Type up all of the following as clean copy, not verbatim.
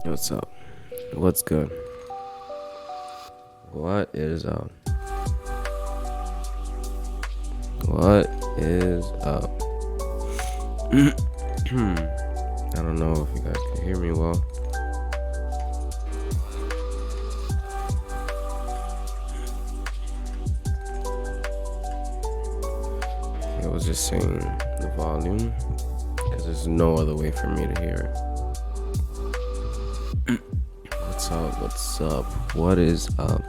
What's up? What's good? What is up? What is up? I don't know if you guys can hear me well. I was just saying the volume because there's no other way for me to hear it. What's up? What's up? What is up?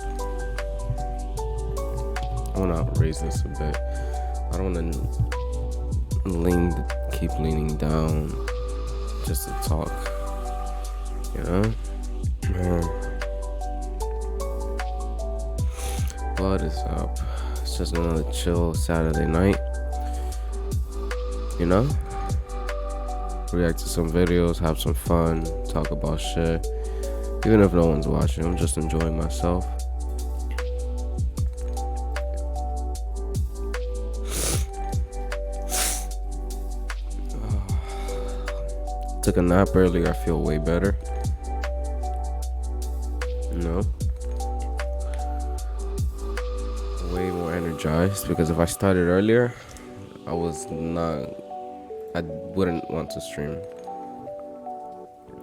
I want to raise this a bit. I don't want to keep leaning down just to talk, you know? What is up? It's just another chill Saturday night, you know? React to some videos, have some fun, talk about shit. Even if no one's watching, I'm just enjoying myself. Took a nap earlier, I feel way better. You know? Way more energized, because if I started earlier, I wouldn't want to stream.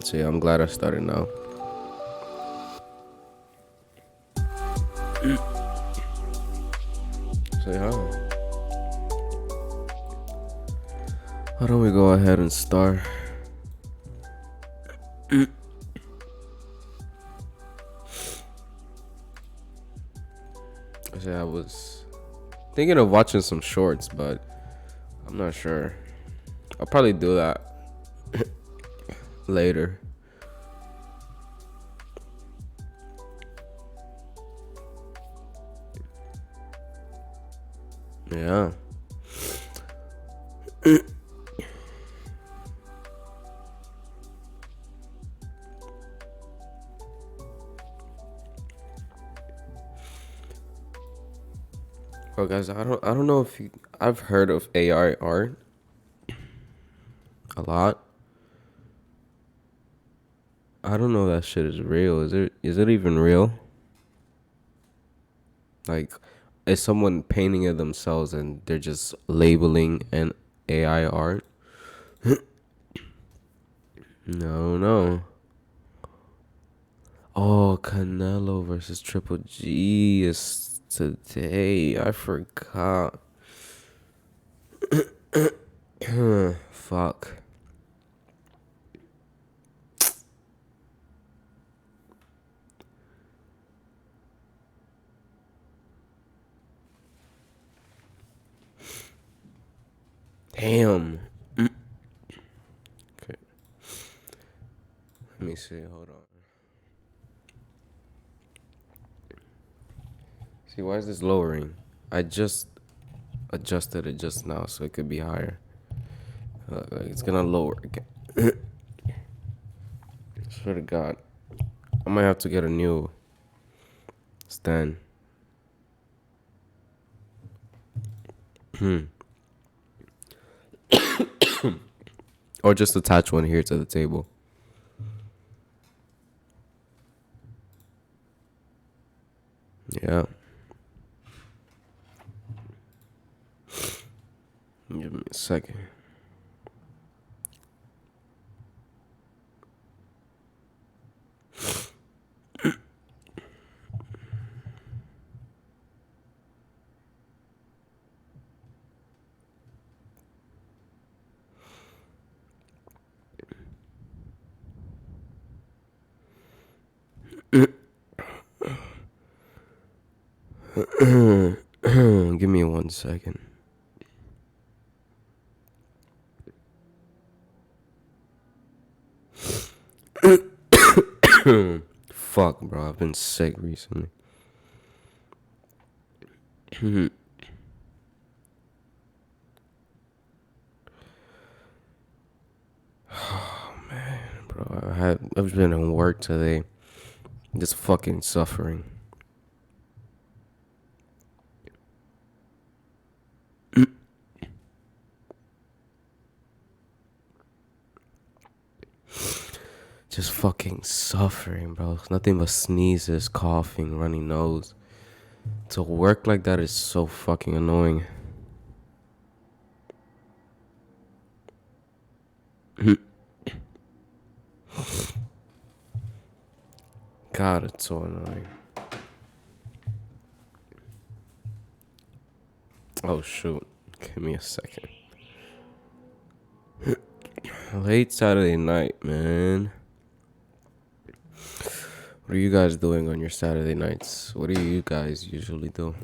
So yeah, I'm glad I started now. So yeah, why don't we go ahead and start? I was thinking of watching some shorts, but I'm not sure. I'll probably do that later. Yeah. Well, guys, I don't know if I've heard of AI art a lot. I don't know that shit is real. Is it even real? Like, is someone painting it themselves and they're just labeling an AI art? No. Oh, Canelo versus Triple G is today. I forgot. Fuck. Damn. Okay. Let me see. Hold on. See, why is this lowering? I just adjusted it just now so it could be higher. It's gonna lower again. Swear to God. I might have to get a new stand. Or just attach one here to the table. Yeah. Give me a second. Give me 1 second. Fuck, bro. I've been sick recently. Oh, man, bro. I've been in work today. Just fucking suffering. just fucking suffering, bro. Nothing but sneezes, coughing, running nose. To work like that is so fucking annoying. God, it's so annoying. Oh, shoot. Give me a second. Late Saturday night, man. What are you guys doing on your Saturday nights? What do you guys usually do?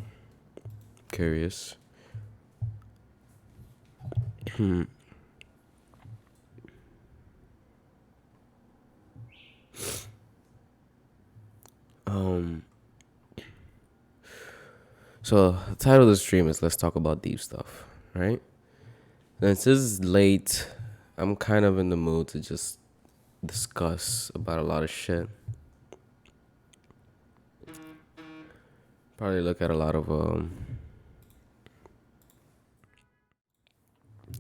Curious. So the title of the stream is "Let's Talk About Deep Stuff," right? Since this is late, I'm kind of in the mood to just discuss about a lot of shit. Probably look at a lot of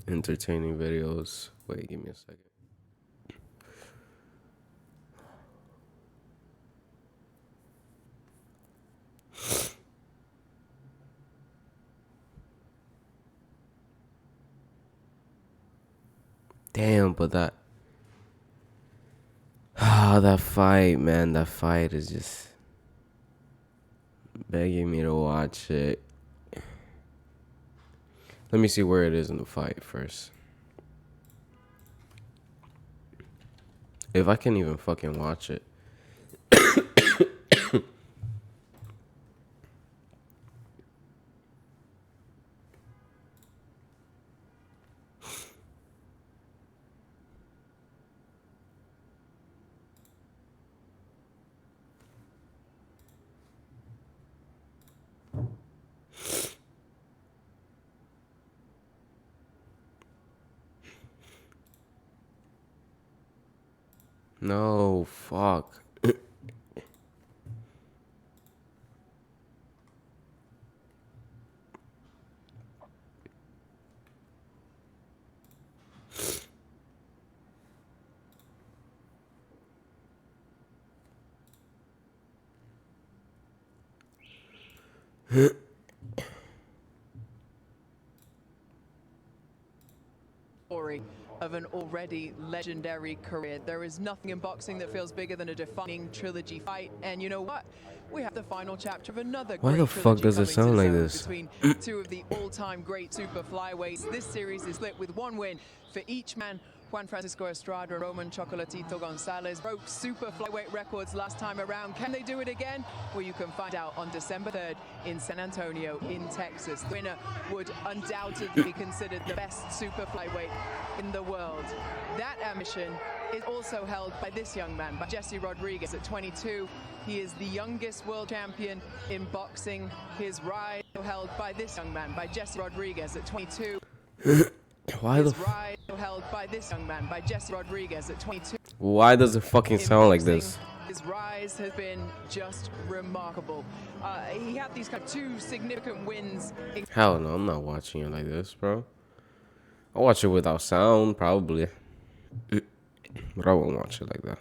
entertaining videos. Wait, give me a second. Damn, but that fight, man, that fight is just begging me to watch it. Let me see where it is in the fight first. If I can even fucking watch it. No, fuck. Story of an already legendary career. There is nothing in boxing that feels bigger than a defining trilogy fight. And you know what? We have the final chapter of another Why great the fuck trilogy does it coming sound to like zone this? between two of the all-time great super flyweights. This series is split with one win for each man. Juan Francisco Estrada and Roman Chocolatito Gonzalez broke super flyweight records last time around. Can they do it again? Well, you can find out on December 3rd in San Antonio in Texas. The winner would undoubtedly be considered the best super flyweight in the world. That ambition is also held by this young man, by Jesse Rodriguez at 22. He is the youngest world champion in boxing. His rise held by this young man, by Jesse Rodriguez at 22. Why the rise held by this young man, by Jesse Rodriguez at 22. Why does it fucking sound like this? His rise has been just remarkable. He had these kind of two significant wins. Hell no, I'm not watching it like this, bro. I'll watch it without sound, probably. But I won't watch it like that.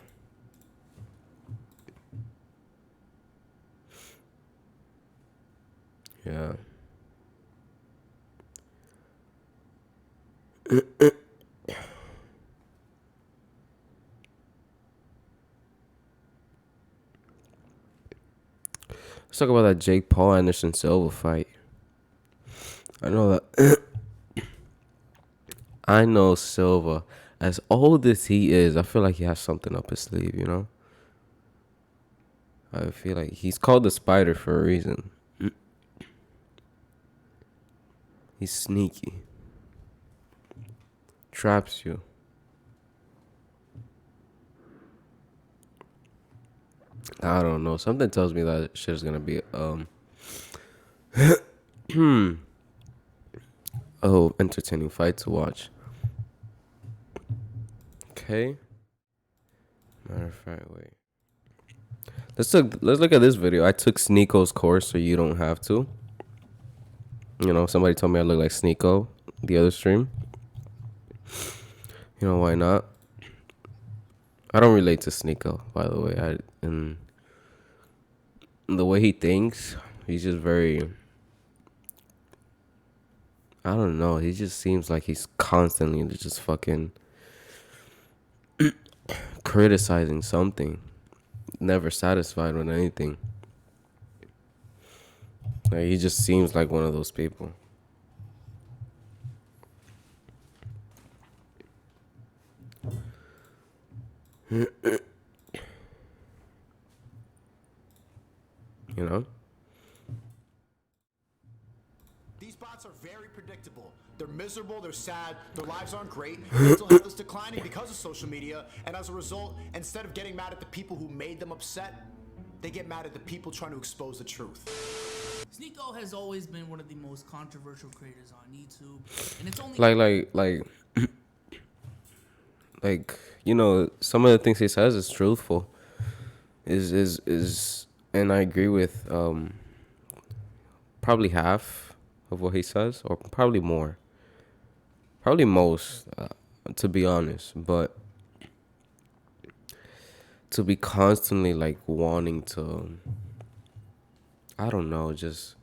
Yeah. Let's talk about that Jake Paul Anderson Silva fight. I know that. I know Silva, as old as he is, I feel like he has something up his sleeve, you know? I feel like he's called the Spider for a reason. He's sneaky. Traps you. I don't know. Something tells me that shit is gonna be entertaining fight to watch. Okay. Matter of fact, wait. Let's look at this video. I took Sneeko's course so you don't have to. You know, somebody told me I look like Sneeko the other stream. You know, why not? I don't relate to Sneeko, by the way. And the way he thinks, he's just very. I don't know. He just seems like he's constantly just fucking criticizing something, never satisfied with anything. Like, he just seems like one of those people. You know? These bots are very predictable. They're miserable, they're sad, their lives aren't great, mental health is declining because of social media, and as a result, instead of getting mad at the people who made them upset, they get mad at the people trying to expose the truth. Sneeko has always been one of the most controversial creators on YouTube, and it's only like you know, some of the things he says is truthful. Is and I agree with probably half of what he says, or probably more, probably most, to be honest. But to be constantly like wanting to, I don't know, just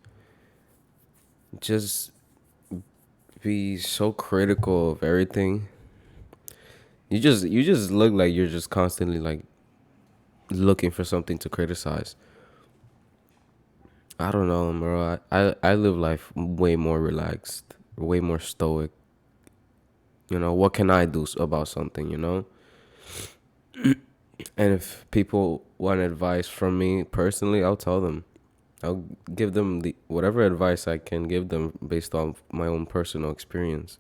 be so critical of everything. You just look like you're just constantly like looking for something to criticize. I don't know, bro. I live life way more relaxed, way more stoic. You know, what can I do about something, you know? And if people want advice from me personally, I'll tell them. I'll give them the whatever advice I can give them based on my own personal experience.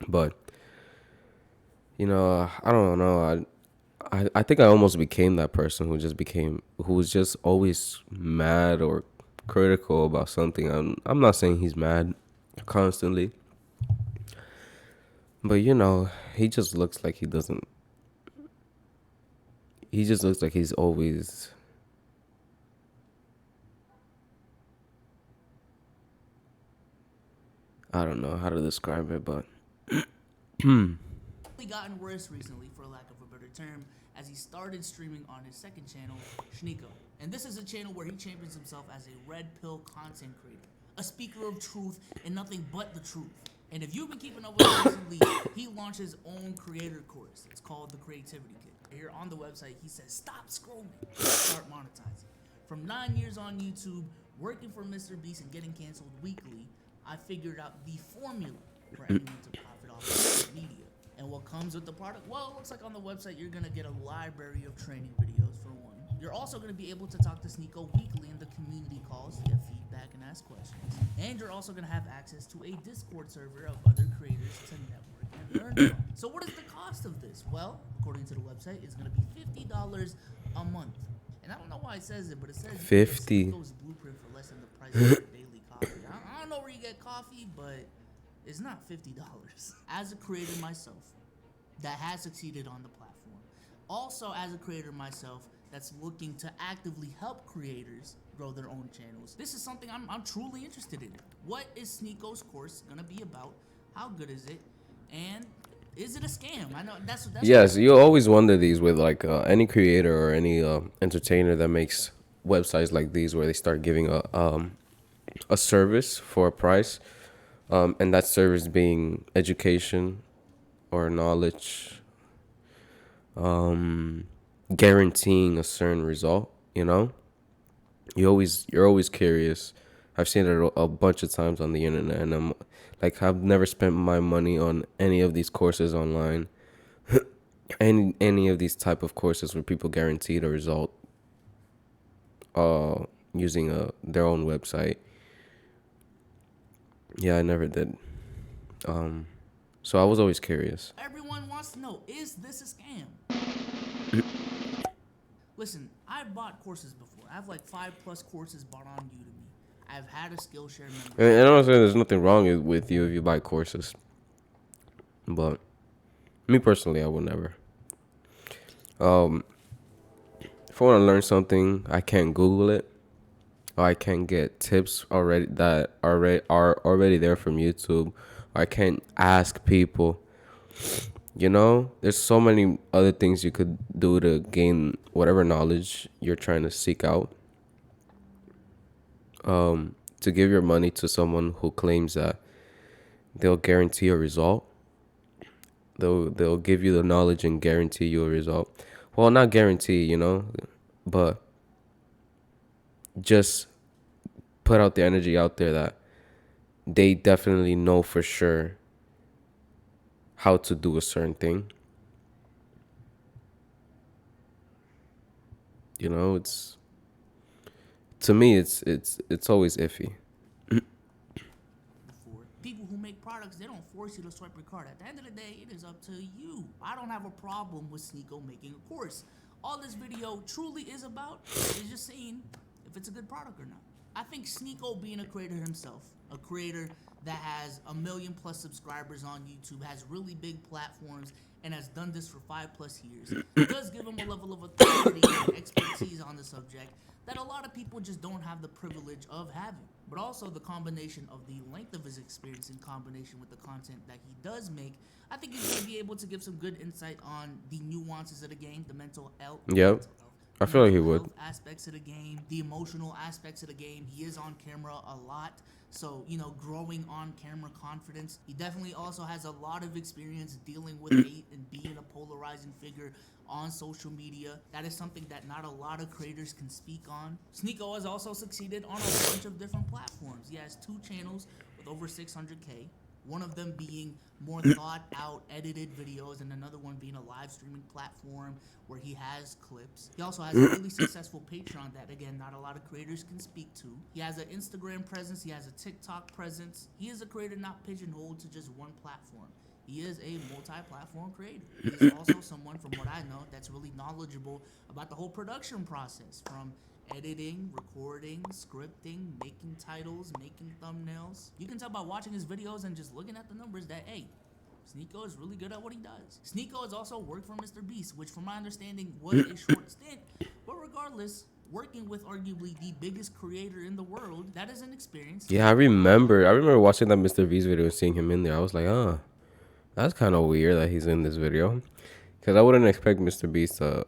But you know, I don't know. I think I almost became that person who was just always mad or critical about something. I'm not saying he's mad constantly, but you know, he just looks like he doesn't. He just looks like he's always. I don't know how to describe it, but gotten worse recently, for lack of a better term, as he started streaming on his second channel, Sneeko. And this is a channel where he champions himself as a red pill content creator, a speaker of truth and nothing but the truth. And if you've been keeping up with him recently, he launched his own creator course. It's called the Creativity Kit. Here on the website, he says, stop scrolling, start monetizing. From 9 years on YouTube, working for Mr. Beast and getting canceled weekly, I figured out the formula for anyone to profit off of social media. And what comes with the product? Well, it looks like on the website you're gonna get a library of training videos for one. You're also gonna be able to talk to Sneeko weekly in the community calls to get feedback and ask questions. And you're also gonna have access to a Discord server of other creators to network and learn from. So what is the cost of this? Well, according to the website, it's gonna be $50 a month. And I don't know why it says it, but it says 50. Sneeko's blueprint for less than the price of your daily coffee. I don't know where you get coffee, but it's not $50. As a creator myself that has succeeded on the platform, also as a creator myself that's looking to actively help creators grow their own channels, this is something I'm truly interested in. What is Sneeko's course gonna be about? How good is it? And is it a scam? I know that's yes, you always wonder these with like any creator or any entertainer that makes websites like these where they start giving a service for a price. And that service being education or knowledge, guaranteeing a certain result. You know, you're always curious. I've seen it a bunch of times on the internet, and I'm like, I've never spent my money on any of these courses online, any of these type of courses where people guaranteed a result, using their own website. Yeah, I never did. So I was always curious. Everyone wants to know, is this a scam? Listen, I've bought courses before. I have like 5+ courses bought on Udemy. I've had a Skillshare membership. And I'm not saying there's nothing wrong with you if you buy courses, but me personally, I would never. If I want to learn something, I can't Google it. I can get tips already that are already there from YouTube. I can ask people. You know, there's so many other things you could do to gain whatever knowledge you're trying to seek out. To give your money to someone who claims that they'll guarantee a result. They'll give you the knowledge and guarantee you a result. Well, not guarantee, you know, but just put out the energy out there that they definitely know for sure how to do a certain thing. You know, it's to me it's always iffy. For people who make products, they don't force you to swipe your card. At the end of the day, it is up to you. I don't have a problem with Sneako making a course. All this video truly is about is just seeing if it's a good product or not. I think Sneako, being a creator himself, a creator that has 1 million+ subscribers on YouTube, has really big platforms, and has done this for 5+ years, does give him a level of authority and expertise on the subject that a lot of people just don't have the privilege of having. But also the combination of the length of his experience in combination with the content that he does make, I think he's going to be able to give some good insight on the nuances of the game, the mental health. Yep. I feel like he would. Aspects of the game, the emotional aspects of the game. He is on camera a lot, so, you know, growing on camera confidence. He definitely also has a lot of experience dealing with hate and being a polarizing figure on social media. That is something that not a lot of creators can speak on. Sneako has also succeeded on a bunch of different platforms. He has 2 channels with over 600K. One of them being more thought out, edited videos, and another one being a live streaming platform where he has clips. He also has a really successful Patreon that, again, not a lot of creators can speak to. He has an Instagram presence. He has a TikTok presence. He is a creator not pigeonholed to just one platform. He is a multi-platform creator. He is also someone, from what I know, that's really knowledgeable about the whole production process, from editing, recording, scripting, making titles, making thumbnails. You can tell by watching his videos and just looking at the numbers that, hey, Sneako is really good at what he does. Sneako has also worked for Mr. Beast, which from my understanding was a short stint, but regardless, working with arguably the biggest creator in the world, that is an experience. Yeah, I remember watching that Mr. V's video and seeing him in there. I was like, that's kind of weird that he's in this video. Because I wouldn't expect Mr. Beast to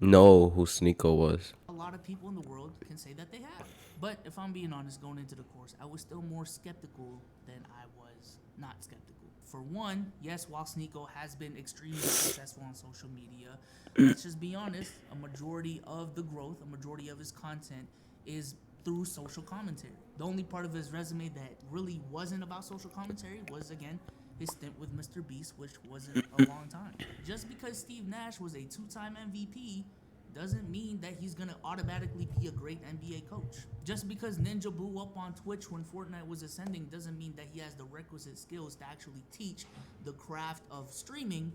know who Sneako was. A lot of people in the world can say that they have. But if I'm being honest, going into the course, I was still more skeptical than I was not skeptical. For one, yes, while Sneako has been extremely successful on social media, let's just be honest, a majority of the growth, a majority of his content is through social commentary. The only part of his resume that really wasn't about social commentary was, again, his stint with Mr. Beast, which wasn't a long time. Just because Steve Nash was a 2-time MVP doesn't mean that he's gonna automatically be a great NBA coach. Just because Ninja blew up on Twitch when Fortnite was ascending doesn't mean that he has the requisite skills to actually teach the craft of streaming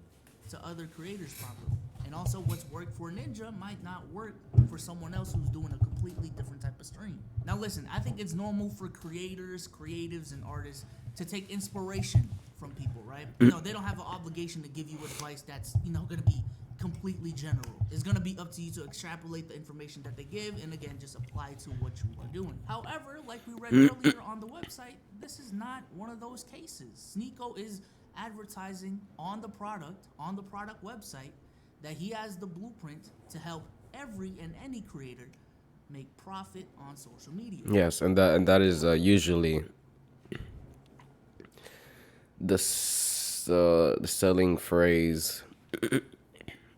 to other creators properly. And also, what's worked for Ninja might not work for someone else who's doing a completely different type of stream. Now listen, I think it's normal for creators, creatives, and artists to take inspiration from people, right? You know, they don't have an obligation to give you advice that's, you know, gonna be completely general. It's going to be up to you to extrapolate the information that they give and, again, just apply to what you are doing. However, like we read earlier on the website, this is not one of those cases. Sneako is advertising on the product website that he has the blueprint to help every and any creator make profit on social media. Yes, and that is usually the selling phrase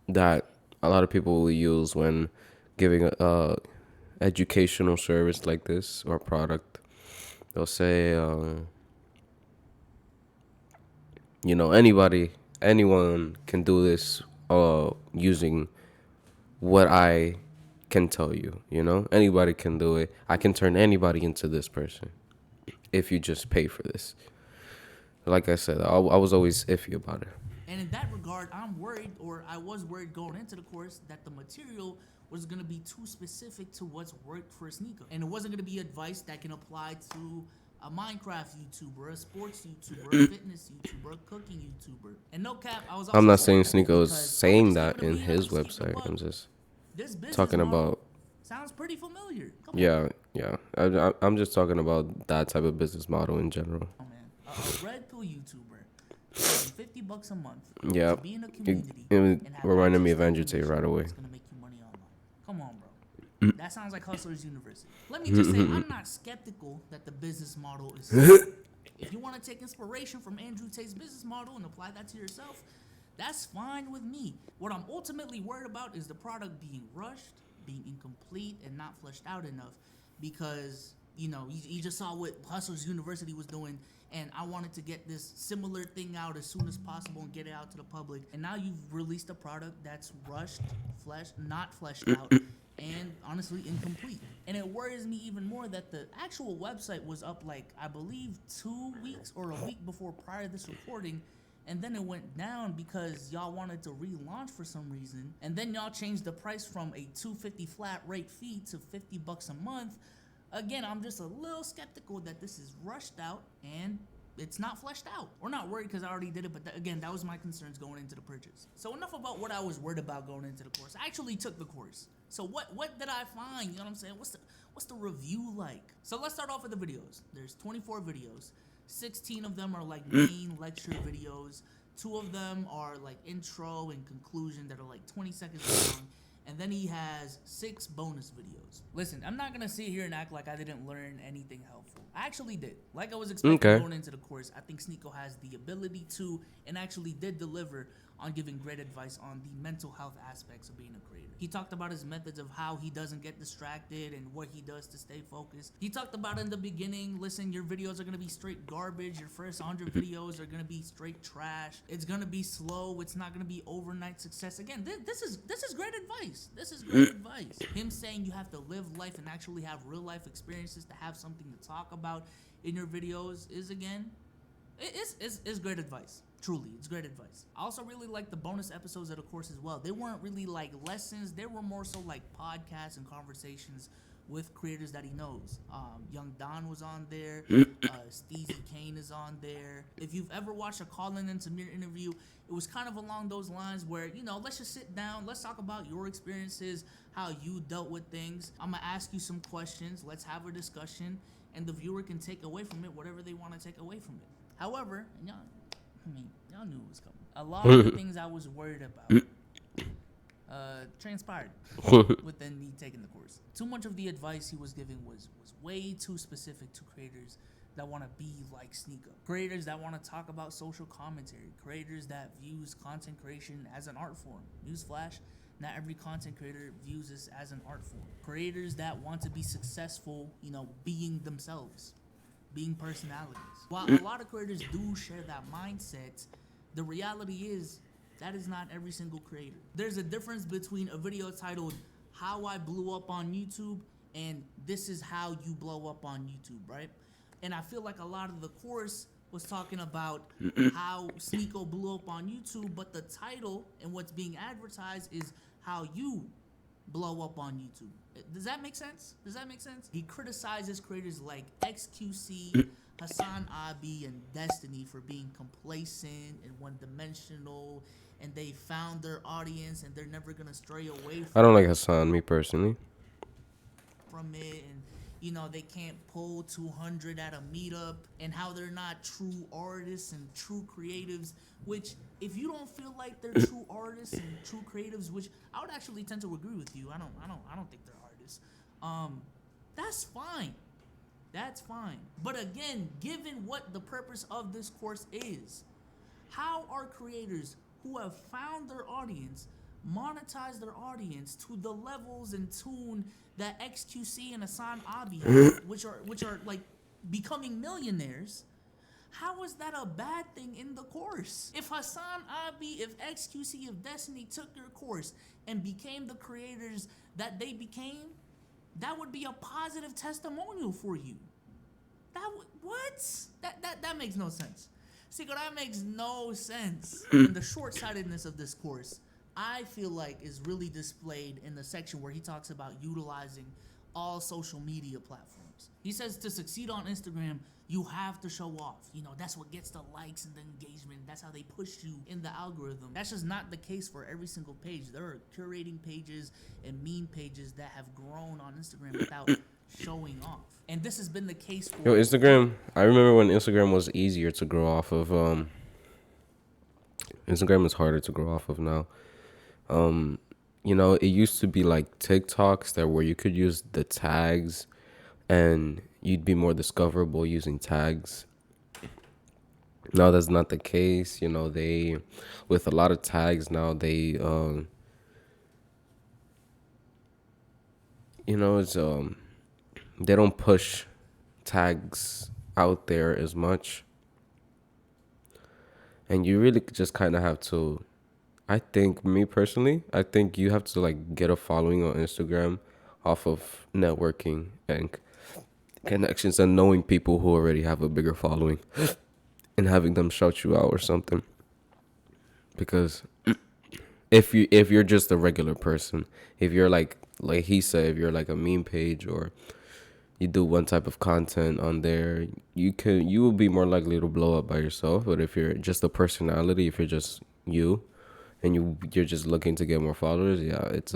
that a lot of people will use when giving a educational service like this or product. They'll say, you know, anyone can do this using what I can tell you. You know, anybody can do it. I can turn anybody into this person if you just pay for this. Like I said, I was always iffy about it. And in that regard, I was worried going into the course that the material was going to be too specific to what's worked for Sneako. And it wasn't going to be advice that can apply to a Minecraft YouTuber, a sports YouTuber, a fitness YouTuber, a cooking YouTuber. And no cap, I'm not saying Sneako is saying that in his website. I'm just talking about... Sounds pretty familiar. Yeah. I'm just talking about that type of business model in general. Oh, man. A red pill YouTuber $50 a month Yeah. to be in a community. It and have reminded me access of to Andrew Tate information right away. that's gonna make you money online. Come on, bro. That sounds like Hustlers University. Let me just say, I'm not skeptical that the business model is sound. If you want to take inspiration from Andrew Tate's business model and apply that to yourself, that's fine with me. What I'm ultimately worried about is the product being rushed, being incomplete, and not fleshed out enough. Because, you know, you just saw what Hustlers University was doing, and I wanted to get this similar thing out as soon as possible and get it out to the public. And now you've released a product that's rushed, not fleshed out, and honestly incomplete. And it worries me even more that the actual website was up like, I believe 2 weeks or a week before prior to this recording, and then it went down because y'all wanted to relaunch for some reason, and then y'all changed the price from a $250 flat rate fee to $50 a month. Again, I'm just a little skeptical that this is rushed out and it's not fleshed out. We're not worried because I already did it, but again, that was my concerns going into the purchase. So enough about what I was worried about going into the course. I actually took the course. So what did I find? You know what I'm saying? What's the review like? So let's start off with the videos. There's 24 videos. 16 of them are like main lecture videos. 2 of them are like intro and conclusion that are like 20 seconds long. And then he has 6 bonus videos. Listen, I'm not gonna sit here and act like I didn't learn anything helpful. I actually did. Like I was expecting going into the course, I think Sneako has the ability to, and actually did deliver on giving great advice on the mental health aspects of being a creator. He talked about his methods of how he doesn't get distracted and what he does to stay focused. He talked about in the beginning, listen, your videos are gonna be straight garbage. Your first 100 videos are gonna be straight trash. It's gonna be slow. It's not gonna be overnight success. Again, this is great advice. This is great advice. Him saying you have to live life and actually have real life experiences to have something to talk about in your videos is, again, it's great advice. Truly, it's great advice. I also really like the bonus episodes of the course as well. They weren't really like lessons. They were more so like podcasts and conversations with creators that he knows. Young Don was on there. Steezy Kane is on there. If you've ever watched a Colin and Samir interview, it was kind of along those lines where, you know, let's just sit down. Let's talk about your experiences, how you dealt with things. I'm going to ask you some questions. Let's have a discussion. And the viewer can take away from it whatever they want to take away from it. However, y'all knew it was coming. A lot of the things I was worried about transpired within me taking the course. Too much of the advice he was giving was way too specific to creators that want to be like Sneako. Creators that want to talk about social commentary. Creators that views content creation as an art form. Newsflash, not every content creator views this as an art form. Creators that want to be successful, you know, being themselves. Being personalities. While a lot of creators do share that mindset, the reality is that is not every single creator. There's a difference between a video titled How I Blew Up on YouTube and This Is How You Blow Up on YouTube, right? And I feel like a lot of the course was talking about how Sneako blew up on YouTube, but the title and what's being advertised is how you blow up on YouTube. Does that make sense? He criticizes creators like XQC, Hassan Abi, and Destiny for being complacent and one-dimensional, and they found their audience and they're never gonna stray away from I don't like Hassan, me personally. From it, and you know, they can't pull 200 at a meetup, and how they're not true artists and true creatives, which if you don't feel like they're true artists and true creatives, which I would actually tend to agree with you. I don't think they're artists. That's fine. But again, given what the purpose of this course is, how are creators who have found their audience monetize their audience to the levels and tune that XQC and Hassan Abi have, which are like becoming millionaires? How is that a bad thing in the course? If Hassan Abi, if XQC, if Destiny took your course and became the creators that they became, that would be a positive testimonial for you. That makes no sense. Sneako, that makes no sense. And the short-sightedness of this course, I feel like, is really displayed in the section where he talks about utilizing all social media platforms. He says to succeed on Instagram, you have to show off. You know, that's what gets the likes and the engagement. That's how they push you in the algorithm. That's just not the case for every single page. There are curating pages and meme pages that have grown on Instagram without showing off. And this has been the case for... Instagram, I remember when Instagram was easier to grow off of. Instagram is harder to grow off of now. You know, it used to be like TikToks that where you could use the tags and you'd be more discoverable using tags. Now that's not the case. You know, they with a lot of tags now it's they don't push tags out there as much. And you really just kind of have to, I think, me personally, I think you have to like get a following on Instagram off of networking and connections and knowing people who already have a bigger following and having them shout you out or something. Because if you're just a regular person, if you're like he said, if you're like a meme page or you do one type of content on there, you will be more likely to blow up by yourself. But if you're just a personality, if you're just you and you're just looking to get more followers, yeah, it's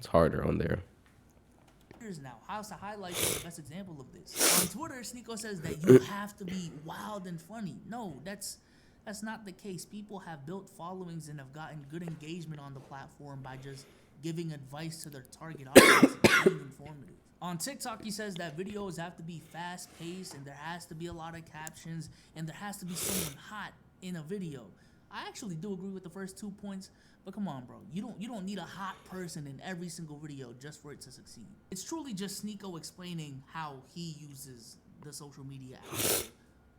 harder on there. Now, House of Highlights is the best example of this. On Twitter, Sneako says that you have to be wild and funny. No, that's not the case. People have built followings and have gotten good engagement on the platform by just giving advice to their target audience and being informative. On TikTok, he says that videos have to be fast-paced and there has to be a lot of captions and there has to be someone hot in a video. I actually do agree with the first 2 points, but come on, bro. You don't need a hot person in every single video just for it to succeed. It's truly just Sneako explaining how he uses the social media app,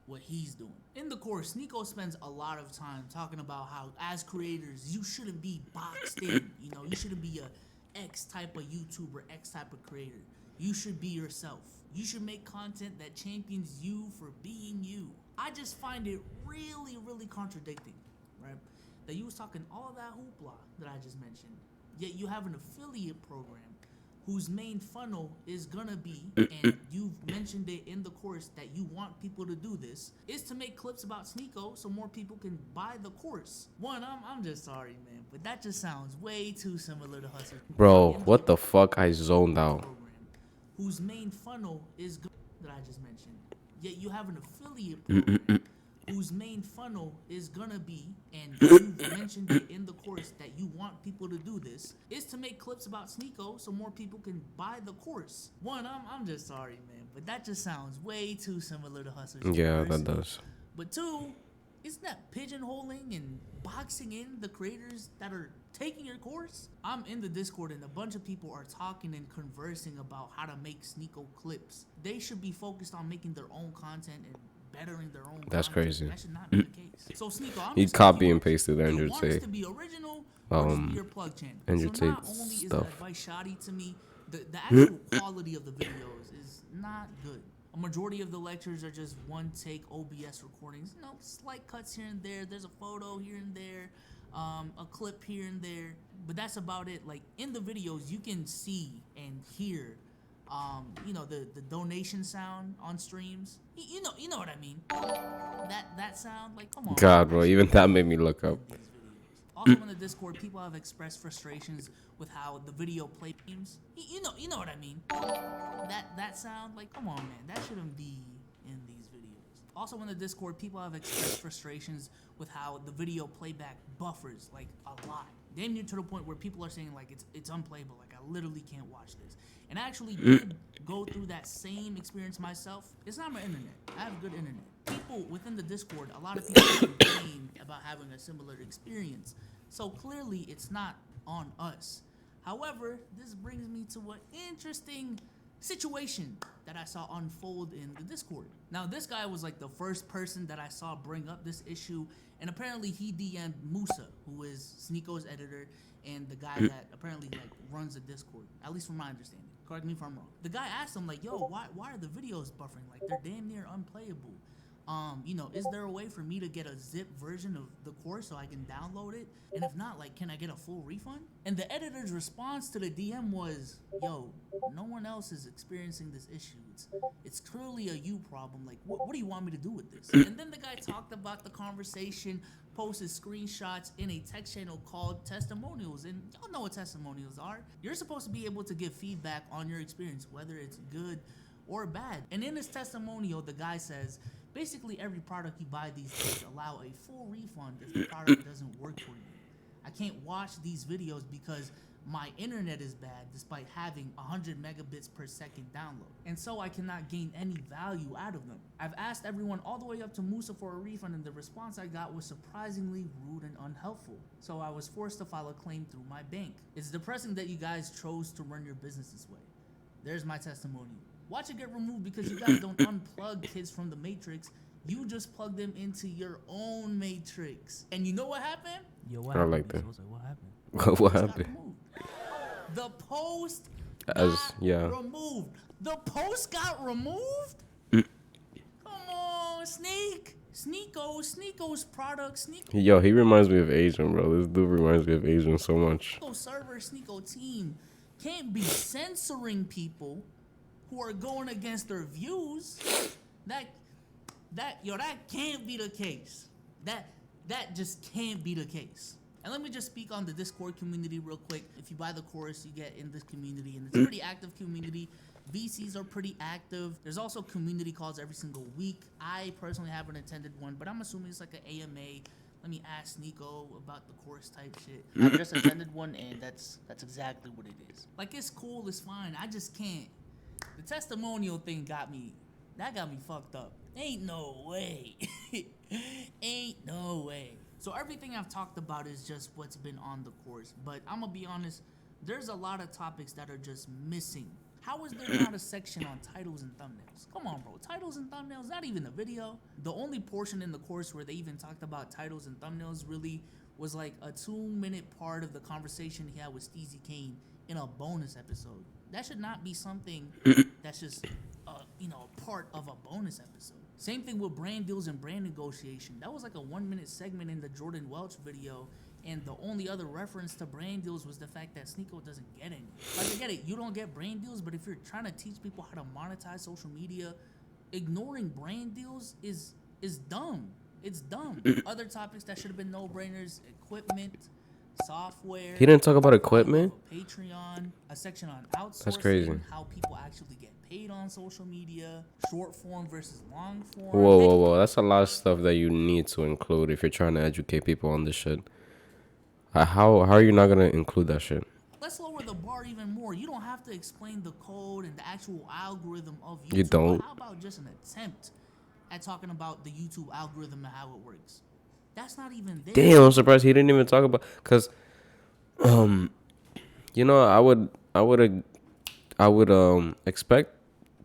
what he's doing. In the course, Sneako spends a lot of time talking about how, as creators, you shouldn't be boxed in. You know, you shouldn't be a X type of YouTuber, X type of creator. You should be yourself. You should make content that champions you for being you. I just find it really, really contradicting, right? That you was talking all of that hoopla that I just mentioned, yet you have an affiliate program whose main funnel is gonna be, and you've mentioned it in the course that you want people to do this, is to make clips about Sneako so more people can buy the course. One, I'm just sorry, man, but that just sounds way too similar to Hustle. Bro, what the fuck? I zoned out. Whose main funnel is that I just mentioned, yet you have an affiliate program whose main funnel is gonna be, and you've mentioned it in the course that you want people to do this, is to make clips about Sneako so more people can buy the course. One, I'm just sorry, man, but that just sounds way too similar to Hustle. Yeah, that does. But two, isn't that pigeonholing and boxing in the creators that are taking your course? I'm in the Discord and a bunch of people are talking and conversing about how to make Sneako clips. They should be focused on making their own content and bettering their own. That's content. crazy. That should not be the case. So Sneako, He copy and pasted Andrew Tate. Tate. To be original, or just be your plug channel. Andrew so not Tate's only is stuff. the advice shoddy to me, the actual quality of the videos is not good. A majority of the lectures are just one take OBS recordings. You know, slight cuts here and there. There's a photo here and there, a clip here and there, but that's about it. Like in the videos, you can see and hear, you know, the donation sound on streams. You know what I mean? That sound, like, come on. God, bro, even that made me look up. Also in the Discord, people have expressed frustrations with how the video play games. You know what I mean? That sound, like, come on, man, that shouldn't be in these videos. Also in the Discord, people have expressed frustrations with how the video playback buffers, like, a lot. Damn near to the point where people are saying, like, it's unplayable, like, I literally can't watch this. And I actually did go through that same experience myself. It's not my internet. I have good internet. People within the Discord, a lot of people complain about having a similar experience. So clearly it's not on us. However, this brings me to an interesting situation that I saw unfold in the Discord. Now, this guy was like the first person that I saw bring up this issue, and apparently he DM'd Musa, who is Sneako's editor and the guy that apparently like runs the Discord, at least from my understanding. Correct me if I'm wrong. The guy asked him like, yo, why are the videos buffering? Like, they're damn near unplayable. You know, is there a way for me to get a zip version of the course so I can download it? And if not, like, can I get a full refund? And the editor's response to the DM was, yo, no one else is experiencing this issue. It's clearly a you problem. Like, what do you want me to do with this? And then the guy talked about the conversation, posted screenshots in a text channel called Testimonials. And y'all know what testimonials are. You're supposed to be able to give feedback on your experience, whether it's good or bad. And in his testimonial, the guy says, basically every product you buy these days allow a full refund if the product doesn't work for you. I can't watch these videos because my internet is bad despite having 100 megabits per second download, and so I cannot gain any value out of them. I've asked everyone all the way up to Musa for a refund, and the response I got was surprisingly rude and unhelpful, so I was forced to file a claim through my bank. It's depressing that you guys chose to run your business this way. There's my testimony. Watch it get removed because you guys don't unplug kids from the Matrix. You just plug them into your own Matrix. And you know what happened? Yo, what I happened? like that. What happened? What Post got happened? removed. The post As got yeah. removed. The post got removed? Mm. Come on, Sneako's product, Yo, he reminds me of Asian, bro. This dude reminds me of Asian so much. Sneako server, Sneako team can't be censoring people who are going against their views. That can't be the case. That just can't be the case. And let me just speak on the Discord community real quick. If you buy the course, you get in this community, and it's a pretty active community. VCs are pretty active. There's also community calls every single week. I personally haven't attended one, but I'm assuming it's like an AMA. Let me ask Nico about the course type shit. I just attended one, and that's exactly what it is. Like, it's cool, it's fine. I just can't. The testimonial thing got me fucked up. Ain't no way. Ain't no way. So everything I've talked about is just what's been on the course. But I'm gonna be honest, there's a lot of topics that are just missing. How is there not a section on titles and thumbnails? Come on, bro. Titles and thumbnails, not even a video. The only portion in the course where they even talked about titles and thumbnails really was like a 2-minute part of the conversation he had with Steezy Kane in a bonus episode. That should not be something that's just, part of a bonus episode. Same thing with brand deals and brand negotiation. That was like a 1-minute segment in the Jordan Welch video, and the only other reference to brand deals was the fact that Sneako doesn't get any. Like, I get it, you don't get brand deals, but if you're trying to teach people how to monetize social media, ignoring brand deals is dumb. It's dumb. Other topics that should have been no-brainers: equipment, software. He didn't talk about equipment? Patreon, a section on outsourcing. That's crazy. How people actually get paid on social media, short form versus long form. Whoa. That's a lot of stuff that you need to include if you're trying to educate people on this shit. How are you not going to include that shit? Let's lower the bar even more. You don't have to explain the code and the actual algorithm of YouTube. You don't. But how about just an attempt at talking about the YouTube algorithm and how it works? That's not even there. Damn, I'm surprised he didn't even talk about, because I would expect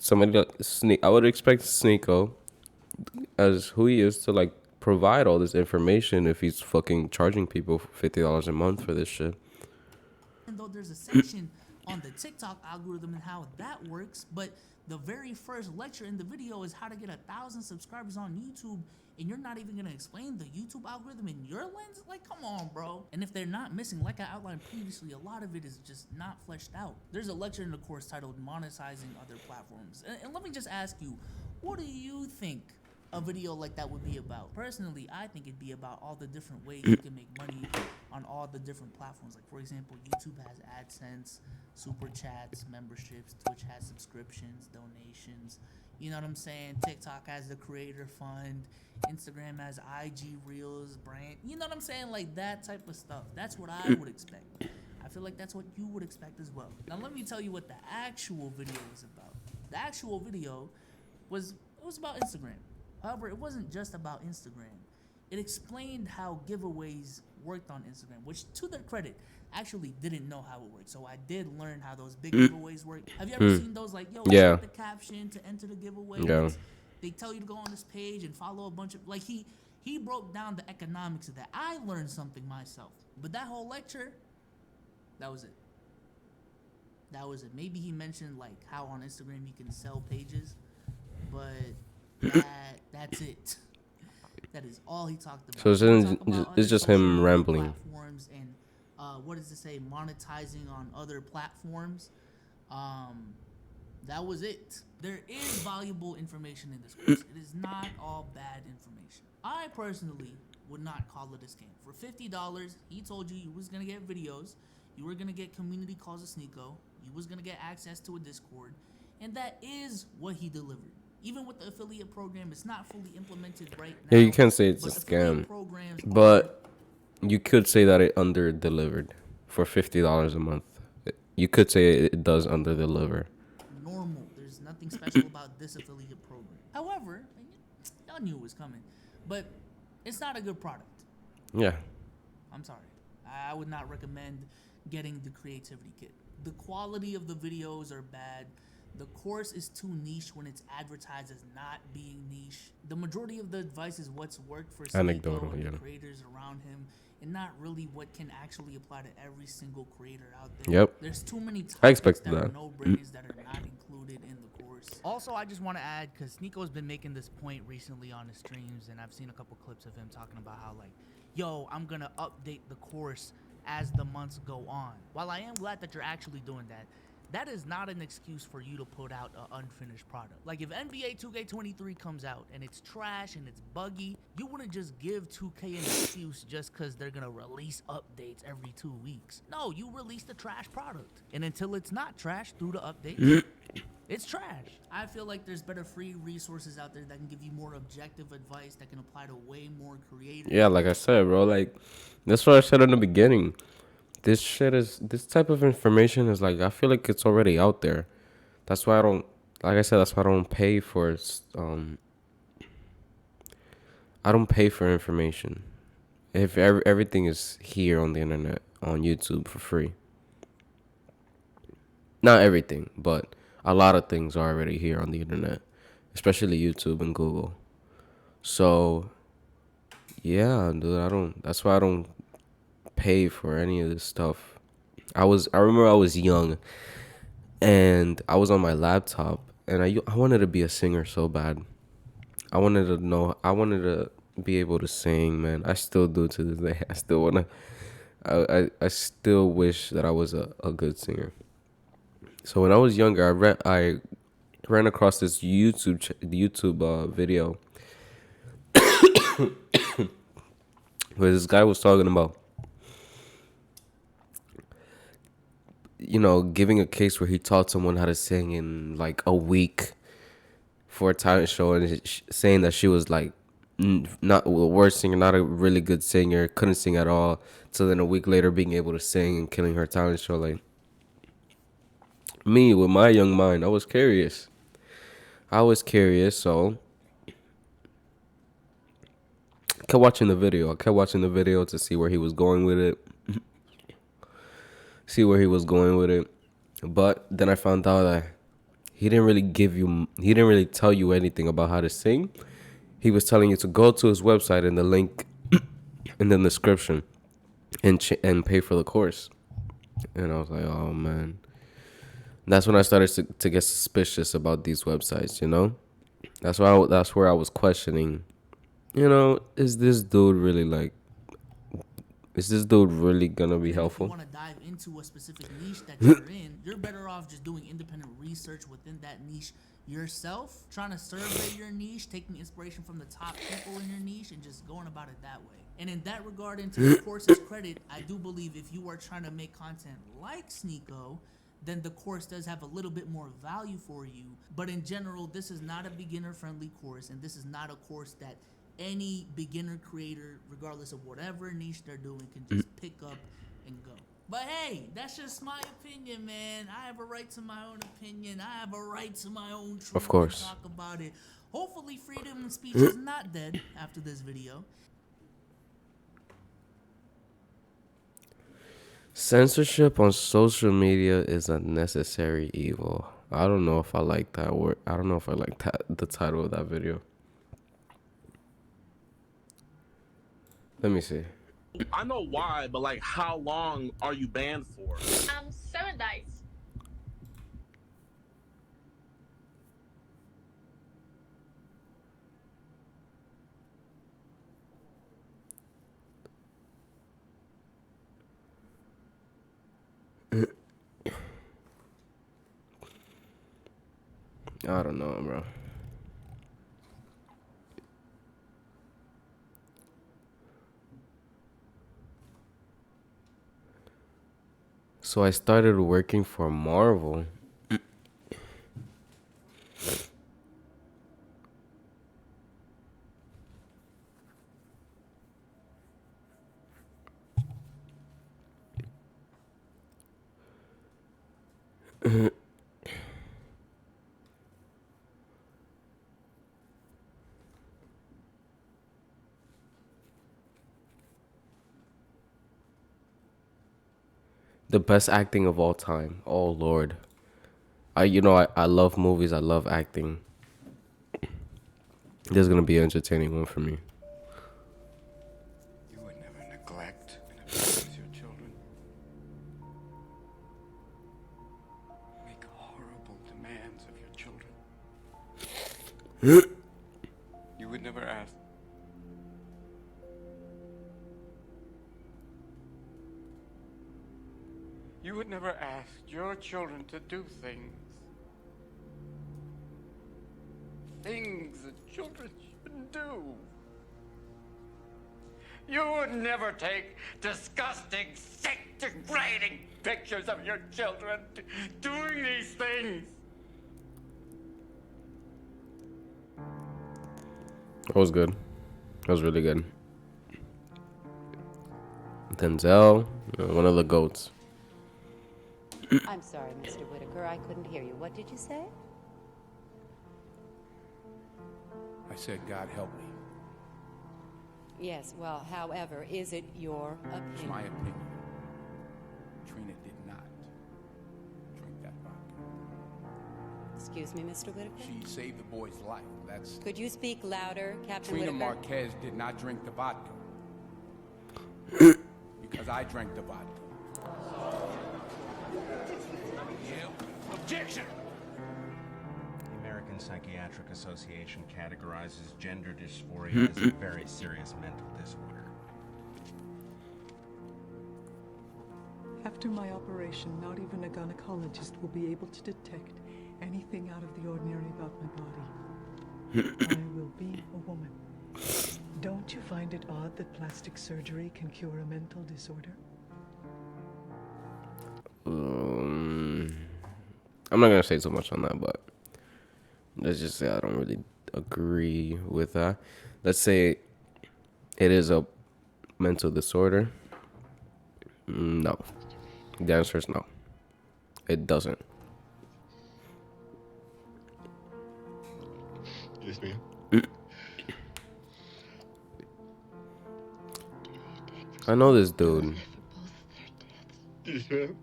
somebody like I would expect Sneako, as who he is, to like provide all this information if he's fucking charging people $50 a month for this shit. Even though there's a section on the TikTok algorithm and how that works, but the very first lecture in the video is how to get 1,000 subscribers on YouTube, and you're not even gonna explain the YouTube algorithm in your lens? Like, come on, bro. And if they're not missing, like I outlined previously, a lot of it is just not fleshed out. There's a lecture in the course titled Monetizing Other Platforms. And let me just ask you, what do you think a video like that would be about? Personally, I think it'd be about all the different ways you can make money on all the different platforms. Like, for example, YouTube has AdSense, Super Chats, memberships, Twitch has subscriptions, donations. You know what I'm saying? TikTok has the Creator Fund, Instagram has IG Reels, brand. You know what I'm saying? Like, that type of stuff. That's what I would expect. I feel like that's what you would expect as well. Now, let me tell you what the actual video was about. The actual video was about Instagram. However, it wasn't just about Instagram. It explained how giveaways worked on Instagram, which, to their credit, actually didn't know how it worked. So I did learn how those big giveaways work. Have you ever seen those, like, yo, Yeah. check the caption to enter the giveaway? Yeah. They tell you to go on this page and follow a bunch of, like, he broke down the economics of that. I learned something myself. But that whole lecture, that was it. That was it. Maybe he mentioned, like, how on Instagram you can sell pages, but that's it. That is all he talked about. So it's, He talked about it's other just social him media rambling. Platforms and what does it say? Monetizing on other platforms. That was it. There is valuable information in this course. It is not all bad information. I personally would not call it a scam. For $50, he told you was gonna get videos, you were gonna get community calls of Sneako, you was gonna get access to a Discord, And that is what he delivered. Even with the affiliate program, it's not fully implemented right now. Yeah, you can't say it's a but affiliate scam, programs but you could say that it under delivered for $50 a month. You could say it does under deliver. normal. There's nothing special about this affiliate program. However, y'all knew it was coming, but it's not a good product. Yeah. I'm sorry. I would not recommend getting the creativity kit. The quality of the videos are bad. The course is too niche when it's advertised as not being niche. The majority of the advice is what's worked for Anecdotal, Sneeko and yeah. the creators around him, and not really what can actually apply to every single creator out there. Yep. There's too many topics I expected that are that. no-brainers that are not included in the course. Also, I just want to add, because Sneeko's been making this point recently on his streams, and I've seen a couple clips of him talking about how, like, yo, I'm going to update the course as the months go on. While I am glad that you're actually doing that, that is not an excuse for you to put out an unfinished product. Like, if NBA 2K23 comes out and it's trash and it's buggy, you wouldn't just give 2K an excuse just because they're gonna release updates every 2 weeks. No, you release the trash product. And until it's not trash through the update, it's trash. I feel like there's better free resources out there that can give you more objective advice that can apply to way more creators. Yeah, like I said, bro, like, that's what I said in the beginning. This type of information is like, I feel like it's already out there. That's why I don't, like I said, that's why I don't pay for, I don't pay for information. If everything is here on the internet, on YouTube for free. Not everything, but a lot of things are already here on the internet, especially YouTube and Google. So, yeah, dude, that's why I don't pay for any of this stuff. I remember I was young and I was on my laptop and I wanted to be a singer so bad. I wanted to be able to sing, man. I still do to this day. I still want to, I still wish that I was a good singer. So when I was younger, I ran across this YouTube video where this guy was talking about, giving a case where he taught someone how to sing in like a week for a talent show, and saying that she was like not the worst singer, not a really good singer, couldn't sing at all. So then a week later, being able to sing and killing her talent show. Like, me with my young mind, I was curious. So I kept watching the video to see where he was going with it. But then I found out that he didn't really tell you anything about how to sing. He was telling you to go to his website and the link in the description and pay for the course. And I was like, oh man. That's when I started to get suspicious about these websites, That's where I was questioning, is this dude really gonna be helpful? If you want to dive into a specific niche that you're in, you're better off just doing independent research within that niche yourself, trying to survey your niche, taking inspiration from the top people in your niche, and just going about it that way. And in that regard, and to the course's credit, I do believe if you are trying to make content like Sneeko, then the course does have a little bit more value for you. But in general, this is not a beginner-friendly course, and this is not a course that any beginner creator, regardless of whatever niche they're doing, can just pick up and go. But hey, that's just my opinion, man. I have a right to my own opinion. I have a right to my own truth. Of course. To talk about it. Hopefully, freedom of speech is not dead after this video. Censorship on social media is a necessary evil. I don't know if I like that word. I don't know if I like the title of that video. Let me see. I know why, but like, how long are you banned for? 7 days. I don't know, bro. So I started working for Marvel. The best acting of all time. Oh Lord. I love movies, I love acting. This is gonna be an entertaining one for me. You would never neglect and abuse your children. Make horrible demands of your children. You would never ask. You would never ask your children to do things. Things that children shouldn't do. You would never take disgusting, sick, degrading pictures of your children doing these things. That was good. That was really good. Denzel, one of the GOATs. I'm sorry, Mr. Whitaker. I couldn't hear you. What did you say? I said, God help me. Yes, well, however, is it your It's opinion? my opinion. Trina did not drink that vodka. Excuse me, Mr. Whitaker? She saved the boy's life. That's Could you speak louder, Captain Trina Whitaker? Marquez did not drink the vodka. Because I drank the vodka. Objection! The American Psychiatric Association categorizes gender dysphoria as a very serious mental disorder. After my operation, not even a gynecologist will be able to detect anything out of the ordinary about my body. I will be a woman. Don't you find it odd that plastic surgery can cure a mental disorder? I'm not gonna say so much on that, but let's just say I don't really agree with that. Let's say it is a mental disorder. No. The answer is no. It doesn't. Yes, ma'am. I know this dude. Yes, ma'am.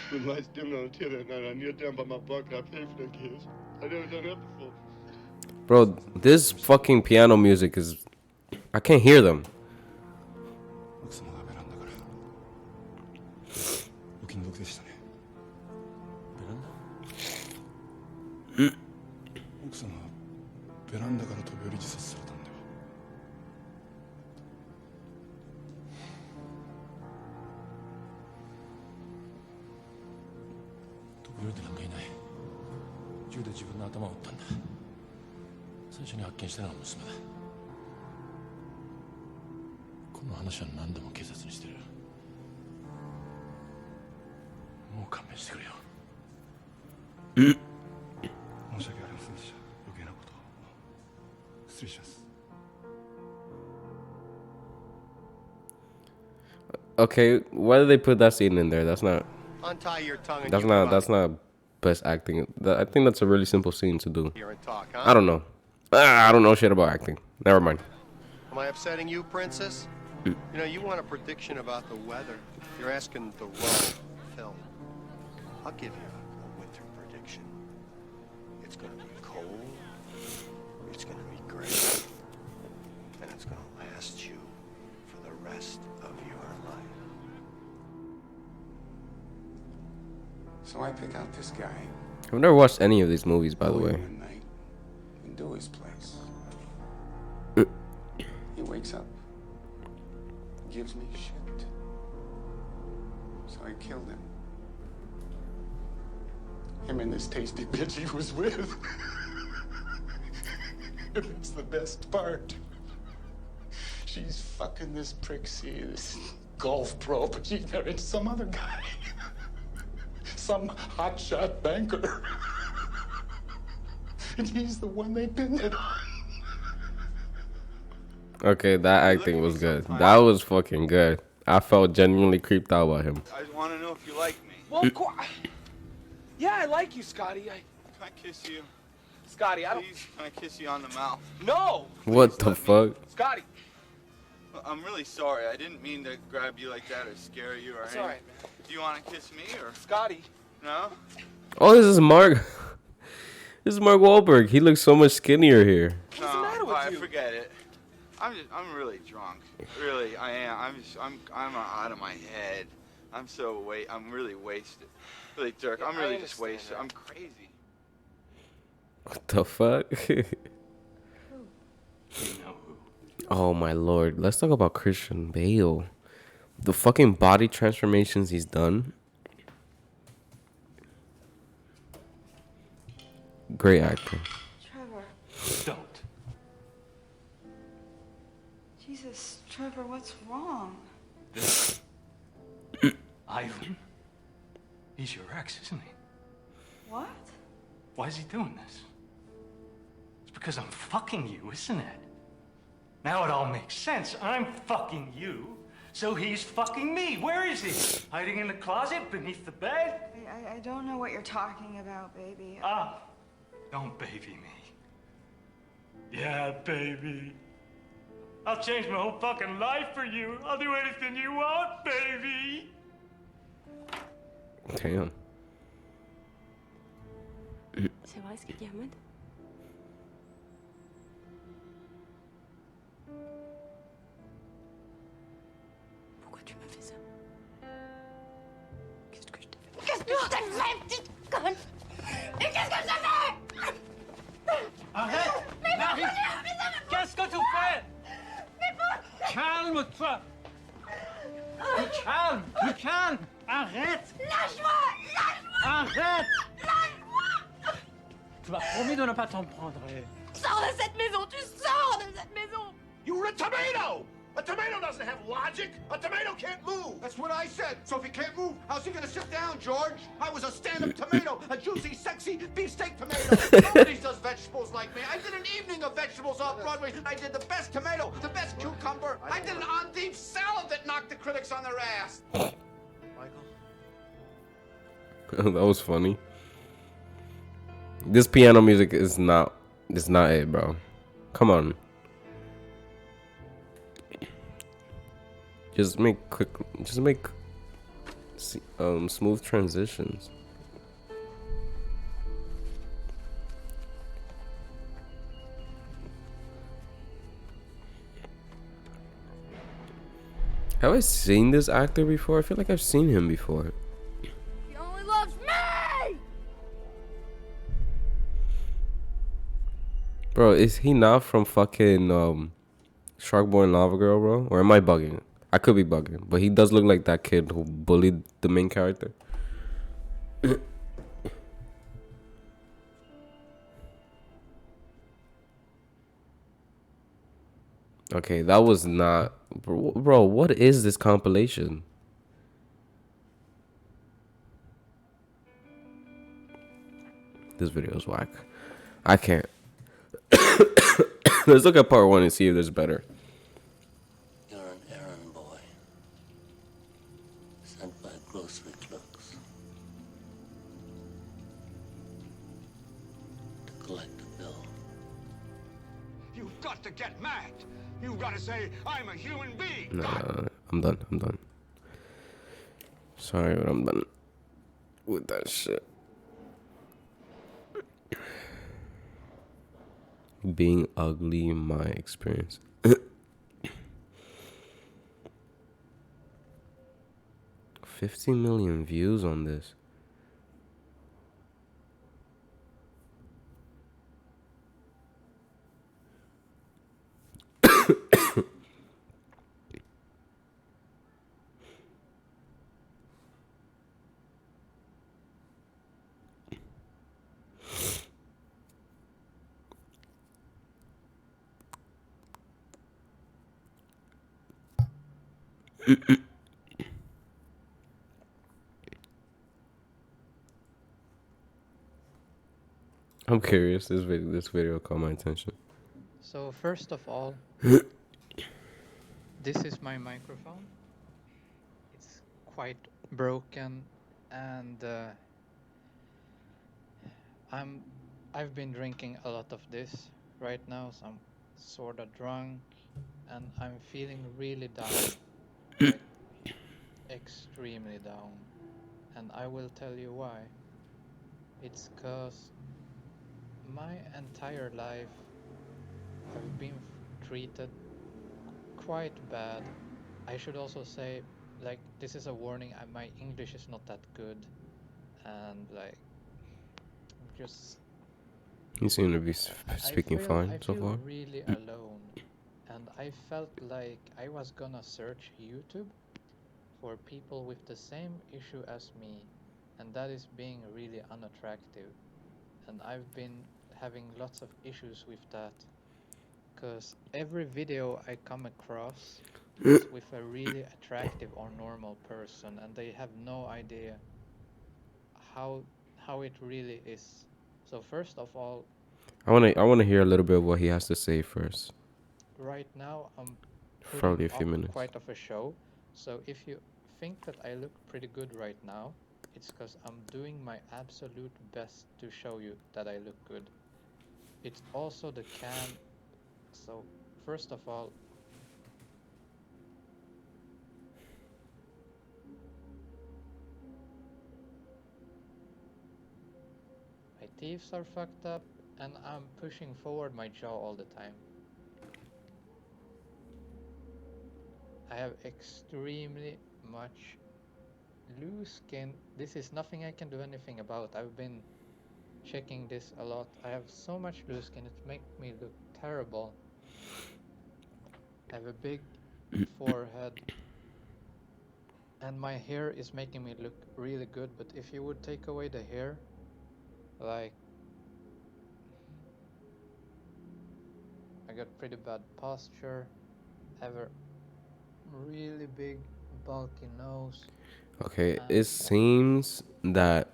When lights dimmed on the tail that night, I kneeled down by my bunk and I prayed for them kids. I never done that before. Bro, this fucking piano music is... I can't hear them. Okay, why did they put that scene in there? That's not... Untie your tongue and That's not best acting. I think that's a really simple scene to do. here and talk, huh? I don't know. I don't know shit about acting. Never mind. Am I upsetting you, princess? You know, you want a prediction about the weather. You're asking the wrong film. I'll give you a winter prediction. It's gonna be cold. It's gonna be gray. And it's gonna last you for the rest of your life. So I pick out this guy. I've never watched any of these movies, by the go way. in at night and do his place. He wakes up, gives me shit. So I killed him. Him and this tasty bitch he was with. It's the best part. She's fucking this Prixie, this golf pro, but she's married to some other guy. Some hotshot banker. And he's the one they pinned it on. Okay, that acting was good. That was fucking good. I felt genuinely creeped out by him. I just want to know if you like me. Well, of course. Yeah, I like you, Scotty. Can I kiss you? Scotty, I don't. Please, can I kiss you on the mouth? No. What the fuck? Scotty. I'm really sorry. I didn't mean to grab you like that or scare you or It's anything. all right, man. Do you want to kiss me or? Scotty. No? Oh, this is Mark. This is Mark Wahlberg. He looks so much skinnier here. What's the matter with you? Forget it. I'm really drunk. Really, I am. I'm out of my head. I'm really wasted. Really, Dirk, Yeah, I'm I really just understand wasted. that. I'm crazy. What the fuck? Oh my lord. Let's talk about Christian Bale. The fucking body transformations he's done. Great actor. Trevor. Don't. Jesus, Trevor, what's wrong? This Ivan. He's your ex, isn't he? What? Why is he doing this? It's because I'm fucking you, isn't it? Now it all makes sense. I'm fucking you, so he's fucking me. Where is he? Hiding in the closet beneath the bed? I don't know what you're talking about, baby. Ah, don't baby me. Yeah, baby. I'll change my whole fucking life for you. I'll do anything you want, baby. Damn. C'est vrai ce qu'il dit, Ahmed? Pourquoi tu m'as fait ça? Qu'est-ce que je t'ai fait? Qu'est-ce que je t'ai fait, petite conne? Et qu'est-ce que je t'ai fait? Arrête! Marie! Qu'est-ce que tu fais? Calme-toi! Du calme! Arrête! Lâche-moi! Lâche-moi! Arrête! Lâche-moi! Tu m'as promis de ne pas t'en prendre. Sors de cette maison! Tu sors de cette maison! You're a tomato! A tomato doesn't have logic. A tomato can't move. That's what I said. So if he can't move, how's he gonna sit down, George? I was a stand-up tomato, a juicy, sexy beefsteak tomato. Nobody does vegetables like me. I did an evening of vegetables off Broadway. I did the best tomato, the best cucumber. I did an on-deep salad that knocked the critics on their ass. That was funny. This piano music is not it, bro. Come on. Just make smooth transitions. Have I seen this actor before? I feel like I've seen him before. He only loves me! Bro, is he not from fucking Shark Boy and Lava Girl, bro? Or am I bugging? I could be bugging, but he does look like that kid who bullied the main character. Okay, that was not... Bro, what is this compilation? This video is whack. I can't. Let's look at part 1 and see if there's better. You're an errand boy. Sent by grocery clerks. To collect a bill. You've got to get mad. You've got to say, I'm a human being. Nah, I'm done. Sorry, but I'm done with that shit. Being ugly in my experience. 50 million views on this. I'm curious. This video caught my attention. So first of all, this is my microphone. quite broken, and I've been drinking a lot of this right now, so I'm sort of drunk, and I'm feeling really down, like extremely down, and I will tell you why. It's 'cause my entire life I've been treated quite bad. I should also say, like, this is a warning, my English is not that good, and like, just You seem to be speaking fine I so feel far. really alone, and I felt like I was gonna search YouTube for people with the same issue as me, and that is being really unattractive. And I've been having lots of issues with that, because every video I come across is with a really attractive or normal person, and they have no idea how it really is. So first of all, I wanna hear a little bit of what he has to say first. right now I'm Probably putting a few up minutes. quite of a show. So if you think that I look pretty good right now, it's because I'm doing my absolute best to show you that I look good. It's also the cam. So first of all, my teeth are fucked up, and I'm pushing forward my jaw all the time. I have extremely much loose skin. This is nothing I can do anything about. I've been checking this a lot. I have so much loose skin, it makes me look terrible. I have a big forehead, and my hair is making me look really good, but if you would take away the hair, like, I got pretty bad posture, have a really big bulky nose. Okay, it seems that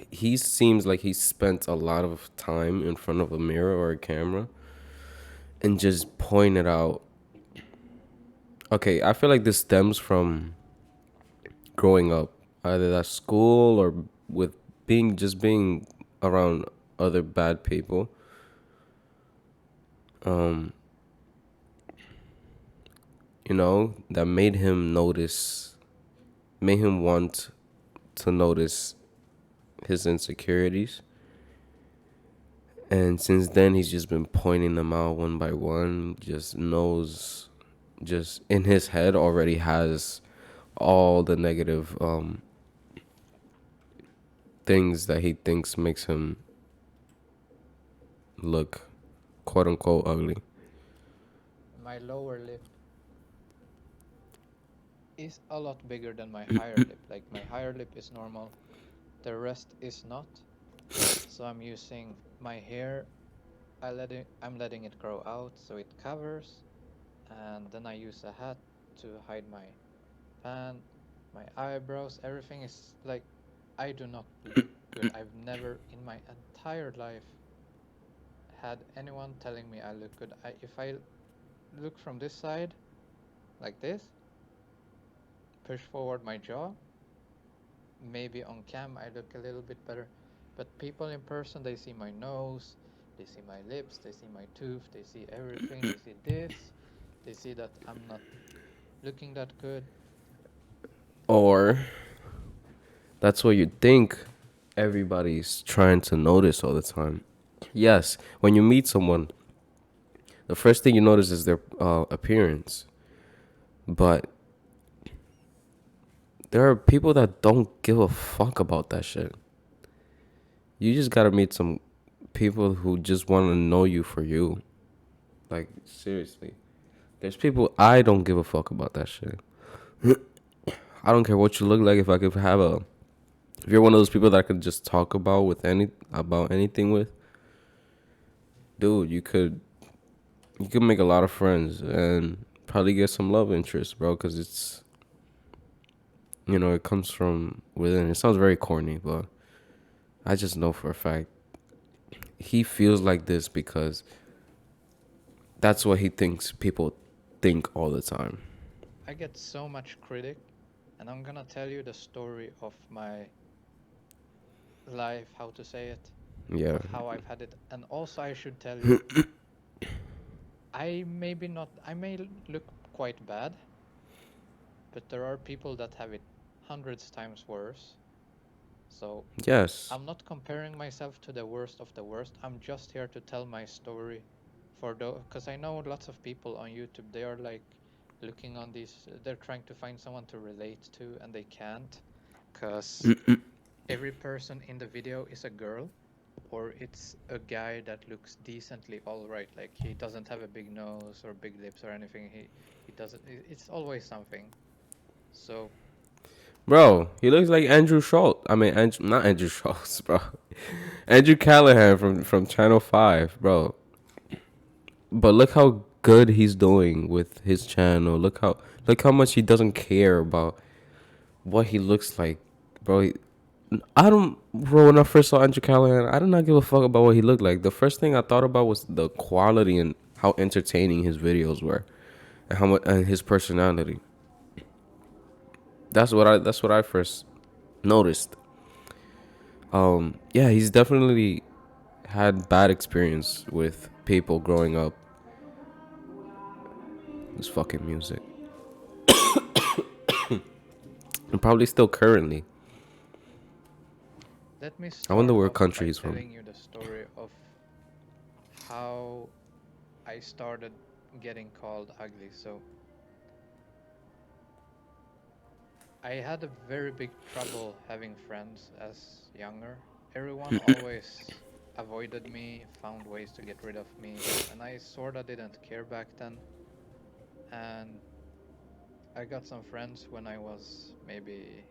he seems like he spent a lot of time in front of a mirror or a camera and just pointed out. Okay, I feel like this stems from growing up, either at school or with being around other bad people. You know, that made him want to notice his insecurities. And since then, he's just been pointing them out one by one, just in his head already has all the negative things that he thinks makes him look quote unquote ugly. My lower lip is a lot bigger than my higher lip. Like, my higher lip is normal, the rest is not. So I'm using my hair, I'm letting it grow out so it covers, and then I use a hat to hide my pan, my eyebrows, everything is like, I do not look good. I've never in my entire life had anyone telling me I look good. If I look from this side, like this, push forward my jaw, maybe on cam I look a little bit better, but people in person, they see my nose, they see my lips, they see my tooth, they see everything, they see this, they see that I'm not looking that good. Or that's what you think everybody's trying to notice all the time. Yes, when you meet someone, the first thing you notice is their appearance. But there are people that don't give a fuck about that shit. You just gotta meet some people who just want to know you for you. Like, seriously. There's people, I don't give a fuck about that shit. I don't care what you look like. If you're one of those people that I could just talk about anything with, dude, you could make a lot of friends and probably get some love interest, bro, because it's, it comes from within. It sounds very corny, but I just know for a fact he feels like this because that's what he thinks people think all the time. I get so much critic and I'm gonna tell you the story of my life, how to say it, Yeah. of how I've had it. And also I should tell you, I may look quite bad, but there are people that have it hundreds times worse. So Yes. I'm not comparing myself to the worst of the worst. I'm just here to tell my story for because I know lots of people on YouTube, they are like looking on these, they're trying to find someone to relate to, and they can't, because every person in the video is a girl, or it's a guy that looks decently alright, like he doesn't have a big nose or big lips or anything, he doesn't, it's always something. So Bro, he looks like Andrew Schultz. I mean, not Andrew Schultz, bro. Andrew Callahan from Channel 5, bro. But look how good he's doing with his channel. Look how much he doesn't care about what he looks like, bro. Bro, when I first saw Andrew Callahan, I did not give a fuck about what he looked like. The first thing I thought about was the quality and how entertaining his videos were, and how much, and his personality. That's what I first noticed. Yeah, he's definitely had bad experience with people growing up. This fucking music. And probably still currently. let me I wonder start where off country by he's from. telling you the story of how I started getting called ugly. So I had a very big trouble having friends as younger. Everyone always avoided me, found ways to get rid of me, and I sorta didn't care back then. And I got some friends when I was maybe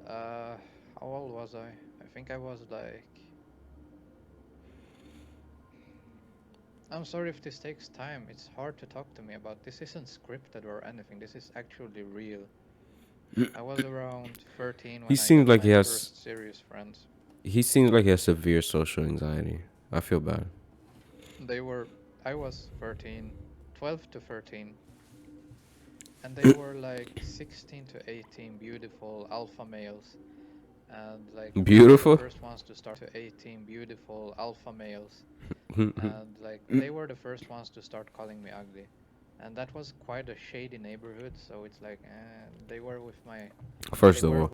how old was I? I think I was like, I'm sorry if this takes time. It's hard to talk to me about. This isn't scripted or anything. This is actually real. I was around 13 when He I seems got like my he has. first serious friends. He seems like he has severe social anxiety. I feel bad. I was 13, 12 to 13. And they were like 16 to 18 beautiful alpha males. And like Beautiful? they were the first ones to start to 18 beautiful alpha males. And like they were the first ones to start calling me ugly. And that was quite a shady neighborhood, so it's like they were with my First of all,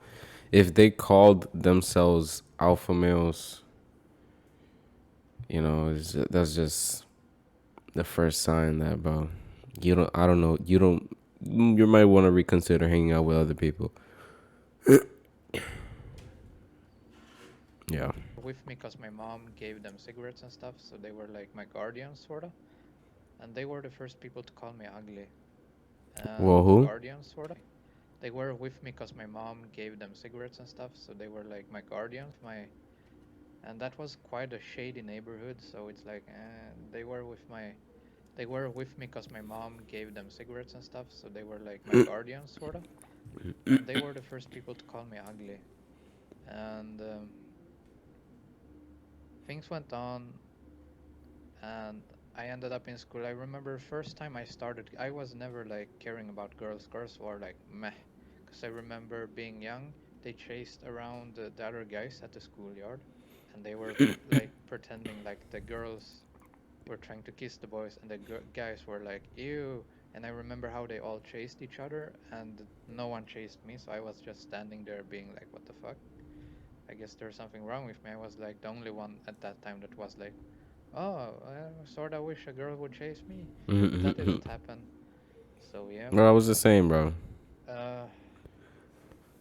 if they called themselves alpha males, you know, that's just the first sign that, bro, you might want to reconsider hanging out with other people. Yeah. with me because my mom gave them cigarettes and stuff, so they were like my guardians, sorta. And they were the first people to call me ugly. Well, who? Guardians, sorta. They were with me because my mom gave them cigarettes and stuff, so they were like my guardians. And that was quite a shady neighborhood, so it's like they were with me because my mom gave them cigarettes and stuff, so they were like my guardians, sorta. And they were the first people to call me ugly. And things went on, and I ended up in school. I remember first time I started, I was never like caring about girls. Girls were like meh, because I remember being young, they chased around the other guys at the schoolyard, and they were like pretending like the girls were trying to kiss the boys, and the guys were like ew. And I remember how they all chased each other, and no one chased me, so I was just standing there being like, what the fuck? I guess there's something wrong with me. I was like the only one at that time that was like, oh, I sort of wish a girl would chase me. That didn't happen. So yeah. Bro, I was the same, bro.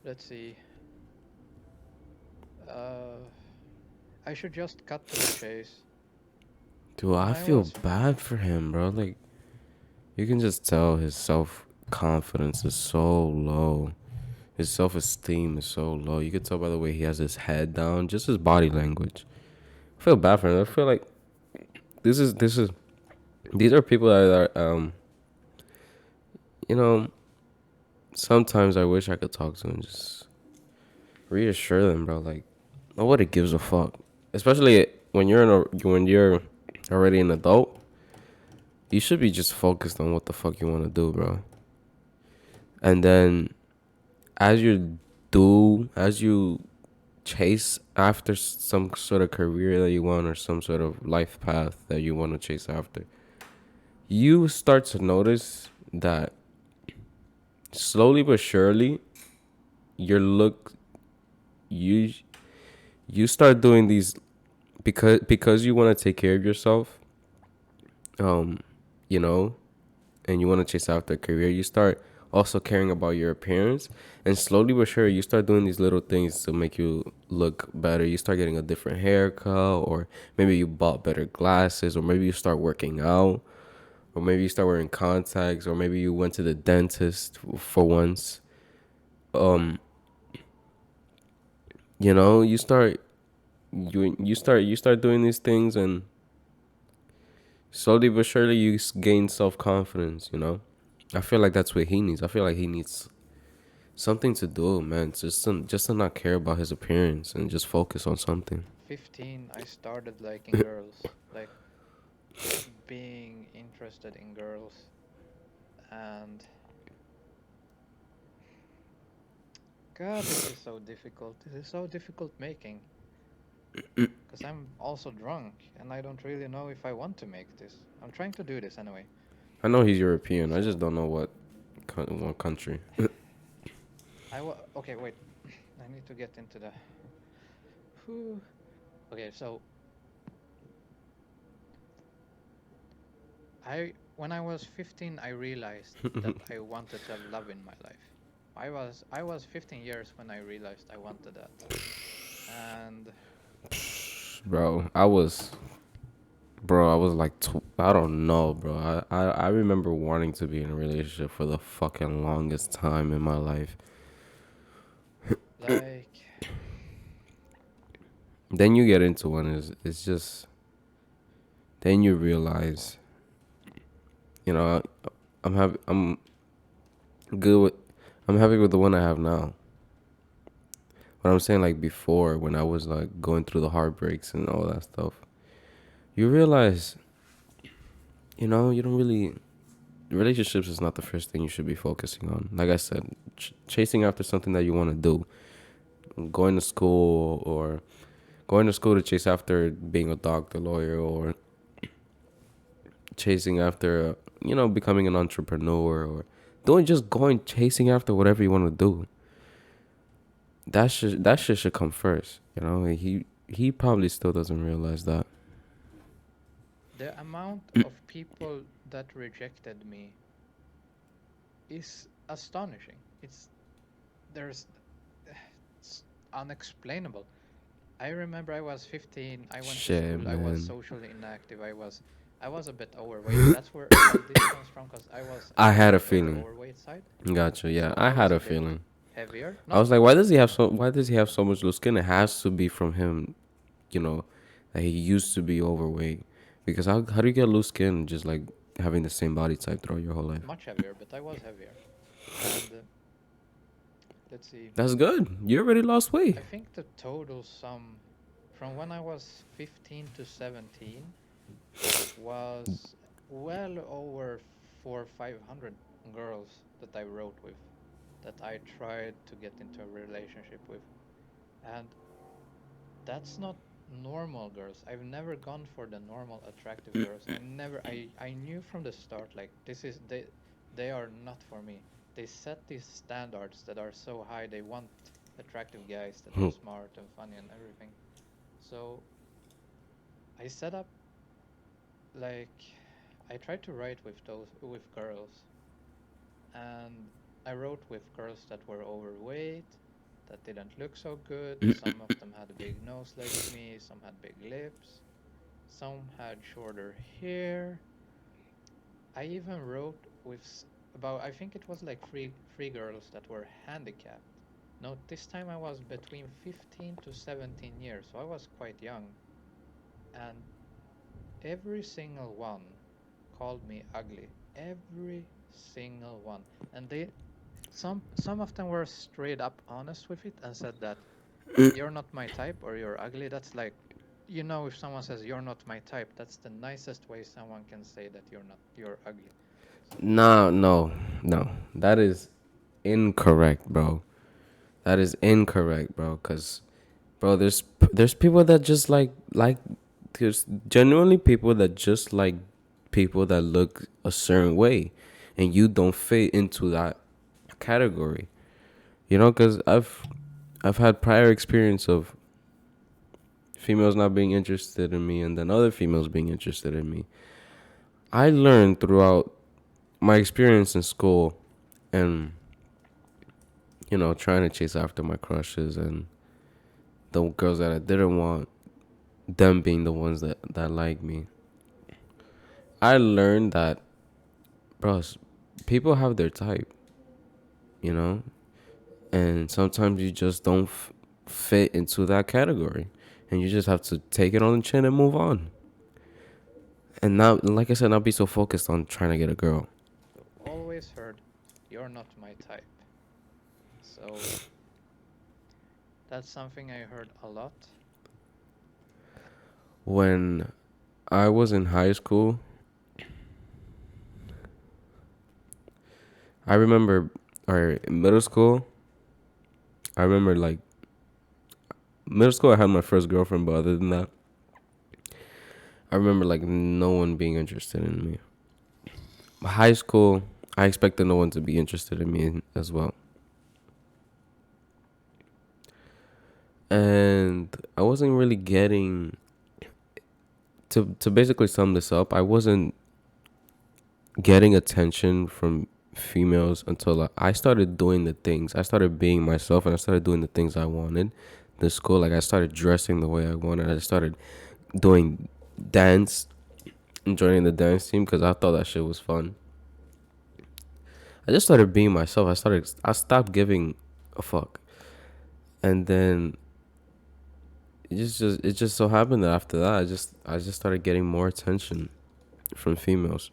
Let's see. I should just cut to the chase. Dude, I feel bad for him, bro. Like, you can just tell his self-confidence is so low. His self-esteem is so low. You can tell by the way he has his head down, just his body language. I feel bad for him. I feel like these are people that are, you know, sometimes I wish I could talk to them, just reassure them, bro. Like, nobody gives a fuck. Especially when you're already an adult. You should be just focused on what the fuck you want to do, bro. And then as you chase after some sort of career that you want or some sort of life path that you want to chase after, you start to notice that slowly but surely you you start doing these because you want to take care of yourself, you know, and you want to chase after a career. You start also caring about your appearance, and slowly but surely you start doing these little things to make you look better. You start getting a different haircut, or maybe you bought better glasses, or maybe you start working out, or maybe you start wearing contacts, or maybe you went to the dentist for once. You know, you start doing these things, and slowly but surely you gain self-confidence, you know. I feel like that's what he needs. I feel like he needs something to do, man. Just to not care about his appearance and just focus on something. 15, I started liking girls, like being interested in girls, and God, this is so difficult. This is so difficult making. Because I'm also drunk, and I don't really know if I want to make this. I'm trying to do this anyway. I know he's European. I just don't know what country. Okay, wait. I need to get into the... Whew. Okay, so... When I was 15, I realized that I wanted to have love in my life. I was 15 years when I realized I wanted that. And... Bro, I was like, I don't know, bro. I remember wanting to be in a relationship for the fucking longest time in my life. Like... Then you get into one, it's just... Then you realize, you know, I'm happy with the one I have now. But I'm saying, like, before, when I was, like, going through the heartbreaks and all that stuff, you realize, you know, you don't really... Relationships is not the first thing you should be focusing on. Like I said, chasing after something that you want to do. Going to school to chase after being a doctor, lawyer, or chasing after, you know, becoming an entrepreneur, or chasing after whatever you want to do. That shit should come first, you know. He probably still doesn't realize that. The amount of people that rejected me is astonishing. It's unexplainable. I remember I was 15. I went to school. Man. I was socially inactive. I was a bit overweight. That's where all this comes from, because I had a feeling. Overweight side. Gotcha. Yeah, So I had a bit feeling. Heavier. I was like, why does he have so much loose skin? It has to be from him, you know, that he used to be overweight. Because how do you get loose skin just like having the same body type throughout your whole life? Much heavier, but I was heavier. And let's see. That's good. You already lost weight. I think the total sum from when I was 15 to 17 was well over 400 or 500 girls that I wrote with, that I tried to get into a relationship with. And that's not normal girls. I've never gone for the normal attractive girls. I knew from the start, like, they are not for me. They set these standards that are so high. They want attractive guys that are smart and funny and everything. So I set up, like, I tried to write with girls, and I wrote with girls that were overweight, that didn't look so good. Some of them had a big nose like me, some had big lips, some had shorter hair. I even wrote with I think it was like three girls that were handicapped. No, this time I was between 15 to 17 years, so I was quite young. And every single one called me ugly. Every single one. And some of them were straight up honest with it and said that you're not my type or you're ugly. That's like, you know, if someone says you're not my type, that's the nicest way someone can say that you're ugly. No. That is incorrect, bro. That is incorrect, bro. Cause, bro, there's people that just like there's genuinely people that just like people that look a certain way, and you don't fit into that category. You know, cause I've had prior experience of females not being interested in me, and then other females being interested in me. I learned throughout my experience in school, and trying to chase after my crushes and the girls that I didn't want, them being the ones that like me. I learned that, bro, people have their type, you know, and sometimes you just don't fit into that category, and you just have to take it on the chin and move on. And not, like I said, not be so focused on trying to get a girl. Always heard, you're not my type. So that's something I heard a lot. When I was in high school, I remember, or middle school, I remember like middle school I had my first girlfriend, but other than that, I remember like no one being interested in me. High school, I expected no one to be interested in me as well. And I wasn't really getting, to basically sum this up, I wasn't getting attention from females until I started doing the things. I started being myself, and I started doing the things I wanted. The school, like I started dressing the way I wanted. I started doing dance and joining the dance team because I thought that shit was fun. I just started being myself. I stopped giving a fuck. And then it just so happened that after that I just started getting more attention from females.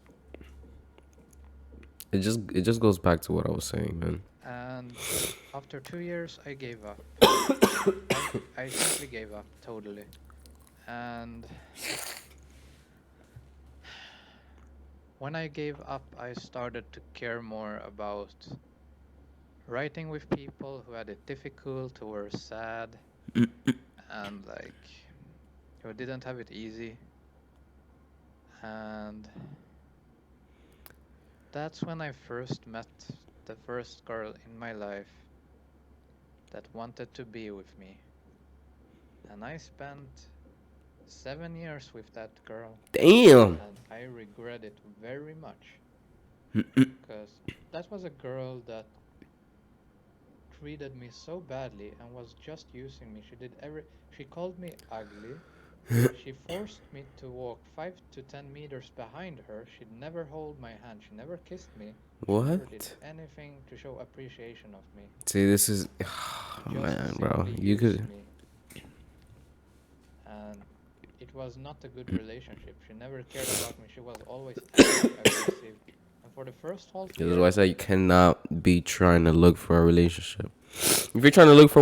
It just goes back to what I was saying, man. And after 2 years, I gave up. I simply gave up totally. And when I gave up, I started to care more about writing with people who had it difficult, who were sad, and like who didn't have it easy. And that's when I first met the first girl in my life that wanted to be with me. And I spent 7 years with that girl. Damn. And I regret it very much. Because that was a girl that treated me so badly and was just using me. She called me ugly. She forced me to walk 5 to 10 meters behind her. She'd never hold my hand. She never kissed me. What? She never did anything to show appreciation of me. See, this is, oh, man, bro. simply You used could. me. And it was not a good relationship. She never cared about me. She was always aggressive. And for the first whole This is why I say you cannot be trying to look for a relationship. If you're trying to look for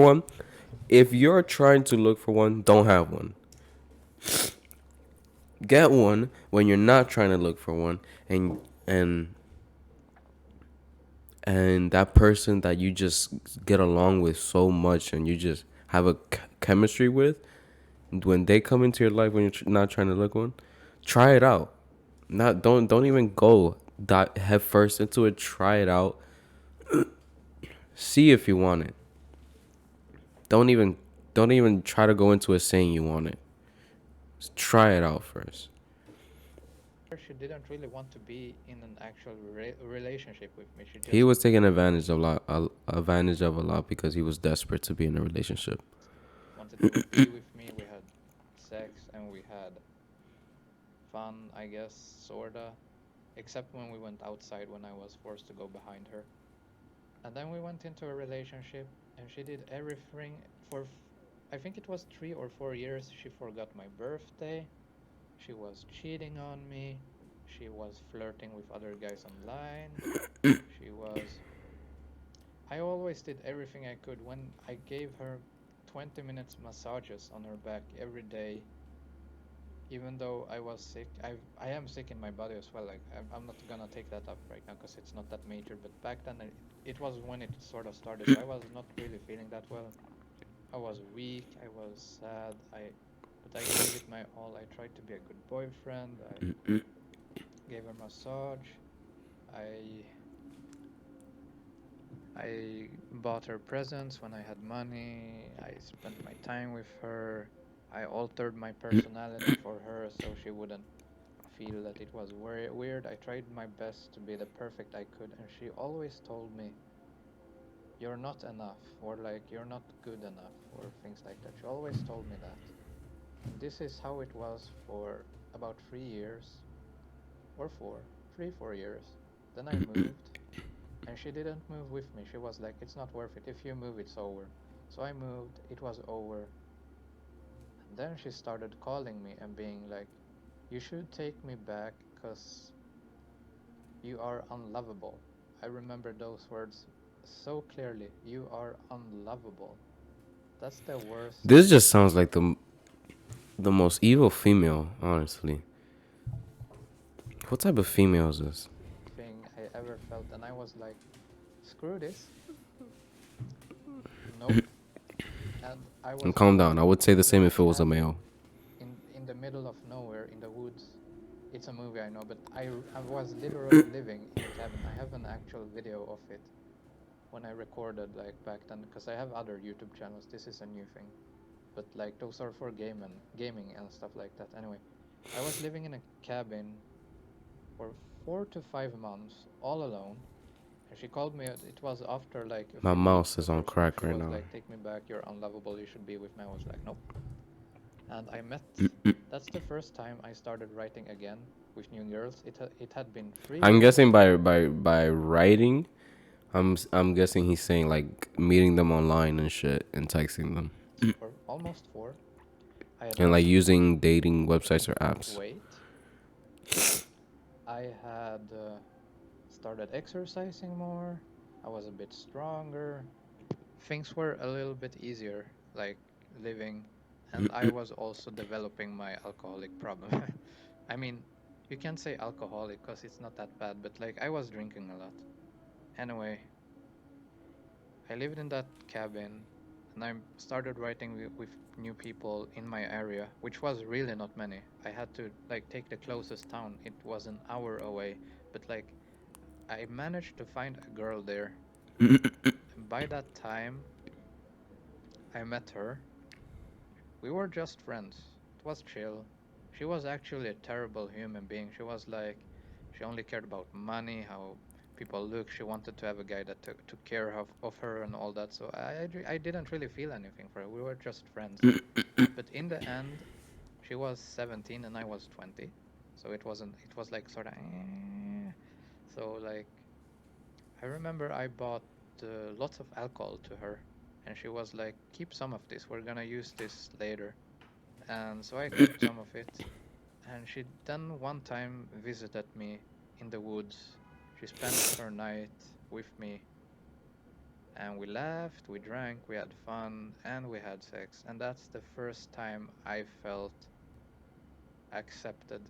one, don't have one. Get one when you're not trying to look for one, and that person that you just get along with so much and you just have a chemistry with, when they come into your life when you're not trying to look one, try it out. Don't even go head first into it. Try it out. See if you want it. Don't even try to go into it saying you want it. Just try it out first. She didn't really want to be in an actual relationship with me. She just He was taking advantage of a lot because he was desperate to be in a relationship. wanted to be with me. We had sex and we had fun, I guess, sorta. Except when we went outside when I was forced to go behind her. And then we went into a relationship and she did everything for, I think it was 3 or 4 years. She forgot my birthday. She was cheating on me. She was flirting with other guys online. I always did everything I could. When I gave her 20 minutes massages on her back every day, even though I was sick, I am sick in my body as well. Like I'm not gonna take that up right now because it's not that major. But back then, it was when it sort of started. I was not really feeling that well. I was weak. I was sad. But I gave it my all. I tried to be a good boyfriend. I gave her massage. I bought her presents when I had money. I spent my time with her. I altered my personality for her so she wouldn't feel that it was weird. I tried my best to be the perfect I could, and she always told me, "You're not enough," or like, "You're not good enough," or things like that. She always told me that. And this is how it was for about 3 years, or 4 years. Then I moved, and she didn't move with me. She was like, "It's not worth it. If you move, it's over." So I moved, it was over. And then she started calling me and being like, "You should take me back because you are unlovable." I remember those words so clearly. "You are unlovable." That's the worst. This just sounds like the most evil female, honestly. What type of female is this? Thing I ever felt, and I was like, "Screw this." Nope. And I was. And calm down. I would say the same if it was a male. In the middle of nowhere, in the woods. It's a movie, I know, but I was literally living in a cabin. I have an actual video of it when I recorded, like, back then, because I have other YouTube channels. This is a new thing, but like those are for gaming and stuff like that. Anyway, I was living in a cabin for 4 to 5 months, all alone. And she called me. It was after like. My mouse is on crack she right was now. like, "Take me back. You're unlovable. You should be with me." I was like, "Nope." And I met. That's the first time I started writing again with new girls. It had been 3 I'm years. guessing by writing, I'm guessing he's saying like meeting them online and shit and texting them. For almost 4. I had And like using dating websites or apps. weight. I had started exercising more. I was a bit stronger. Things were a little bit easier, like living. And I was also developing my alcoholic problem. I mean, you can't say alcoholic because it's not that bad, but like I was drinking a lot. Anyway, I lived in that cabin and I started writing with new people in my area, which was really not many. I had to like take the closest town. It was an hour away, but like I managed to find a girl there. And by that time, I met her. We were just friends. It was chill. She was actually a terrible human being. She was like, she only cared about money, how people look. She wanted to have a guy that took care of her and all that. So I didn't really feel anything for her. We were just friends. But in the end, she was 17 and I was 20. So it was like sort of. So like, I remember I bought lots of alcohol to her. And she was like, "Keep some of this. We're gonna use this later." And so I kept some of it. And she then one time visited me in the woods. She spent her night with me. And we laughed, we drank, we had fun, and we had sex. And that's the first time I felt accepted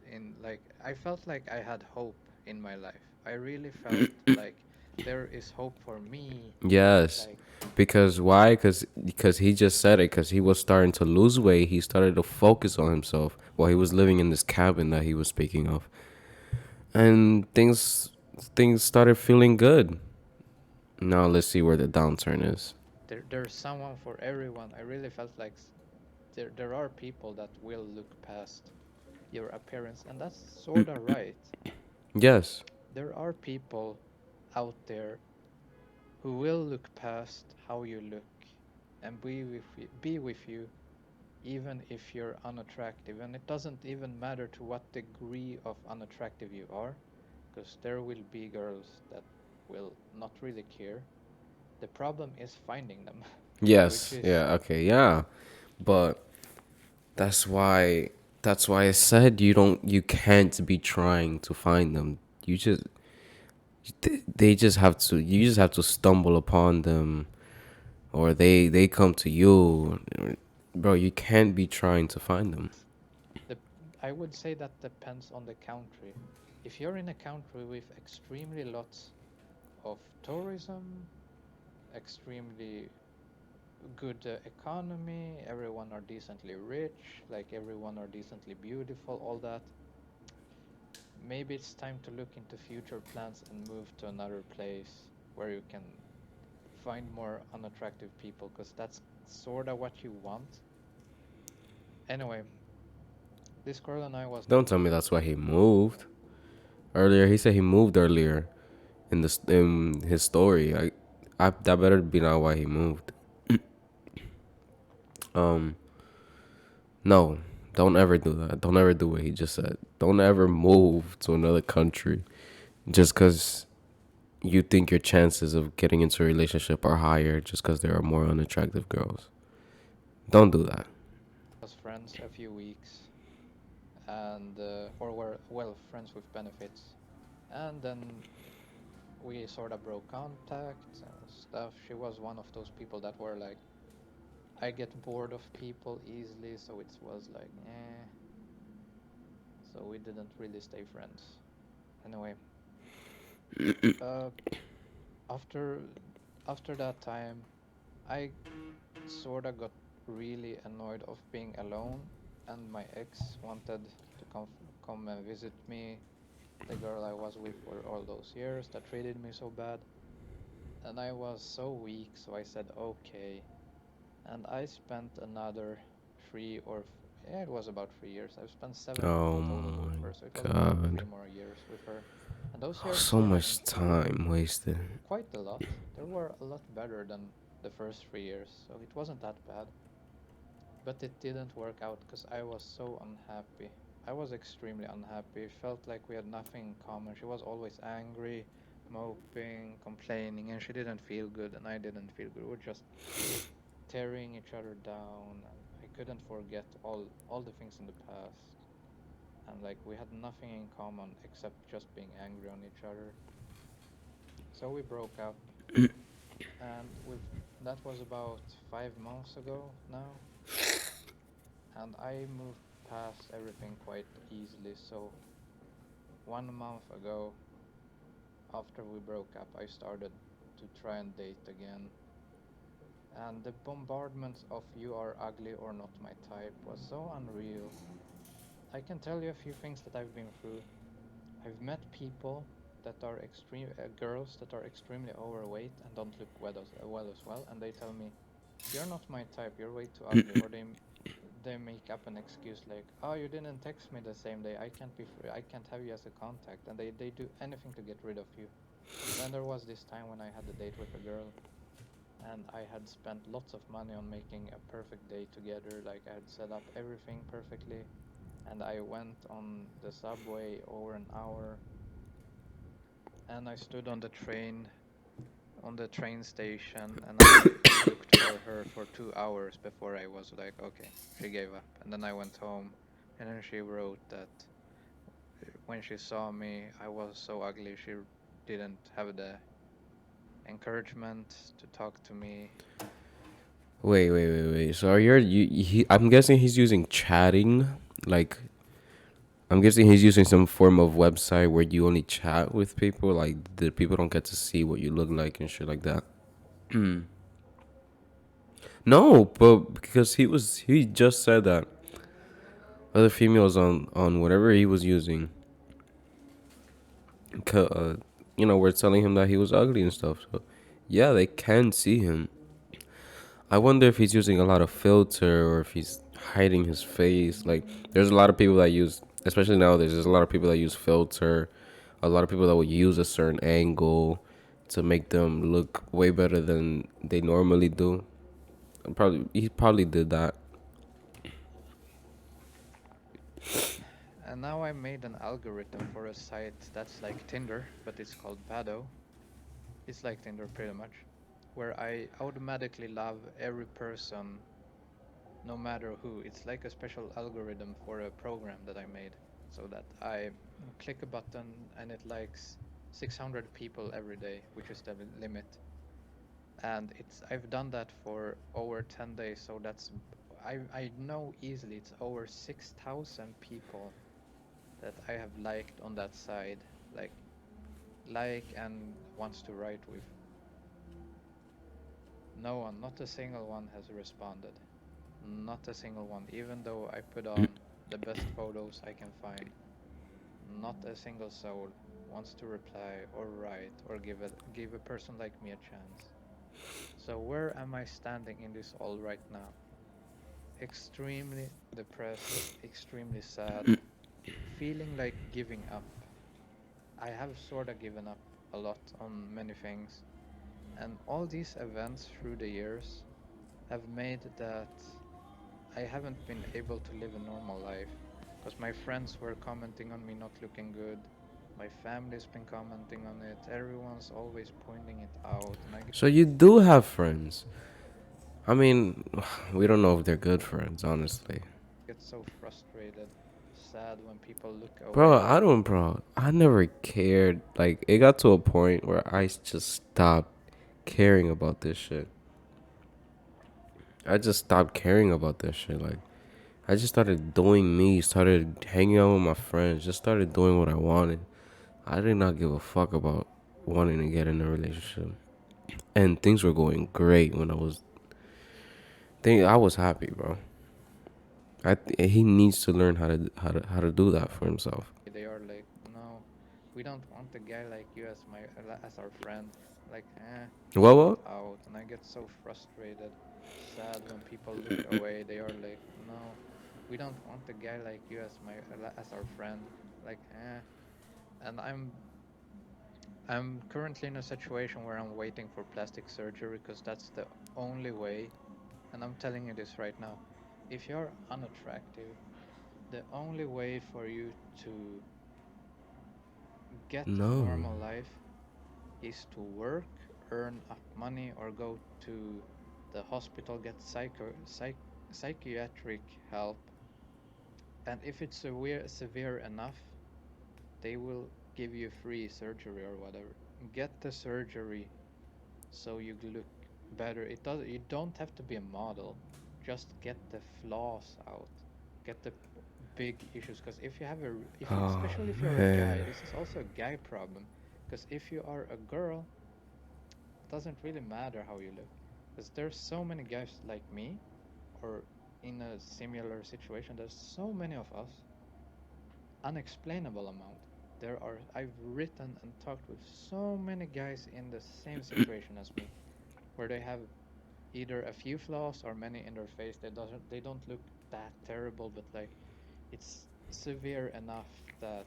I felt like I had hope in my life. I really felt like there is hope for me. Yes. Because why? Because he just said it. Because he was starting to lose weight. He started to focus on himself while he was living in this cabin that he was speaking of. And things started feeling good. Now let's see where the downturn is. There's someone for everyone. I really felt like there are people that will look past your appearance. And that's sort of right. Yes. There are people out there who will look past how you look and be with you even if you're unattractive. And it doesn't even matter to what degree of unattractive you are, because there will be girls that will not really care. The problem is finding them. Yes. Yeah. Okay. Yeah. But that's why I said you can't be trying to find them. You just have to stumble upon them, or they come to you. Bro, you can't be trying to find them. I would say that depends on the country. If you're in a country with extremely lots of tourism, extremely good economy, everyone are decently rich, like everyone are decently beautiful, all that, maybe it's time to look into future plans and move to another place where you can find more unattractive people, because that's sort of what you want. Anyway, this girl and I was... Don't tell me that's why he moved. Earlier, he said he moved earlier in his story. That better be not why he moved. No, don't ever do that. Don't ever do what he just said. Don't ever move to another country just because you think your chances of getting into a relationship are higher just because there are more unattractive girls. Don't do that. Was friends a few weeks, and or were friends with benefits, and then we sort of broke contact and stuff. She was one of those people that were like, I get bored of people easily, so it was like, so we didn't really stay friends. Anyway, after that time, I sort of got really annoyed of being alone, and my ex wanted to come and visit me, the girl I was with for all those years that treated me so bad, and I was so weak, so I said okay, and I spent another it was about 3 years. I've spent 7 Oh total with her, so it was my about 3 God. more years with her, and those years So were much time wasted. quite a lot. They were a lot better than the first 3 years, so it wasn't that bad. But it didn't work out because I was so unhappy. I was extremely unhappy. It felt like we had nothing in common. She was always angry, moping, complaining, and she didn't feel good, and I didn't feel good. We were just tearing each other down. I couldn't forget all the things in the past. And like we had nothing in common except just being angry on each other. So we broke up. And that was about 5 months ago now. And I moved past everything quite easily. So 1 month ago, after we broke up, I started to try and date again. And the bombardment of you are ugly or not my type was so unreal. I can tell you a few things that I've been through. I've met people that are girls that are extremely overweight and don't look well as well, and they tell me, you're not my type, you're way too ugly, or they make up an excuse like, oh, you didn't text me the same day, I can't have you as a contact, and they do anything to get rid of you. Then there was this time when I had a date with a girl, and I had spent lots of money on making a perfect day together, like I had set up everything perfectly, and I went on the subway over an hour, and I stood on the train station, and I looked for her for 2 hours before I was like, okay, she gave up. And then I went home, and then she wrote that when she saw me, I was so ugly, she didn't have the encouragement to talk to me. Wait. So I'm guessing he's using chatting, like I'm guessing he's using some form of website where you only chat with people, like the people don't get to see what you look like and shit like that. No, but because he just said that other females on whatever he was using, were telling him that he was ugly and stuff. So yeah, they can see him. I wonder if he's using a lot of filter or if he's hiding his face. Like, there's a lot of people that use, especially nowadays, there's a lot of people that use filter. A lot of people that will use a certain angle to make them look way better than they normally do. He probably did that. And now I made an algorithm for a site that's like Tinder, but it's called Badoo. It's like Tinder pretty much, where I automatically love every person, no matter who. It's like a special algorithm for a program that I made, so that I click a button and it likes 600 people every day, which is the limit. And I've done that for over 10 days, so that's I know easily it's over 6,000 people that I have liked on that side, like and wants to write with. No one, not a single one has responded. Not a single one, even though I put on the best photos I can find. Not a single soul wants to reply or write or give a person like me a chance. So where am I standing in this all right now? Extremely depressed, extremely sad, feeling like giving up. I have sorta given up a lot on many things, and all these events through the years have made that I haven't been able to live a normal life, because my friends were commenting on me not looking good, my family's been commenting on it, everyone's always pointing it out, and I So you do have friends. I mean, we don't know if they're good friends, honestly. get so frustrated, sad when people look away. Bro, I never cared. Like, it got to a point where I just stopped caring about this shit. I just stopped caring about this shit. Like, I just started doing me, started hanging out with my friends, just started doing what I wanted. I did not give a fuck about wanting to get in a relationship. And things were going great when I was happy, bro. He needs to learn how to do that for himself. They are like, no, we don't want a guy like you as our friend. Like, What? Out, and I get so frustrated, sad when people look away. They are like, no, we don't want a guy like you as our friend. Like, and I'm currently in a situation where I'm waiting for plastic surgery because that's the only way. And I'm telling you this right now. If you're unattractive, the only way for you to get No. a normal life is to work, earn up money, or go to the hospital, get psychiatric help. And if it's severe enough, they will give you free surgery or whatever. Get the surgery so you look better. You don't have to be a model. Just get the flaws out. Get the big issues. Because if you have especially if you're a guy, this is also a guy problem. Because if you are a girl, it doesn't really matter how you look. Because there's so many guys like me, or in a similar situation. There's so many of us. Unexplainable amount. I've written and talked with so many guys in the same situation as me, where they have either a few flaws or many in their face. They don't look that terrible, but like it's severe enough that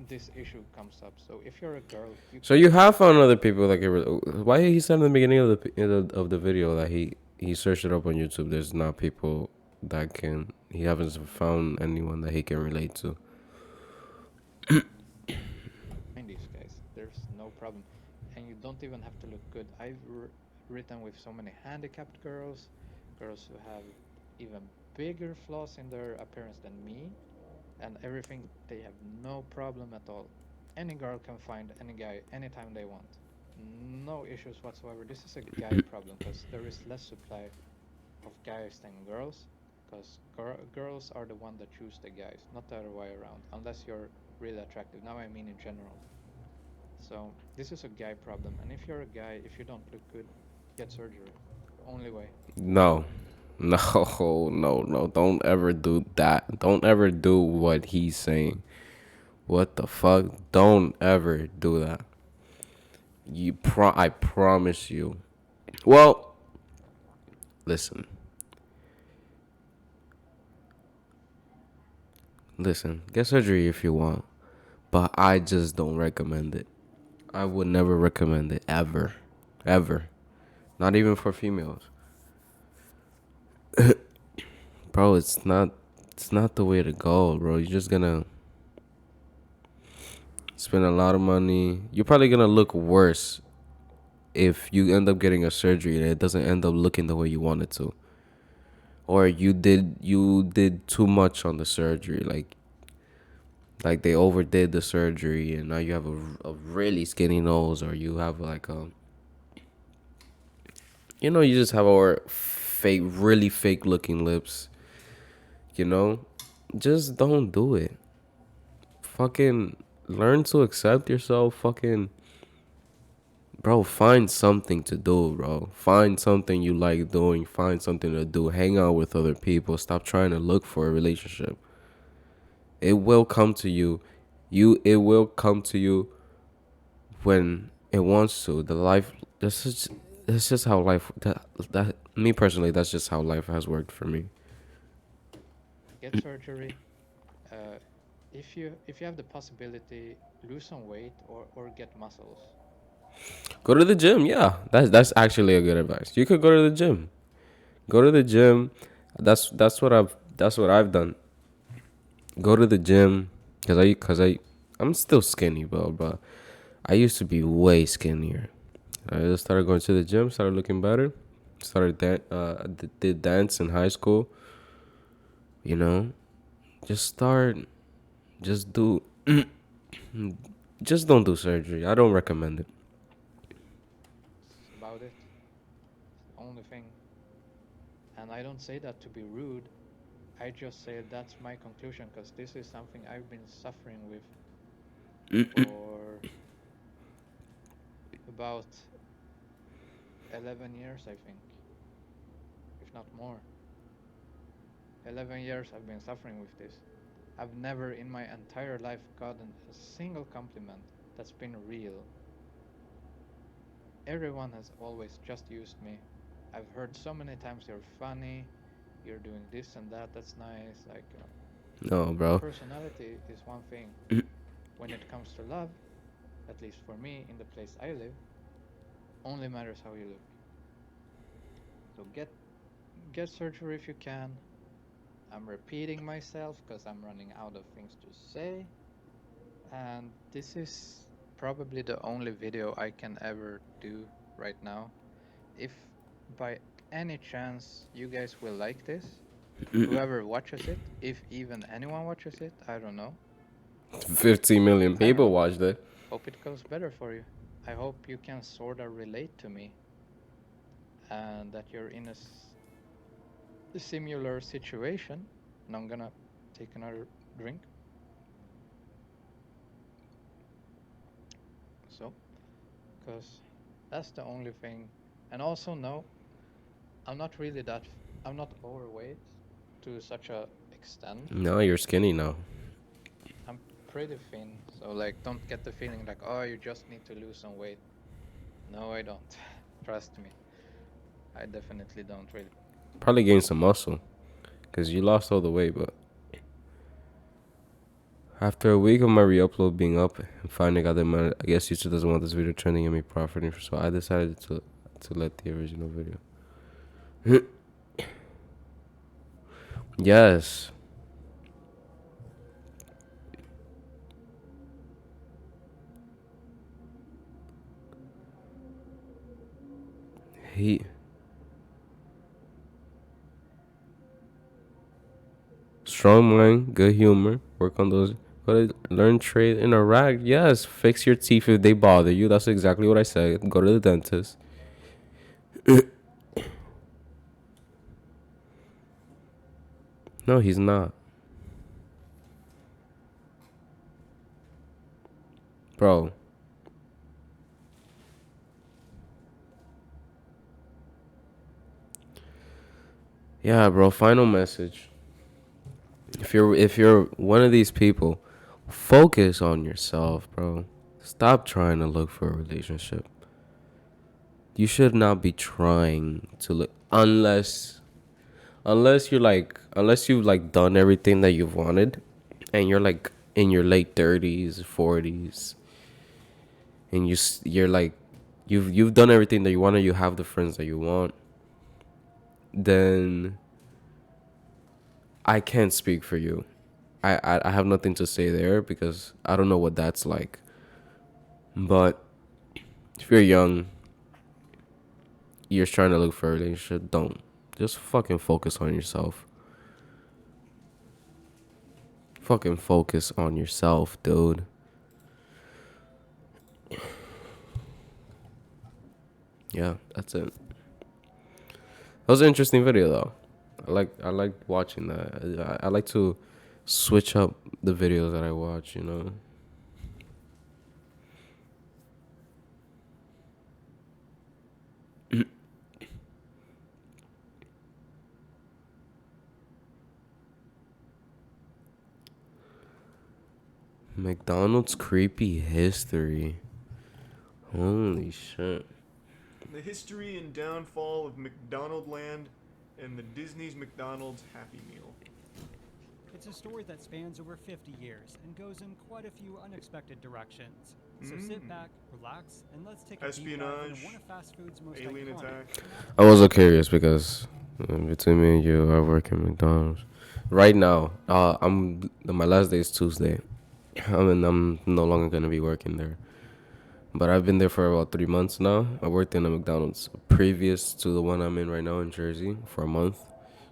this issue comes up. So if you're a girl, So you have found other people like why he said in the beginning of the video that he searched it up on YouTube. There's not people that he haven't found anyone that he can relate to. Find these guys. There's no problem, and you don't even have to look good. I've written with so many handicapped girls who have even bigger flaws in their appearance than me, and everything. They have no problem at all. Any girl can find any guy anytime they want. No issues whatsoever. This is a guy problem because there is less supply of guys than girls, because girls are the one that choose the guys, not the other way around, unless you're really attractive. Now I mean in general. So this is a guy problem, and if you're a guy, if you don't look good, get surgery. Only way. No. Don't ever do that. Don't ever do what he's saying. What the fuck? Don't ever do that. I promise you. Well, listen. Get surgery if you want, but I just don't recommend it. I would never recommend it ever. Not even for females. Bro, it's not the way to go, bro. You're just gonna spend a lot of money. You're probably gonna look worse if you end up getting a surgery and it doesn't end up looking the way you want it to. Or you did too much on the surgery, like they overdid the surgery and now you have a really skinny nose, or you have like you just have a fake, really fake looking lips. You know, just don't do it. Fucking learn to accept yourself. Fucking, bro, find something to do, bro. Find something you like doing. Find something to do. Hang out with other people. Stop trying to look for a relationship. It will come to you. It will come to you when it wants to. That's just how life. That me personally, that's just how life has worked for me. Get surgery. If you have the possibility, lose some weight or get muscles. Go to the gym. Yeah, that's actually a good advice. You could go to the gym. Go to the gym. That's what I've done. Go to the gym because I'm still skinny, bro. But I used to be way skinnier. I just started going to the gym, started looking better. Did dance in high school. You know, just do, just don't do surgery. I don't recommend it. That's about it. The only thing. And I don't say that to be rude. I just say that's my conclusion because this is something I've been suffering with for about 11 years, I think, if not more. 11 years I've been suffering with this. I've never in my entire life gotten a single compliment that's been real. Everyone has always just used me. I've heard so many times you're funny, you're doing this and that, that's nice. Like, No, bro. personality is one thing. When it comes to love, at least for me, in the place I live, only matters how you look. So get surgery if you can. I'm repeating myself because I'm running out of things to say. And this is probably the only video I can ever do right now. If by any chance you guys will like this, whoever watches it, if even anyone watches it, I don't know. 15 million people watched it. Hope it goes better for you. I hope you can sort of relate to me. And that you're in a similar situation. And I'm gonna take another drink. So, because that's the only thing. And also, no, I'm not overweight to such a extent. No, you're skinny now. I'm pretty thin, so like don't get the feeling like, oh, you just need to lose some weight. No, I don't. Trust me. I definitely don't really. Probably gain some muscle because you lost all the weight, but after a week of my re-upload being up and finding out that I guess YouTube doesn't want this video trending and me profiting, so I decided to let the original video. Yes. Strong mind, good humor, work on those. Learn, trade, interact. Yes, fix your teeth if they bother you. That's exactly what I said. Go to the dentist. No, he's not. Bro. Yeah, bro, final message. If you're one of these people, focus on yourself, bro. Stop trying to look for a relationship. You should not be trying to look unless you've like done everything that you've wanted and you're like in your late 30s, 40s and you're like you've done everything that you want and you have the friends that you want, then I can't speak for you. I have nothing to say there because I don't know what that's like. But if you're young, you're trying to look for a relationship, don't. Just fucking focus on yourself. Fucking focus on yourself, dude. Yeah, that's it. That was an interesting video though. I like watching that. I like to switch up the videos that I watch, you know. McDonald's creepy history. Holy shit. The history and downfall of McDonald Land and the Disney's McDonald's Happy Meal. It's a story that spans over 50 years and goes in quite a few unexpected directions. So sit back, relax, and let's take a deep dive into one of fast food's most alien iconic. attack. I was so curious because between me and you, I work at McDonald's. Right now, my last day is Tuesday. I'm no longer gonna be working there. But I've been there for about 3 months now. I worked in a McDonald's previous to the one I'm in right now in Jersey for a month.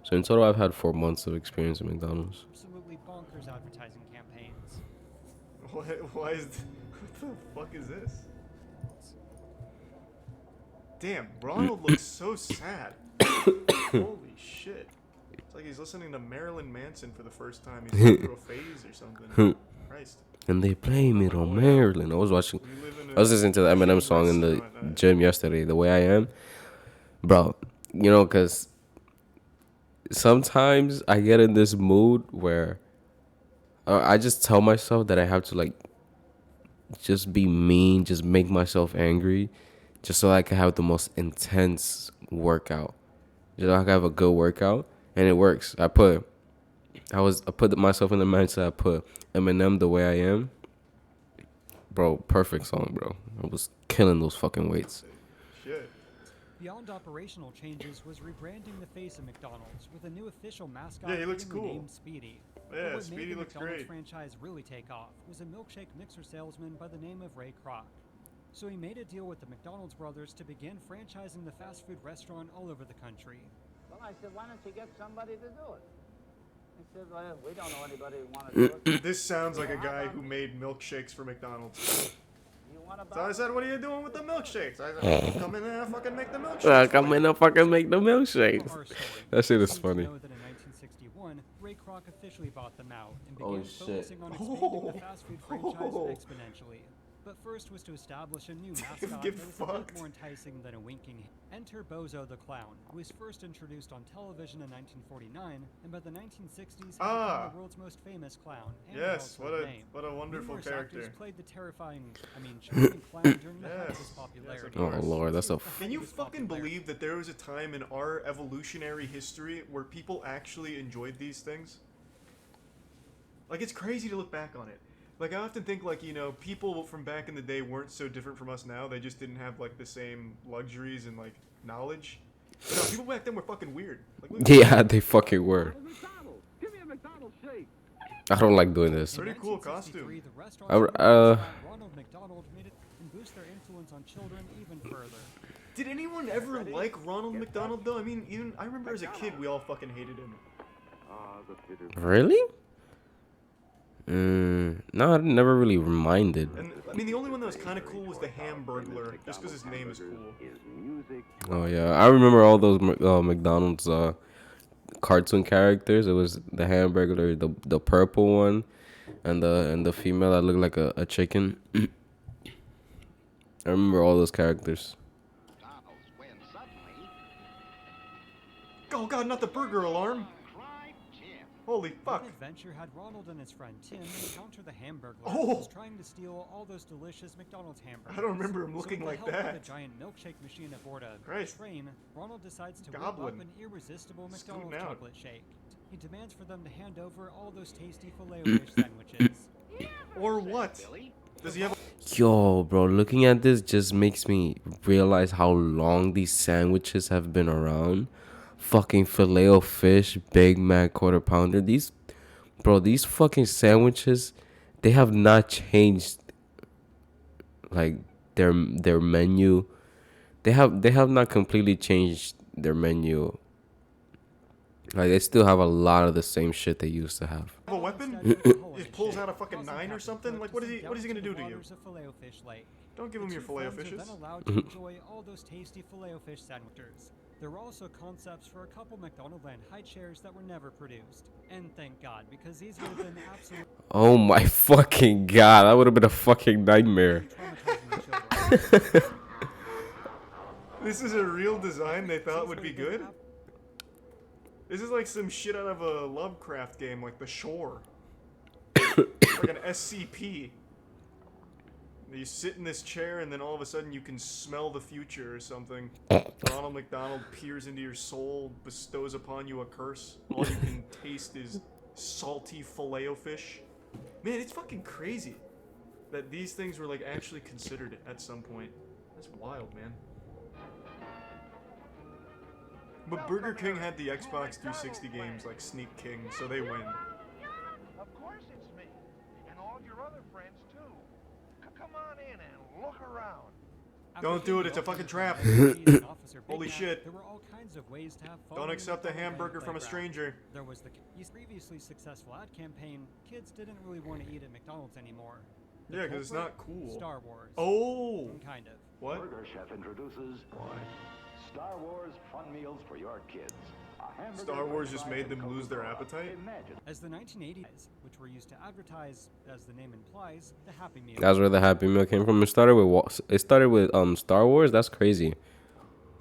So in total, I've had 4 months of experience at McDonald's. Absolutely bonkers advertising campaigns. Why is... What the fuck is this? Damn, Ronald looks so sad. Holy shit. It's like he's listening to Marilyn Manson for the first time. He's going through a phase or something. Christ. And they blame it on Marilyn. I was listening to the Eminem song in the gym yesterday, The Way I Am. Bro, you know, because sometimes I get in this mood where I just tell myself that I have to, like, just be mean, just make myself angry, just so I can have the most intense workout. Just so I can have a good workout, and it works. I put myself in the mindset. I put Eminem, The Way I Am. Bro, perfect song, bro. I was killing those fucking weights. Shit. Beyond operational changes was rebranding the face of McDonald's with a new official mascot. Yeah, he looks cool. Named Speedy. Yeah, what Speedy made the looks McDonald's great. franchise really take off was a milkshake mixer salesman by the name of Ray Kroc. So he made a deal with the McDonald's brothers to begin franchising the fast food restaurant all over the country. Well, I said, why don't you get somebody to do it? He said, well, we don't know anybody who wants to do it. This sounds like a guy who made milkshakes for McDonald's. So I said, what are you doing with the milkshakes? I said, come in there and fucking make the milkshakes. Come in and fucking make the milkshakes. That shit is funny. Know that in 1961, Ray Kroc officially bought them out and Oh, began shit. focusing on expanding the fast food franchise exponentially. But first was to establish a new mascot that Get was a bit fucked. more enticing than a winking. Enter Bozo the Clown, who was first introduced on television in 1949, and by the 1960s had become the world's most famous clown. And Yes, household what a wonderful Numerous character. actors played the charming clown during the height of his popularity. Oh, Lord, that's a Can you fucking believe that there was a time in our evolutionary history where people actually enjoyed these things? Like, it's crazy to look back on it. Like, I often think, like, you know, people from back in the day weren't so different from us now. They just didn't have, like, the same luxuries and, like, knowledge. But no, people back then were fucking weird. Like, look at Yeah, they fucking were. I don't like doing this. Pretty cool costume. Ronald McDonald made it and boost their influence on children even further. Did anyone ever like Ronald McDonald, though? I mean, even I remember as a kid, we all fucking hated him. Really? No, I never really minded. And I mean, the only one that was kind of cool was the Hamburglar, just because his name is cool. Oh yeah, I remember all those McDonald's cartoon characters. It was the Hamburglar, the purple one, and the female that looked like a chicken. I remember all those characters. Oh god, not the burger alarm! Holy fuck! One adventure had Ronald and his friend Tim encounter the Hamburglar, Oh! who was trying to steal all those delicious McDonald's hamburgers. I don't remember him So looking with like the help that. Of a giant milkshake machine aboard a Christ. train, Ronald decides to whip Goblin. up an irresistible Scooting McDonald's out. chocolate shake. He demands for them to hand over all those tasty filet-o-fish sandwiches. Or what? Does he have Yo, bro, looking at this just makes me realize how long these sandwiches have been around. Fucking Filet-O-Fish, Big Mac, Quarter Pounder. These fucking sandwiches, they have not changed, like, their menu. They have not completely changed their menu. Like, they still have a lot of the same shit they used to have. a weapon? He just pulls out a fucking 9 or something? Like, what is he gonna do to you? Don't give him your Filet-O-Fishes. Then allowed to enjoy all those tasty Filet-O-Fish sandwiches. There were also concepts for a couple McDonaldland high chairs that were never produced. And thank God, because these would have been absolute. Oh my fucking god, that would have been a fucking nightmare. This is a real design they thought would be good? This is like some shit out of a Lovecraft game, like The Shore. Like an SCP. You sit in this chair and then all of a sudden you can smell the future or something. Ronald McDonald peers into your soul, bestows upon you a curse. All you can taste is salty filet-o-fish. Man, it's fucking crazy that these things were like actually considered at some point. That's wild, man. But Burger King had the Xbox 360 games like Sneak King, so they win. Of course it's me. And all your other friends, too. Come on in and look around. Don't do it, it's a fucking trap. Holy shit. There were all kinds of ways to have fun. Don't accept a hamburger from a stranger. There was the previously successful ad campaign, kids didn't really want to eat at McDonald's anymore. Yeah, because it's not cool. Star Wars. Oh! Kind of. What? Burger Chef introduces Star Wars Fun Meals for your kids. Star Wars just made them lose their appetite? As the 1980s, which were used to advertise, as the name implies, the Happy Meal. That's where the Happy Meal came from. It started with Star Wars. That's crazy.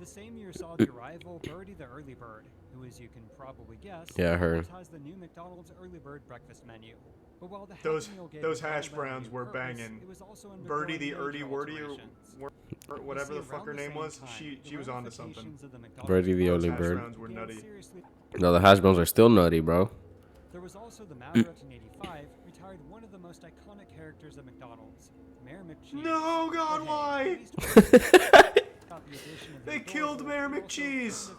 The same year saw the arrival Birdie the Early Bird, who, as you can probably guess, Yeah, I heard. advertised the new McDonald's Early Bird breakfast menu. But while the Those Happy Meal gave those the hash brand browns new were purpose, banging. it was also Birdie the undergoing Erdy major Wordy alterations. or whatever You the see, fuck her around the name same was. time, She the was onto something. ramifications of the McDonald's Birdie the Those Early hash Bird. browns were nutty. No, the hash browns are still nutty, bro. There was also the Maverick in '85, retired one of the most iconic characters at McDonald's, Mayor McCheese. No, God, why? They killed Mayor McCheese.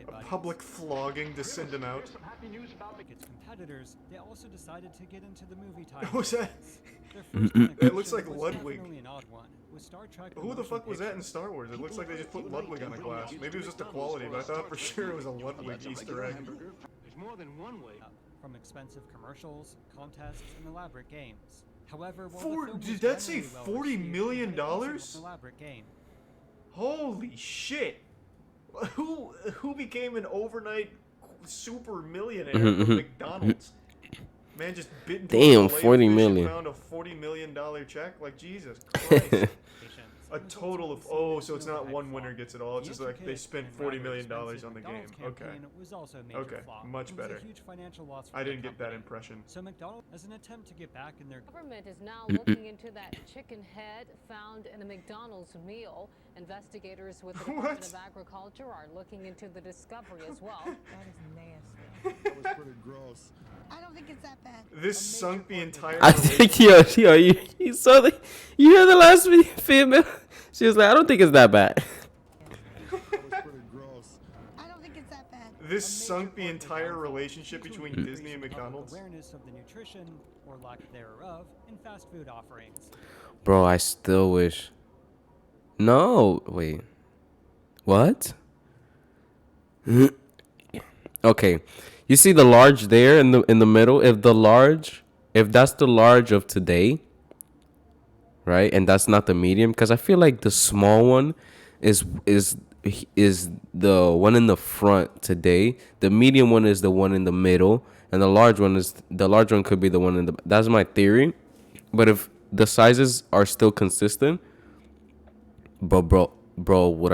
A public flogging to send him out. Its competitors, they also decided to get into the movie title. What was that? Their first It looks like was Ludwig. definitely an odd one, with Star Trek Who the motion fuck was that in pictures. Star Wars? It looks like they just put Ludwig on a glass. Maybe it was just the quality, but I thought for sure it was a Ludwig Easter egg. There's more than one way. From expensive commercials, contests, and elaborate games. However, while Four- the film did was that say generally well $40 received, million? it wasn't an elaborate game. Holy shit! Who became an overnight super millionaire from McDonald's? Man just bit into Damn, a 40 million. Found a $40 million check. Like Jesus Christ! A total of so it's not one winner gets it all. It's just like they spent $40 million on the game. Okay. Was also a major Okay. flop. Much It was a better. huge financial loss for I the didn't get that company. impression. So McDonald's, as an attempt to get back in their Government is now looking into that chicken head found in a McDonald's meal. Investigators with the Department of Agriculture are looking into the discovery as well. That is nasty. That was pretty gross. I don't think it's that bad. This sunk the entire. I think yo, you saw the, you heard the last video, female. She was like, I don't think it's that bad. This sunk the entire relationship between Disney and McDonald's. awareness of the nutrition or lack thereof in fast food offerings. Bro, I still wish. No, wait. What? Okay, you see the large there in the middle. If that's the large of today, right, and that's not the medium, because I feel like the small one is the one in the front today. The medium one is the one in the middle, and the large one could be the one in the. That's my theory, but if the sizes are still consistent, but bro, what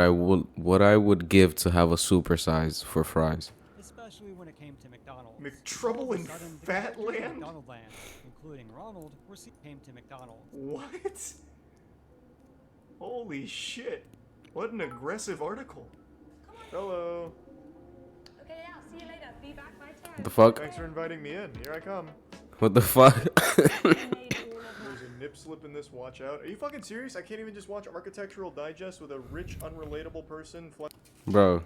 I would give to have a super size for fries. Especially when it came to McDonald's. McTrouble in Fatland? McDonaldland, including Ronald, came to McDonald's. What? Holy shit! What an aggressive article. Hello. Okay, yeah, see you later. Be back by 10. What the fuck? Thanks for inviting me in. Here I come. What the fuck? There's a nip slip in this. Watch out. Are you fucking serious? I can't even just watch Architectural Digest with a rich, unrelatable person. Bro,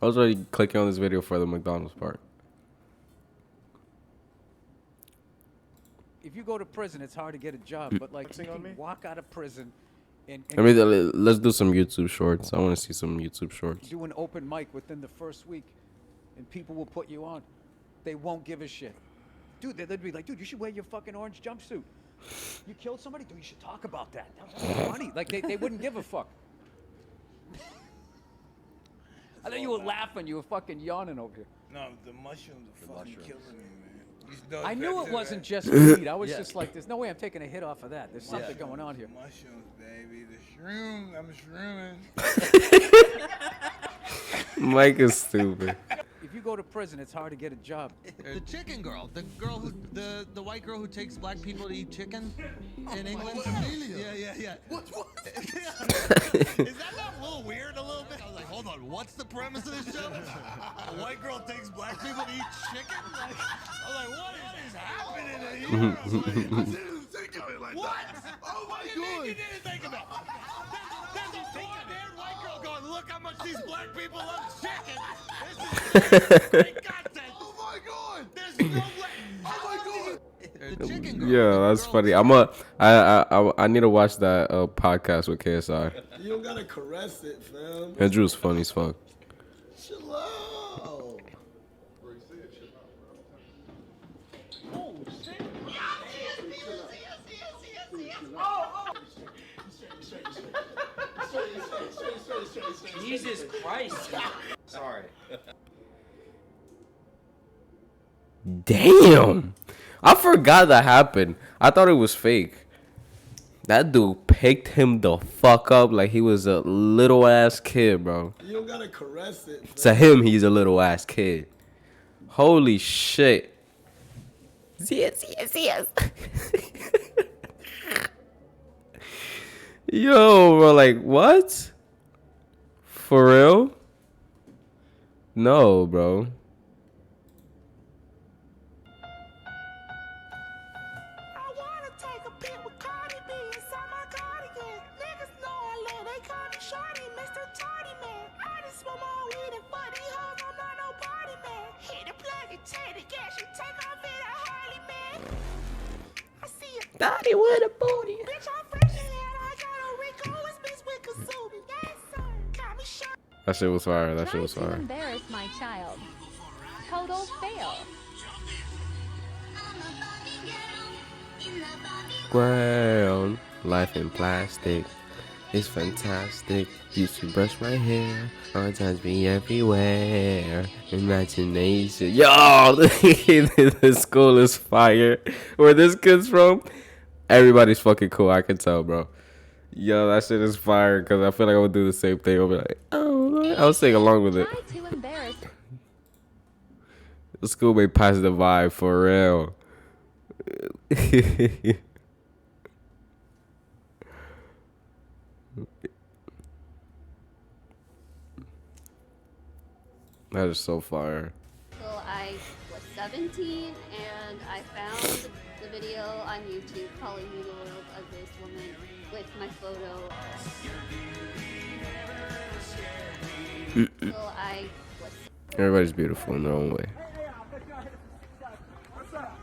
I was already clicking on this video for the McDonald's part. If you go to prison, it's hard to get a job, but like you can walk out of prison and I mean, let's do some YouTube shorts. I want to see some YouTube shorts. do an open mic within the first week, and people will put you on. They won't give a shit. Dude, they'd be like, dude, you should wear your fucking orange jumpsuit. You killed somebody? Dude, you should talk about that. That was funny. Like, they wouldn't give a fuck. I thought you were laughing. You were fucking yawning over here. No, the mushrooms are fucking killing me, man. These dogs I knew back it there, wasn't man. just weed. I was Yeah. just like, there's no way I'm taking a hit off of that. There's something going on here. Mushrooms, baby. The shroom. I'm shrooming. Mike is stupid. If you go to prison, it's hard to get a job. The chicken girl, the girl who, the white girl who takes black people to eat chicken in England. Yeah. What? Is that not a little weird? A little bit. I was like, hold on, what's the premise of this show? A white girl takes black people to eat chicken. I was like, what is happening here? I didn't even think of it like that. Oh my god! You didn't think of it. There's a blonde-haired white girl going, look how much these black people love chicken. This is great content. Oh my god! There's no way. Oh my god! The chicken girl. Yeah, that's funny. I need to watch that podcast with KSI. You don't gotta caress it, fam. Andrew's funny as fuck. Chill out. Jesus Christ. Sorry. Damn. I forgot that happened. I thought it was fake. That dude picked him the fuck up like he was a little ass kid, bro. You don't gotta caress it, fam. To him, he's a little ass kid. Holy shit. Yes. Yo, bro, like, what? For real? No, bro. Daddy with a booty. That shit was fire. That shit was Trying to fire. embarrass my child. Total fail. Ground, life in plastic. It's fantastic. Used to brush my hair. All times be everywhere. Imagination. Yo, the school is fire. Where this kid's from, everybody's fucking cool. I can tell, bro. Yo, that shit is fire because I feel like I would do the same thing. I'll be like, oh, I'll sing along with it. Try to embarrass. The school may pass the vibe for real. That is so fire. Well, I was 17 and I found the video on YouTube calling me the world's ugliest woman with my photo. Well, I was Everybody's beautiful in their own way. What's up?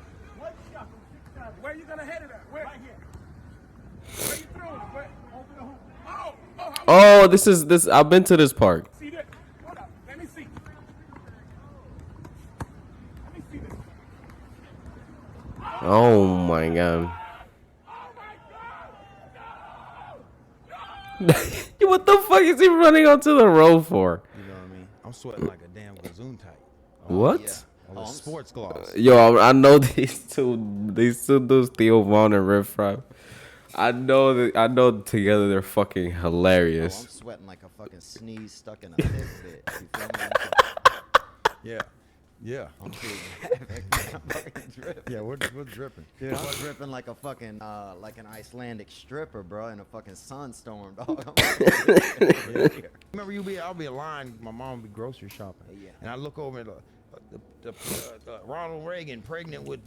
Where are you gonna head it at? Where? Right here. Where you throwing it? Where? Open the hoop. Oh, this is. I've been to this park. See this? Hold up. Let me see. Let me see this. Oh my god. What the fuck is he running onto the road for? You know what I mean? I'm sweating like a damn gazoon type. What? On the sports gloves. Yo, I know these two dudes, Theo Vaughn and Riff Raff. I know together they're fucking hilarious. I'm sweating like a fucking sneeze stuck in a Fitbit. You feel me? Yeah. Yeah. I'm fucking dripping. Yeah, we're dripping. Dude, I'm dripping like a fucking like an Icelandic stripper, bro, in a fucking sunstorm, dog. Remember, I'll be in line. My mom would be grocery shopping, and I look over at the Ronald Reagan pregnant with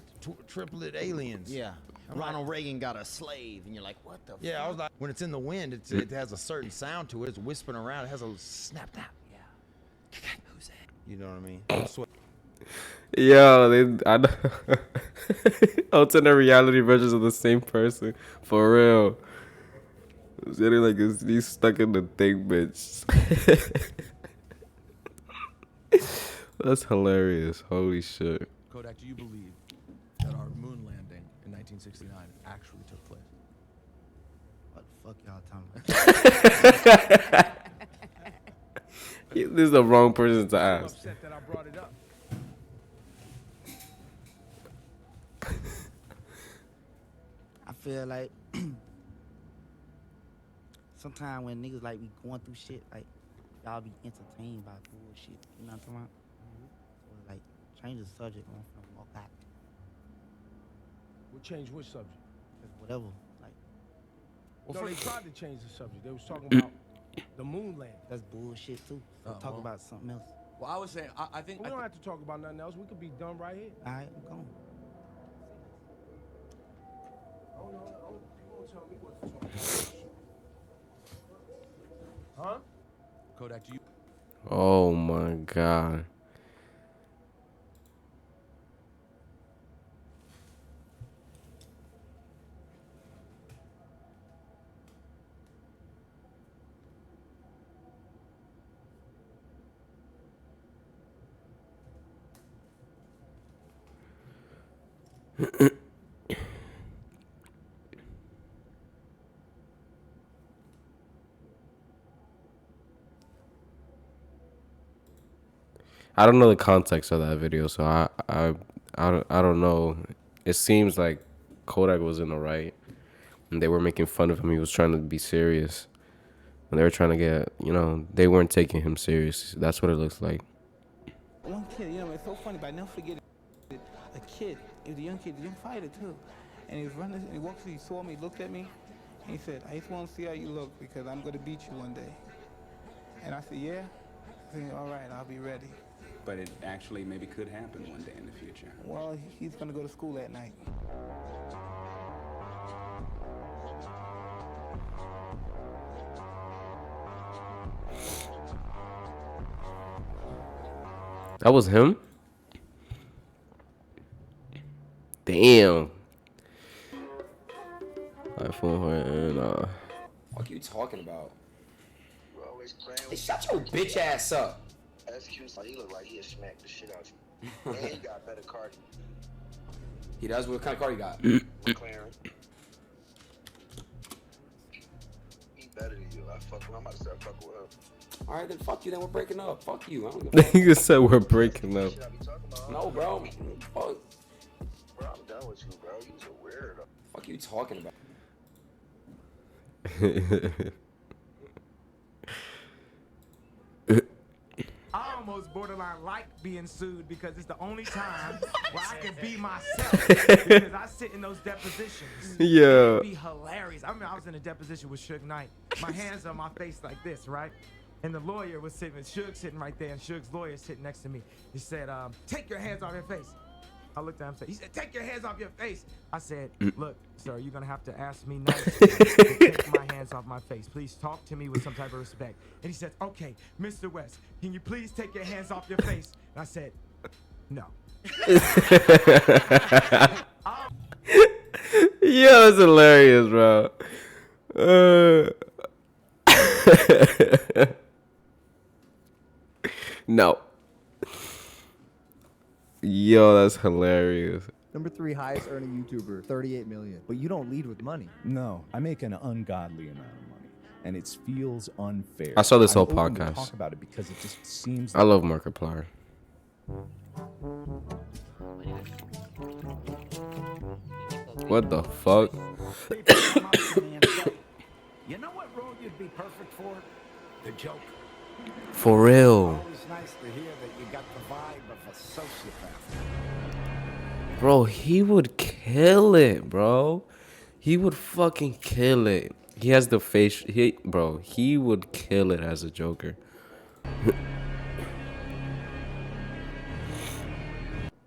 triplet aliens. Yeah. Ronald Reagan got a slave, and you're like, what the? Yeah, fuck? I was like, when it's in the wind, it has a certain sound to it. It's whispering around. It has a snap tap. Yeah. Who's that? You know what I mean? I'm sweating. Yo, I know. Alternate reality versions of the same person. For real. It's getting like he's stuck in the thing, bitch. That's hilarious. Holy shit. Kodak, do you believe that our moon landing in 1969 actually took place? What the fuck y'all talking about? This is the wrong person to I'm ask. upset that I brought it up. I feel like sometimes when niggas like be going through shit, like y'all be entertained by bullshit. You know what I'm talking about? So like change the subject. I'm finna walk out. We'll change which subject? Whatever. Like No, they tried to change the subject. They was talking about the moon land. That's bullshit too. So talk well. about something else. Well, I was saying, I think. We don't have to talk about nothing else. We could be done right here. All right, I'm going. Oh, no, you won't tell me what to talk about. Huh? Kodak, do you? Oh my god. I don't know the context of that video, so I don't know. It seems like Kodak was in the right, and they were making fun of him. He was trying to be serious, and they were trying to get, they weren't taking him serious. That's what it looks like. One kid, it's so funny, but I never forget it. A kid, it was a young kid, a young fighter too. And he was running, and he walked, he saw me, looked at me, and he said, I just want to see how you look because I'm going to beat you one day. And I said, yeah? I said, all right, I'll be ready. But it actually maybe could happen one day in the future. Well, he's going to go to school at night. That was him? Damn. iPhone and What are you talking about? Hey, shut your bitch ass up. SQ, he look like he'll smack the shit out you. And he got better cardio. He does? What kind of car you got? McLaren. He better than you. I'm about to start fucking with him. Alright, then fuck you, then we're breaking up. Fuck you. I don't give a fuck. you just said we're breaking up. No, bro. Fuck. Bro, I'm done with you, bro. You's a weirdo. Fuck you talking about? I almost borderline like being sued because it's the only time where I can be myself. Because I sit in those depositions. Yeah. It'd be hilarious. I remember I was in a deposition with Suge Knight. My hands on my face like this, right? And the lawyer was sitting, Suge sitting right there, and Suge's lawyer sitting next to me. He said, take your hands off your face. I looked at him and said, he said, take your hands off your face. I said, look, sir, you're going to have to ask me nicely to take my hands off my face. Please talk to me with some type of respect. And he said, okay, Mr. West, can you please take your hands off your face? And I said, no. Yo, it's hilarious, bro. No. Yo, that's hilarious. Number 3 highest earning YouTuber, 38 million. But you don't lead with money. No, I make an ungodly amount of money, and it feels unfair. I saw this whole I'm open to podcast. talk about it because it just seems. I love Markiplier. What the fuck? You know what role you'd be perfect for? The joke. For real. It's nice to hear that you got the vibe of a sociopath. Bro, he would kill it, bro. He would fucking kill it. He has the face. Bro, he would kill it as a Joker.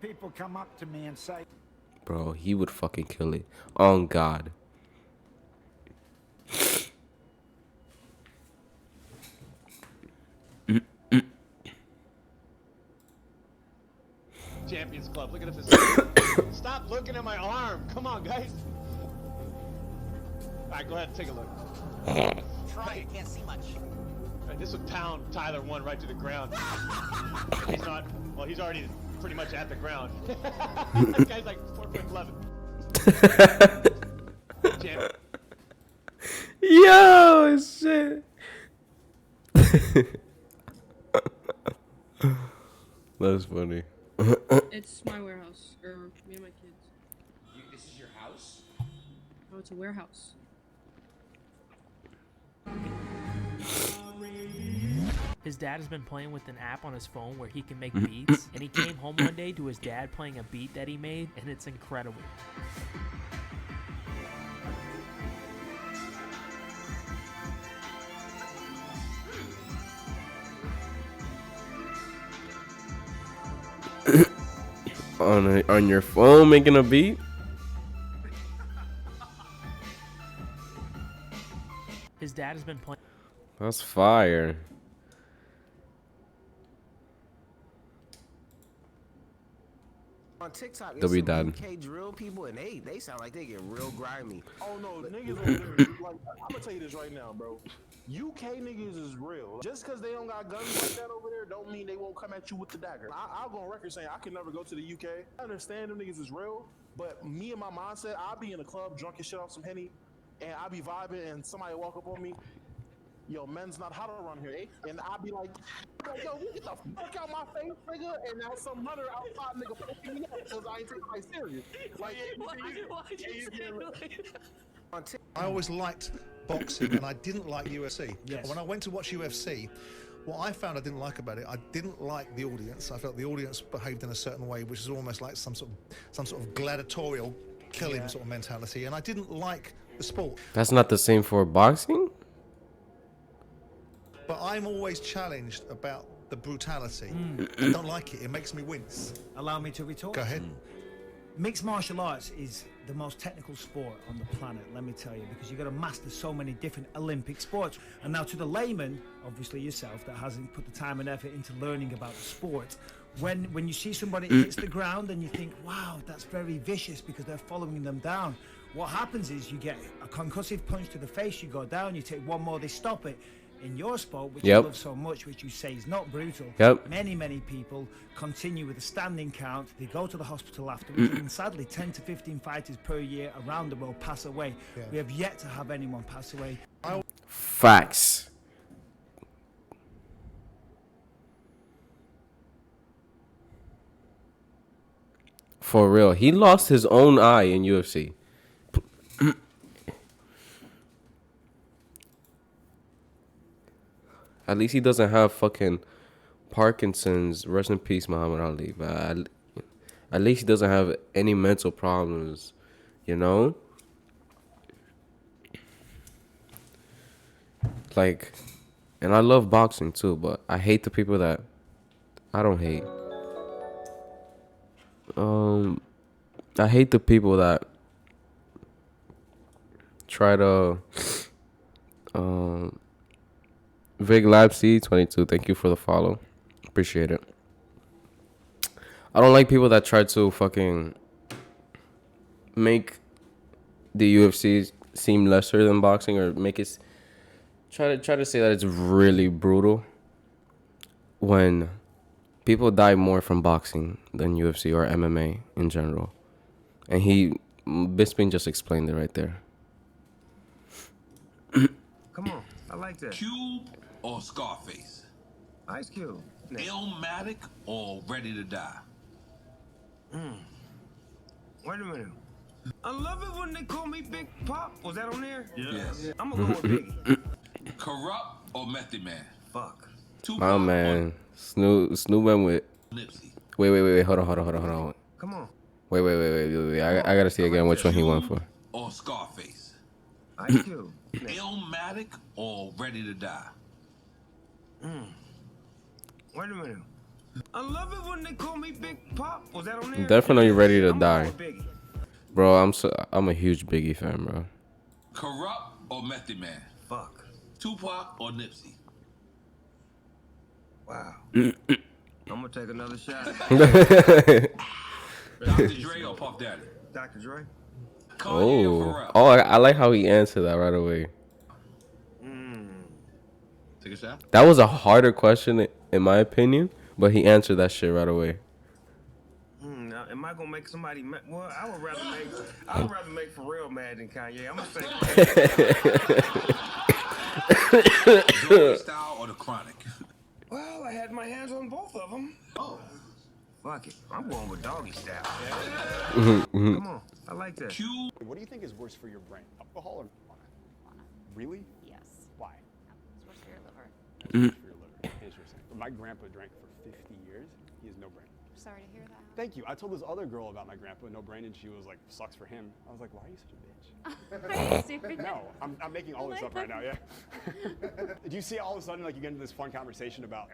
People come up to me and say, Bro, he would fucking kill it. On God. Champions Club. Look at this. Stop looking at my arm. Come on, guys. All right, go ahead and take a look. try, you can't see much. All right, this would pound Tyler 1 right to the ground. He's not, well, he's already pretty much at the ground. This guy's like 4'11". Champ. Yo, shit. That's funny. It's my warehouse, or me and my kids. This is your house? Oh, it's a warehouse. His dad has been playing with an app on his phone where he can make beats, and he came home one day to his dad playing a beat that he made, and it's incredible. On your phone making a beat? His dad has been playing. That's fire. On TikTok, W there's some dad. UK drill people, and they sound like they get real grimy. Oh no, niggas over there. Like, I'm gonna tell you this right now, bro. UK niggas is real. Just because they don't got guns like that over there, don't mean they won't come at you with the dagger. I'll go on record saying I can never go to the UK. I understand them niggas is real, but me and my mindset, I'll be in a club drunk and shit off some Henny, and I'll be vibing, and somebody walk up on me. Yo, men's not hot around here, eh? And I'll be like, yo, you get the fuck out my face, nigga. And now some runner outside, nigga, fucking me up because I ain't taking my serious. Like, I always liked boxing and I didn't like UFC. Yes. When I went to watch UFC, what I found I didn't like about it, I didn't like the audience. I felt the audience behaved in a certain way, which is almost like some sort of gladiatorial killing sort of mentality, and I didn't like the sport. That's not the same for boxing? But I'm always challenged about the brutality. I don't like it. It makes me wince. Allow me to retort. Go ahead. Mixed martial arts is the most technical sport on the planet, let me tell you, because you've got to master so many different Olympic sports. And now to the layman, obviously yourself, that hasn't put the time and effort into learning about the sport, when you see somebody hits the ground and you think, wow, that's very vicious because they're following them down. What happens is you get a concussive punch to the face, you go down, you take one more, they stop it. In your sport, which you love so much, which you say is not brutal, many people continue with a standing count. They go to the hospital afterwards, and sadly 10 to 15 fighters per year around the world pass away. We have yet to have anyone pass away. Facts. For real. He lost his own eye in UFC. At least he doesn't have fucking Parkinson's. Rest in peace, Muhammad Ali. But at least he doesn't have any mental problems, you know? Like, and I love boxing too, but I hate the people that... I don't hate. I hate the people that try to... Vig Lab C22, thank you for the follow. Appreciate it. I don't like people that try to fucking make the UFC seem lesser than boxing, or make it try to say that it's really brutal when people die more from boxing than UFC or MMA in general. And Bisping just explained it right there. Come on, I like that. Cube or Scarface? Ice Cube. Illmatic or Ready to Die? Wait a minute. I love it when they call me Big Pop. Was that on there? Yes. I'm gonna go with Biggie. Corrupt or Method Man? Fuck. My man, Snoop Man with... Nipsey. Wait, hold on. Come on. Wait. I gotta see again which one he went for. Or Scarface? Ice Cube. Illmatic or Ready to Die? Wait a minute. I love it when they call me Big Pop. Was that on there? Definitely Ready to I'm gonna Die. go with Biggie. Bro, I'm a huge Biggie fan, bro. Corrupt or Method Man? Fuck. Tupac or Nipsey? Wow. I'm gonna take another shot. Dr. Dre or Puff Daddy? Dr. Dre. Oh, I like how he answered that right away. Take a shot. That was a harder question in my opinion, but he answered that shit right away. Now, am I gonna make somebody mad? Well, I would rather make Pharrell mad than Kanye. I'm gonna say Joey Style or The Chronic? Well, I had my hands on both of them. Oh, Fuck it. I'm going with doggy style. Come on. I like that. What do you think is worse for your brain, alcohol or marijuana? Really? Yes. Why? It's worse for your liver. It's worse for your liver. Interesting. My grandpa drank for 50 years. He has no brain. Sorry to hear that. Thank you. I told this other girl about my grandpa, no brain, and she was like, sucks for him. I was like, why are you such a bitch? No, I'm making all this up right now, yeah. Do you see all of a sudden, like, you get into this fun conversation about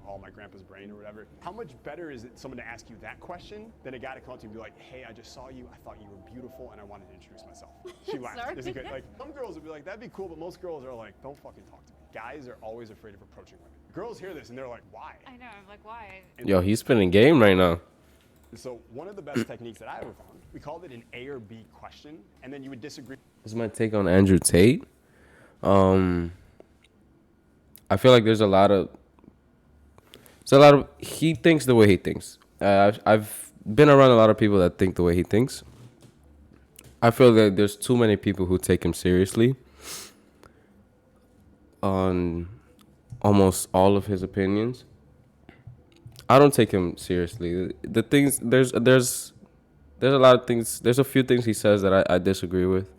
all my grandpa's brain or whatever? How much better is it someone to ask you that question than a guy to come up to you and be like, hey, I just saw you, I thought you were beautiful, and I wanted to introduce myself. She laughed. Sorry. Is it good? Like, some girls would be like, that'd be cool, but most girls are like, don't fucking talk to me. Guys are always afraid of approaching women. Girls hear this and they're like, why? I know, I'm like, why? Yo, he's spinning game right now. So one of the best techniques that I ever found, we called it an A or B question, and then you would disagree. This is my take on Andrew Tate. I feel like there's a lot of he thinks the way he thinks. I've been around a lot of people that think the way he thinks. I feel that there's too many people who take him seriously on almost all of his opinions. I don't take him seriously. The things there's a lot of things. There's a few things he says that I disagree with,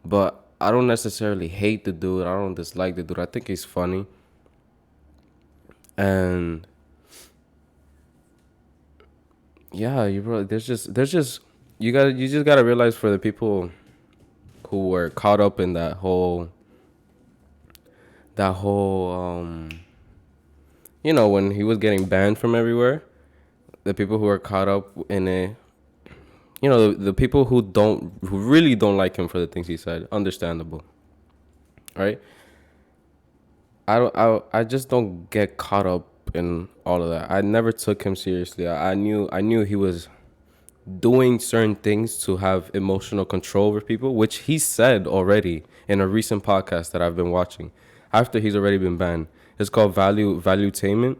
but I don't necessarily hate the dude. I don't dislike the dude. I think he's funny, and yeah, there's just you just gotta realize for the people who were caught up in that whole you know, when he was getting banned from everywhere, the people who are caught up in it, you know, the people who really don't like him for the things he said, understandable, right? I just don't get caught up in all of that. I never took him seriously. I knew he was doing certain things to have emotional control over people, which he said already in a recent podcast that I've been watching after he's already been banned. It's called Valuetainment.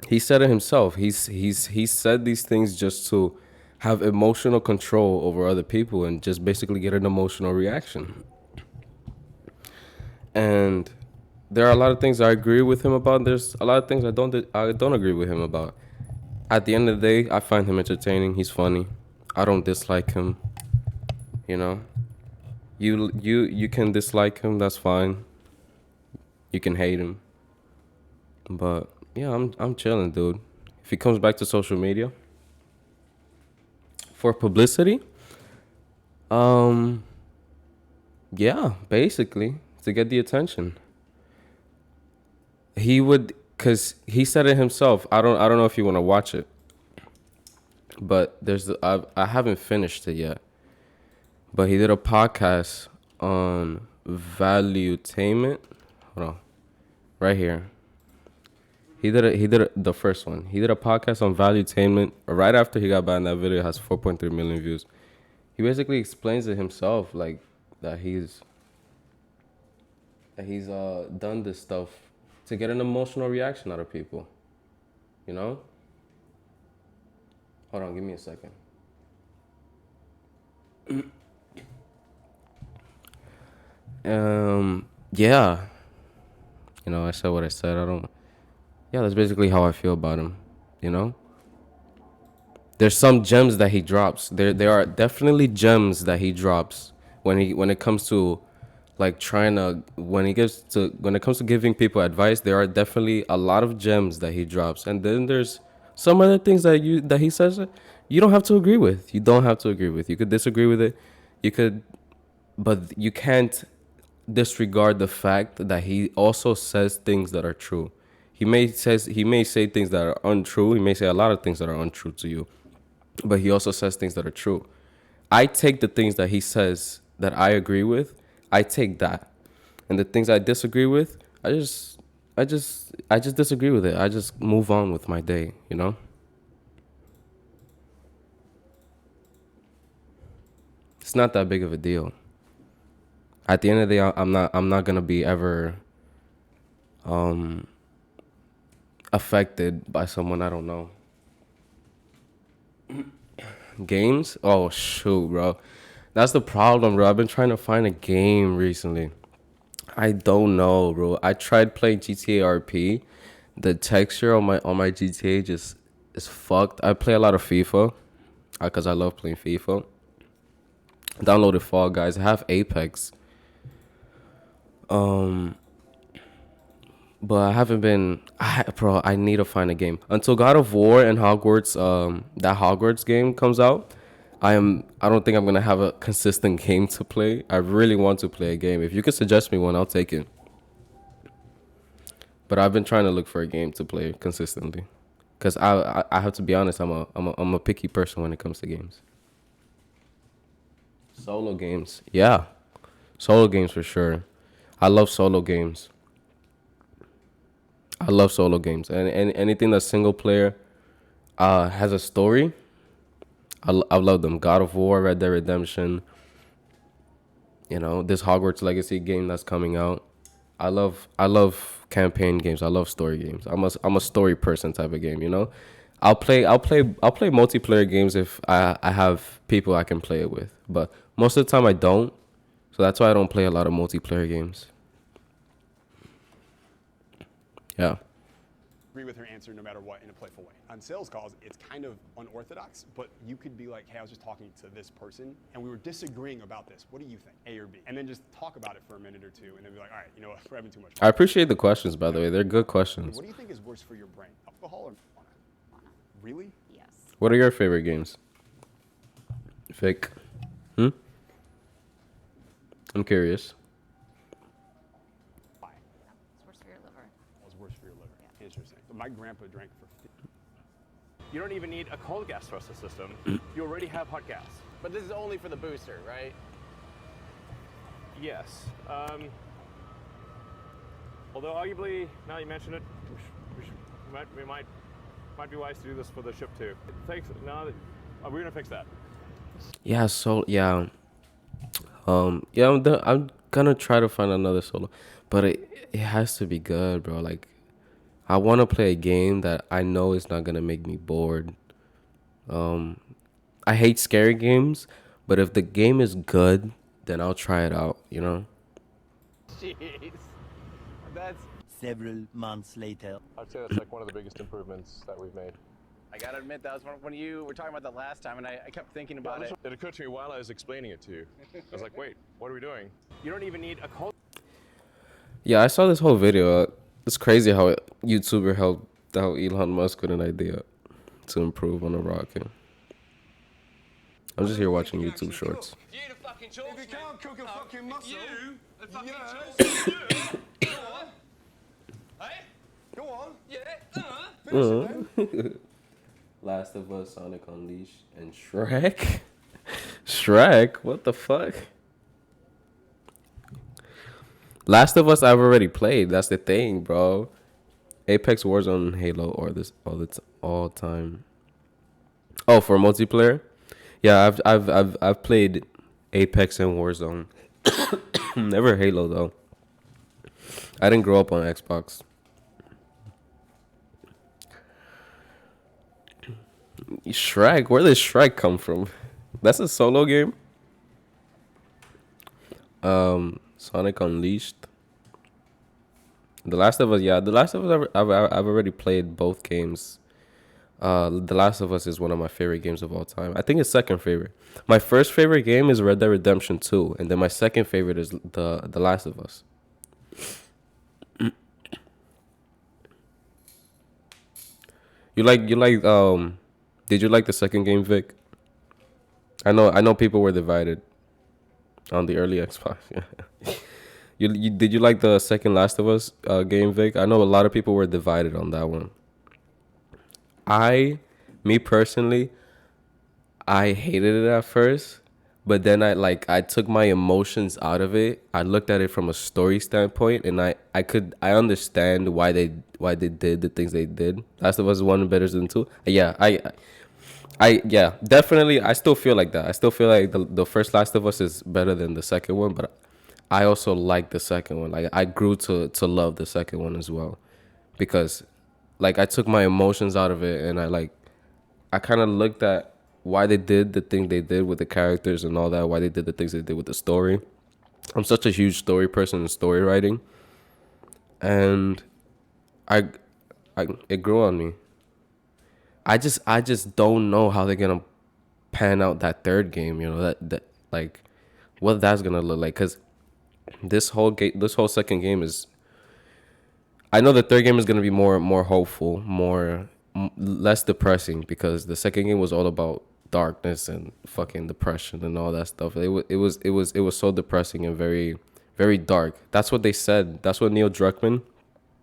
He said it himself. He said these things just to have emotional control over other people and just basically get an emotional reaction. And there are a lot of things I agree with him about. There's a lot of things I don't agree with him about. At the end of the day, I find him entertaining. He's funny. I don't dislike him. You know, you can dislike him. That's fine. You can hate him. But yeah, I'm chilling, dude. If he comes back to social media for publicity, yeah, basically to get the attention. He would, cause he said it himself. I don't know if you want to watch it, but I haven't finished it yet. But he did a podcast on Valuetainment. Hold on, right here. He did the first one. He did a podcast on Valuetainment right after he got banned. That video has 4.3 million views. He basically explains it himself, like that he's done this stuff to get an emotional reaction out of people. You know? Hold on, give me a second. Yeah. You know, I said what I said. Yeah, that's basically how I feel about him, you know? There's some gems that he drops. There are definitely gems that he drops when it comes to like when it comes to giving people advice. There are definitely a lot of gems that he drops. And then there's some other things that he says that you don't have to agree with. You don't have to agree with. You could disagree with it. But you can't disregard the fact that he also says things that are true. He may say things that are untrue. He may say a lot of things that are untrue to you, but he also says things that are true. I take the things that he says that I agree with. I take that, and the things I disagree with, I just disagree with it. I just move on with my day, you know. It's not that big of a deal. At the end of the day, I'm not gonna be ever affected by someone I don't know. Games? Oh shoot, bro. That's the problem, bro. I've been trying to find a game recently. I don't know, bro. I tried playing GTA RP. The texture on my GTA just is fucked. I play a lot of FIFA because I love playing FIFA. Downloaded Fall Guys. I have Apex. But I haven't been. Bro, I need to find a game until God of War and Hogwarts. That Hogwarts game comes out. I don't think I'm gonna have a consistent game to play. I really want to play a game. If you could suggest me one, I'll take it. But I've been trying to look for a game to play consistently, cause I have to be honest. I'm a picky person when it comes to games. Solo games, yeah, solo games for sure. I love solo games. I love solo games, and anything that's single player, has a story. I love them. God of War, Red Dead Redemption. You know, this Hogwarts Legacy game that's coming out. I love campaign games. I love story games. I'm a story person type of game. You know, I'll play multiplayer games if I have people I can play it with. But most of the time I don't, so that's why I don't play a lot of multiplayer games. Yeah. Agree with her answer no matter what in a playful way. On sales calls, it's kind of unorthodox, but you could be like, hey, I was just talking to this person and we were disagreeing about this. What do you think, A or B? And then just talk about it for a minute or two and then be like, all right, you know what, we're having too much fun. I appreciate the questions, by the way. They're good questions. What do you think is worse for your brain, alcohol or marijuana? Really? Yes. What are your favorite games? Vic? I'm curious. It's worse for your liver. It's worse for your liver. Yeah. Interesting. But my grandpa drank for. You don't even need a cold gas thruster system. You already have hot gas. But this is only for the booster, right? Yes. Although arguably, now you mention it, we might be wise to do this for the ship too. Thanks. Now that we're gonna fix that. Yeah. So yeah. I'm gonna try to find another solo, but it has to be good, bro. Like, I want to play a game that I know is not gonna make me bored. I hate scary games, but if the game is good, then I'll try it out. You know. Jeez. That's several months later. I'd say that's like one of the biggest improvements that we've made. I gotta admit, that was when you were talking about that last time, and I kept thinking about it. It occurred to me while I was explaining it to you. I was like, wait, what are we doing? You don't even need a cold. Yeah, I saw this whole video. It's crazy how a YouTuber helped out Elon Musk with an idea to improve on a rocket. I'm just here watching YouTube shorts. You the fucking chores, if you can't cook a fucking muscle, you the fucking chores. Go on. Hey? Go on. Yeah. Last of Us, Sonic Unleashed, and Shrek. Shrek? What the fuck? Last of Us I've already played. That's the thing, bro. Apex, Warzone, Halo, or this all time. Oh, for multiplayer? Yeah, I've played Apex and Warzone. Never Halo though. I didn't grow up on Xbox. Shrek? Where does Shrek come from? That's a solo game? Sonic Unleashed. The Last of Us, yeah. The Last of Us, I've already played both games. The Last of Us is one of my favorite games of all time. I think it's second favorite. My first favorite game is Red Dead Redemption 2. And then my second favorite is The Last of Us. Did you like the second game, Vic? I know people were divided on the early Xbox. Did you like the second Last of Us game, Vic? I know a lot of people were divided on that one. Me personally, I hated it at first, but then I took my emotions out of it. I looked at it from a story standpoint, and I understand why they did the things they did. Last of Us 1 better than 2. Yeah, yeah, definitely. I still feel like that. I still feel like the first Last of Us is better than the second one, but I also like the second one. Like, I grew to love the second one as well, because I took my emotions out of it, and I kind of looked at why they did the thing they did with the characters and all that, why they did the things they did with the story. I'm such a huge story person in story writing, and it grew on me. I just don't know how they're gonna pan out that third game. You know that like what that's gonna look like, because this whole second game is. I know the third game is gonna be more hopeful, less depressing, because the second game was all about darkness and fucking depression and all that stuff. It was so depressing and very, very dark. That's what they said. That's what Neil Druckmann,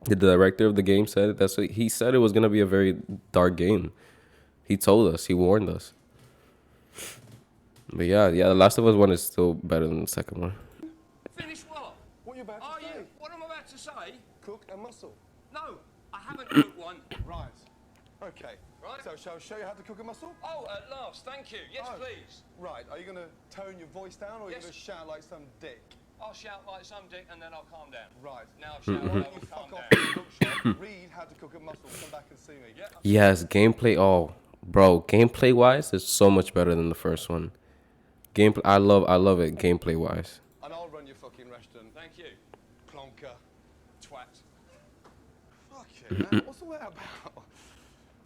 the director of the game, said. That's what he said. It was gonna be a very dark game. He told us. He warned us. But yeah, The Last of Us 1 is still better than the second one. Finish what? What are you about to say? You? What am I about to say? Cook a mussel. No, I haven't cooked one. Right. Okay. Right. So shall I show you how to cook a mussel? Oh, at last. Thank you. Yes, please. Right. Are you going to tone your voice down, or are you going to shout like some dick? I'll shout like some dick, and then I'll calm down. Right. Now shout Mhm. like I will calm down. Read how to cook a mussel. Come back and see me. Yeah. Yes, gameplay. Oh, bro, gameplay wise, it's so much better than the first one. Gameplay, I love it. Gameplay wise. And I'll run your fucking restaurant. Thank you. Plonker. Twat. Fuck you, man. What's all that about?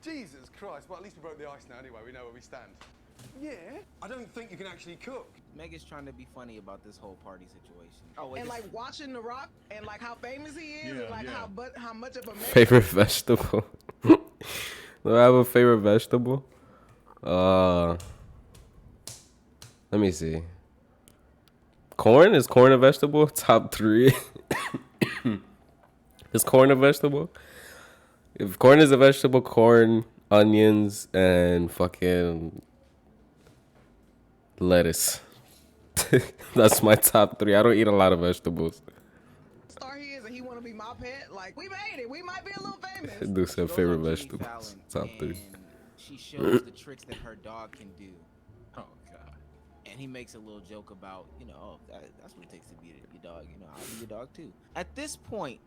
Jesus Christ. Well, at least we broke the ice now anyway. We know where we stand. Yeah. I don't think you can actually cook. Meg is trying to be funny about this whole party situation. Oh, And like watching The Rock and like how famous he is, Yeah, and like yeah. how much of a man. Favorite vegetable? Do I have a favorite vegetable? Let me see. Corn? Is corn a vegetable? Top 3. Is corn a vegetable? If corn is a vegetable, corn, onions, and fucking lettuce. That's my top 3. I don't eat a lot of vegetables. Star he is, and he want to be my pet. Like we made it. We might be a little famous. Do some favorite vegetables. Top 3. She shows the tricks that her dog can do. Oh God! And he makes a little joke about, oh, that's what it takes to be your dog. I'll be your dog too. At this point,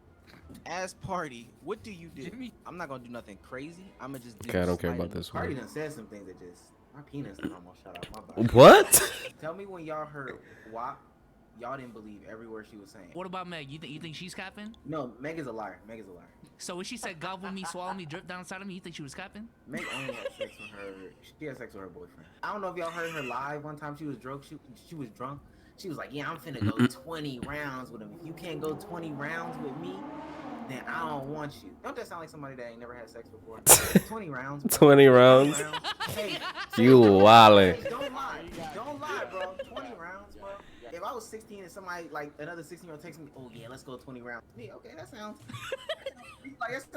as Party, what do you do? I'm not gonna do nothing crazy. I'm gonna just do. Okay, I don't care about this Party one. done said some things that just my penis done almost shut out my body. What? Tell me when y'all heard WAP, y'all didn't believe every word she was saying. What about Meg? You think she's capping? No, Meg is a liar. Meg is a liar. So when she said gobble me, swallow me, drip down inside of me, you think she was capping? Meg only had sex with her. She had sex with her boyfriend. I don't know if y'all heard her live one time. She was drunk. She was drunk. She was like, "Yeah, I'm finna go 20 rounds with him. If you can't go 20 rounds with me, then I don't want you." Don't that sound like somebody that ain't never had sex before? 20 rounds. Bro. 20 rounds? Hey, You wildin'. hey, don't lie. Don't lie, bro. 20 rounds, bro. If I was 16 and somebody, like another 16-year-old takes me, "Oh yeah, let's go 20 rounds." Yeah, okay, that sounds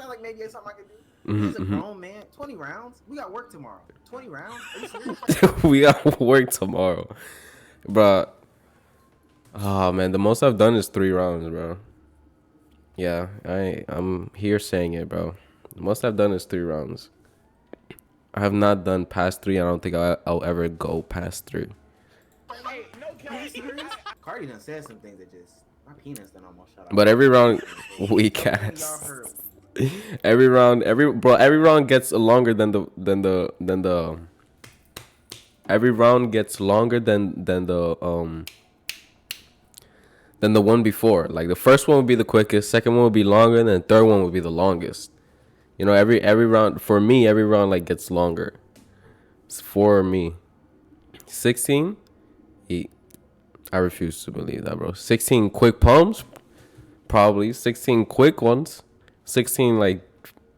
like maybe it's something I could do. He's a grown man. 20 rounds? We got work tomorrow. 20 rounds? Are you serious? We got work tomorrow. Bro. Oh man, the most I've done is 3 rounds, bro. Yeah, I'm here saying it, bro. The most I've done is 3 rounds. I have not done past 3. I don't think I'll ever go past 3. Hey, no serious? Cardi done said some things that just my penis done almost shut out. But every round weak ass. Every round gets longer than the every round gets longer than the one before. Like the first one would be the quickest, second one would be longer, and then third one would be the longest. Every round for me, every round like gets longer. It's for me. 16? I refuse to believe that, bro. 16 quick pumps? Probably. 16 quick ones. 16 like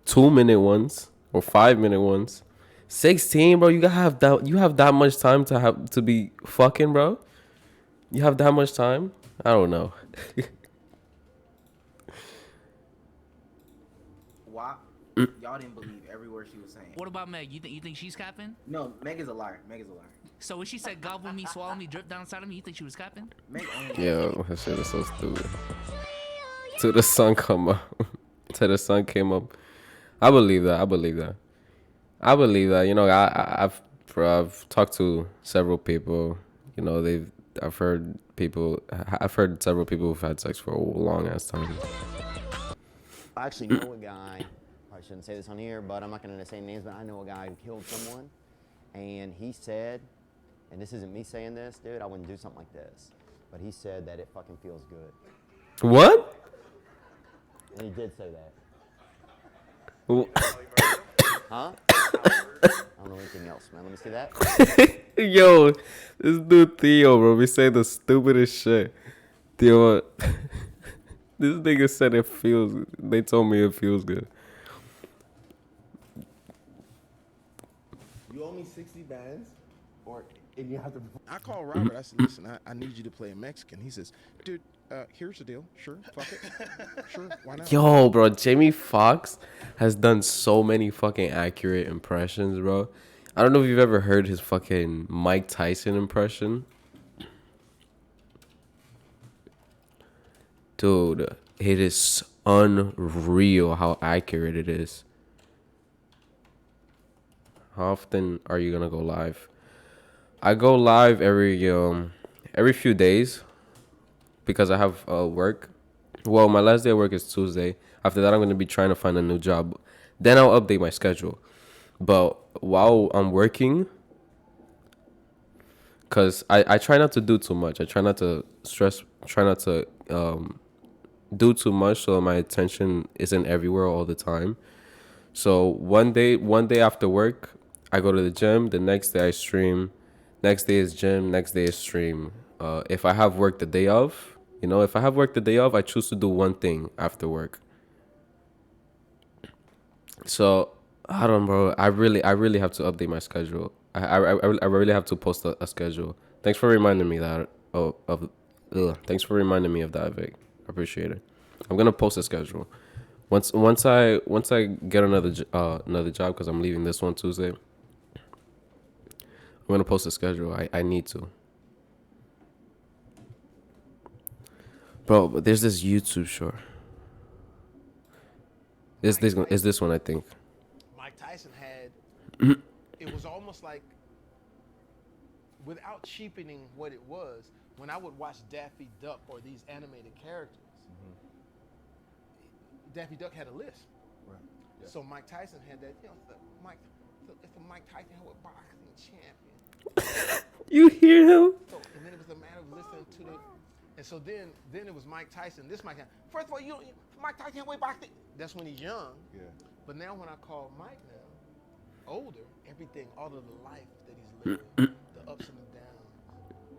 2-minute ones or 5-minute ones. 16, bro. You have that much time to be fucking, bro. You have that much time? I don't know. WAP, y'all didn't believe every word she was saying. What about Meg? You think she's capping? No, Meg is a liar. Meg is a liar. So when she said gobble me, swallow me, drip down inside of me, you think she was capping? Meg only. Yo, that shit is so stupid. Till the sun come up. Till the sun came up. I believe that. I've talked to several people. I've heard several people who've had sex for a long ass time. I actually know a guy, I shouldn't say this on here, but I'm not going to say names, but I know a guy who killed someone, and he said, and this isn't me saying this, dude, I wouldn't do something like this, but he said that it fucking feels good. What? And he did say that. Wh- Huh? don't know anything else, man. Let me see that. Yo, this dude Theo, bro, be saying the stupidest shit. Theo, this nigga said it feels. They told me it feels good. You owe me 60 bands, and you have to. I called Robert. I said, listen, I need you to play a Mexican. He says, dude, here's the deal. Sure, fuck it. Sure, why not? Yo, bro, Jamie Foxx has done so many fucking accurate impressions, bro. I don't know if you've ever heard his fucking Mike Tyson impression. Dude, it is unreal how accurate it is. How often are you gonna go live? I go live every few days because I have work. Well, my last day of work is Tuesday. After that, I'm gonna be trying to find a new job. Then I'll update my schedule. But while I'm working, cause I try not to do too much. I try not to stress. Try not to do too much so my attention isn't everywhere all the time. So one day after work, I go to the gym. The next day I stream. Next day is gym. Next day is stream. If I have work the day of, I choose to do one thing after work. So I don't know, bro. I really have to update my schedule. I really have to post a schedule. Thanks for reminding me that. Thanks for reminding me of that, Vic. I appreciate it. I'm gonna post a schedule. Once I get another job, because I'm leaving this one Tuesday. I'm gonna post a schedule. I need to. Bro, but there's this YouTube short. Is this one, I think. Mike Tyson had, it was almost like, without cheapening what it was, when I would watch Daffy Duck or these animated characters, Daffy Duck had a list. Right. Yeah. So Mike Tyson had that, it's the Mike Tyson heavyweight boxing champion. You hear him? So, and then it was a matter of listening to the, and so then it was Mike Tyson. First of all, Mike Tyson heavyweight boxing. That's when he's young. Yeah. But now when I call Mike now, older, everything, all of the life that he's living, the ups and the downs.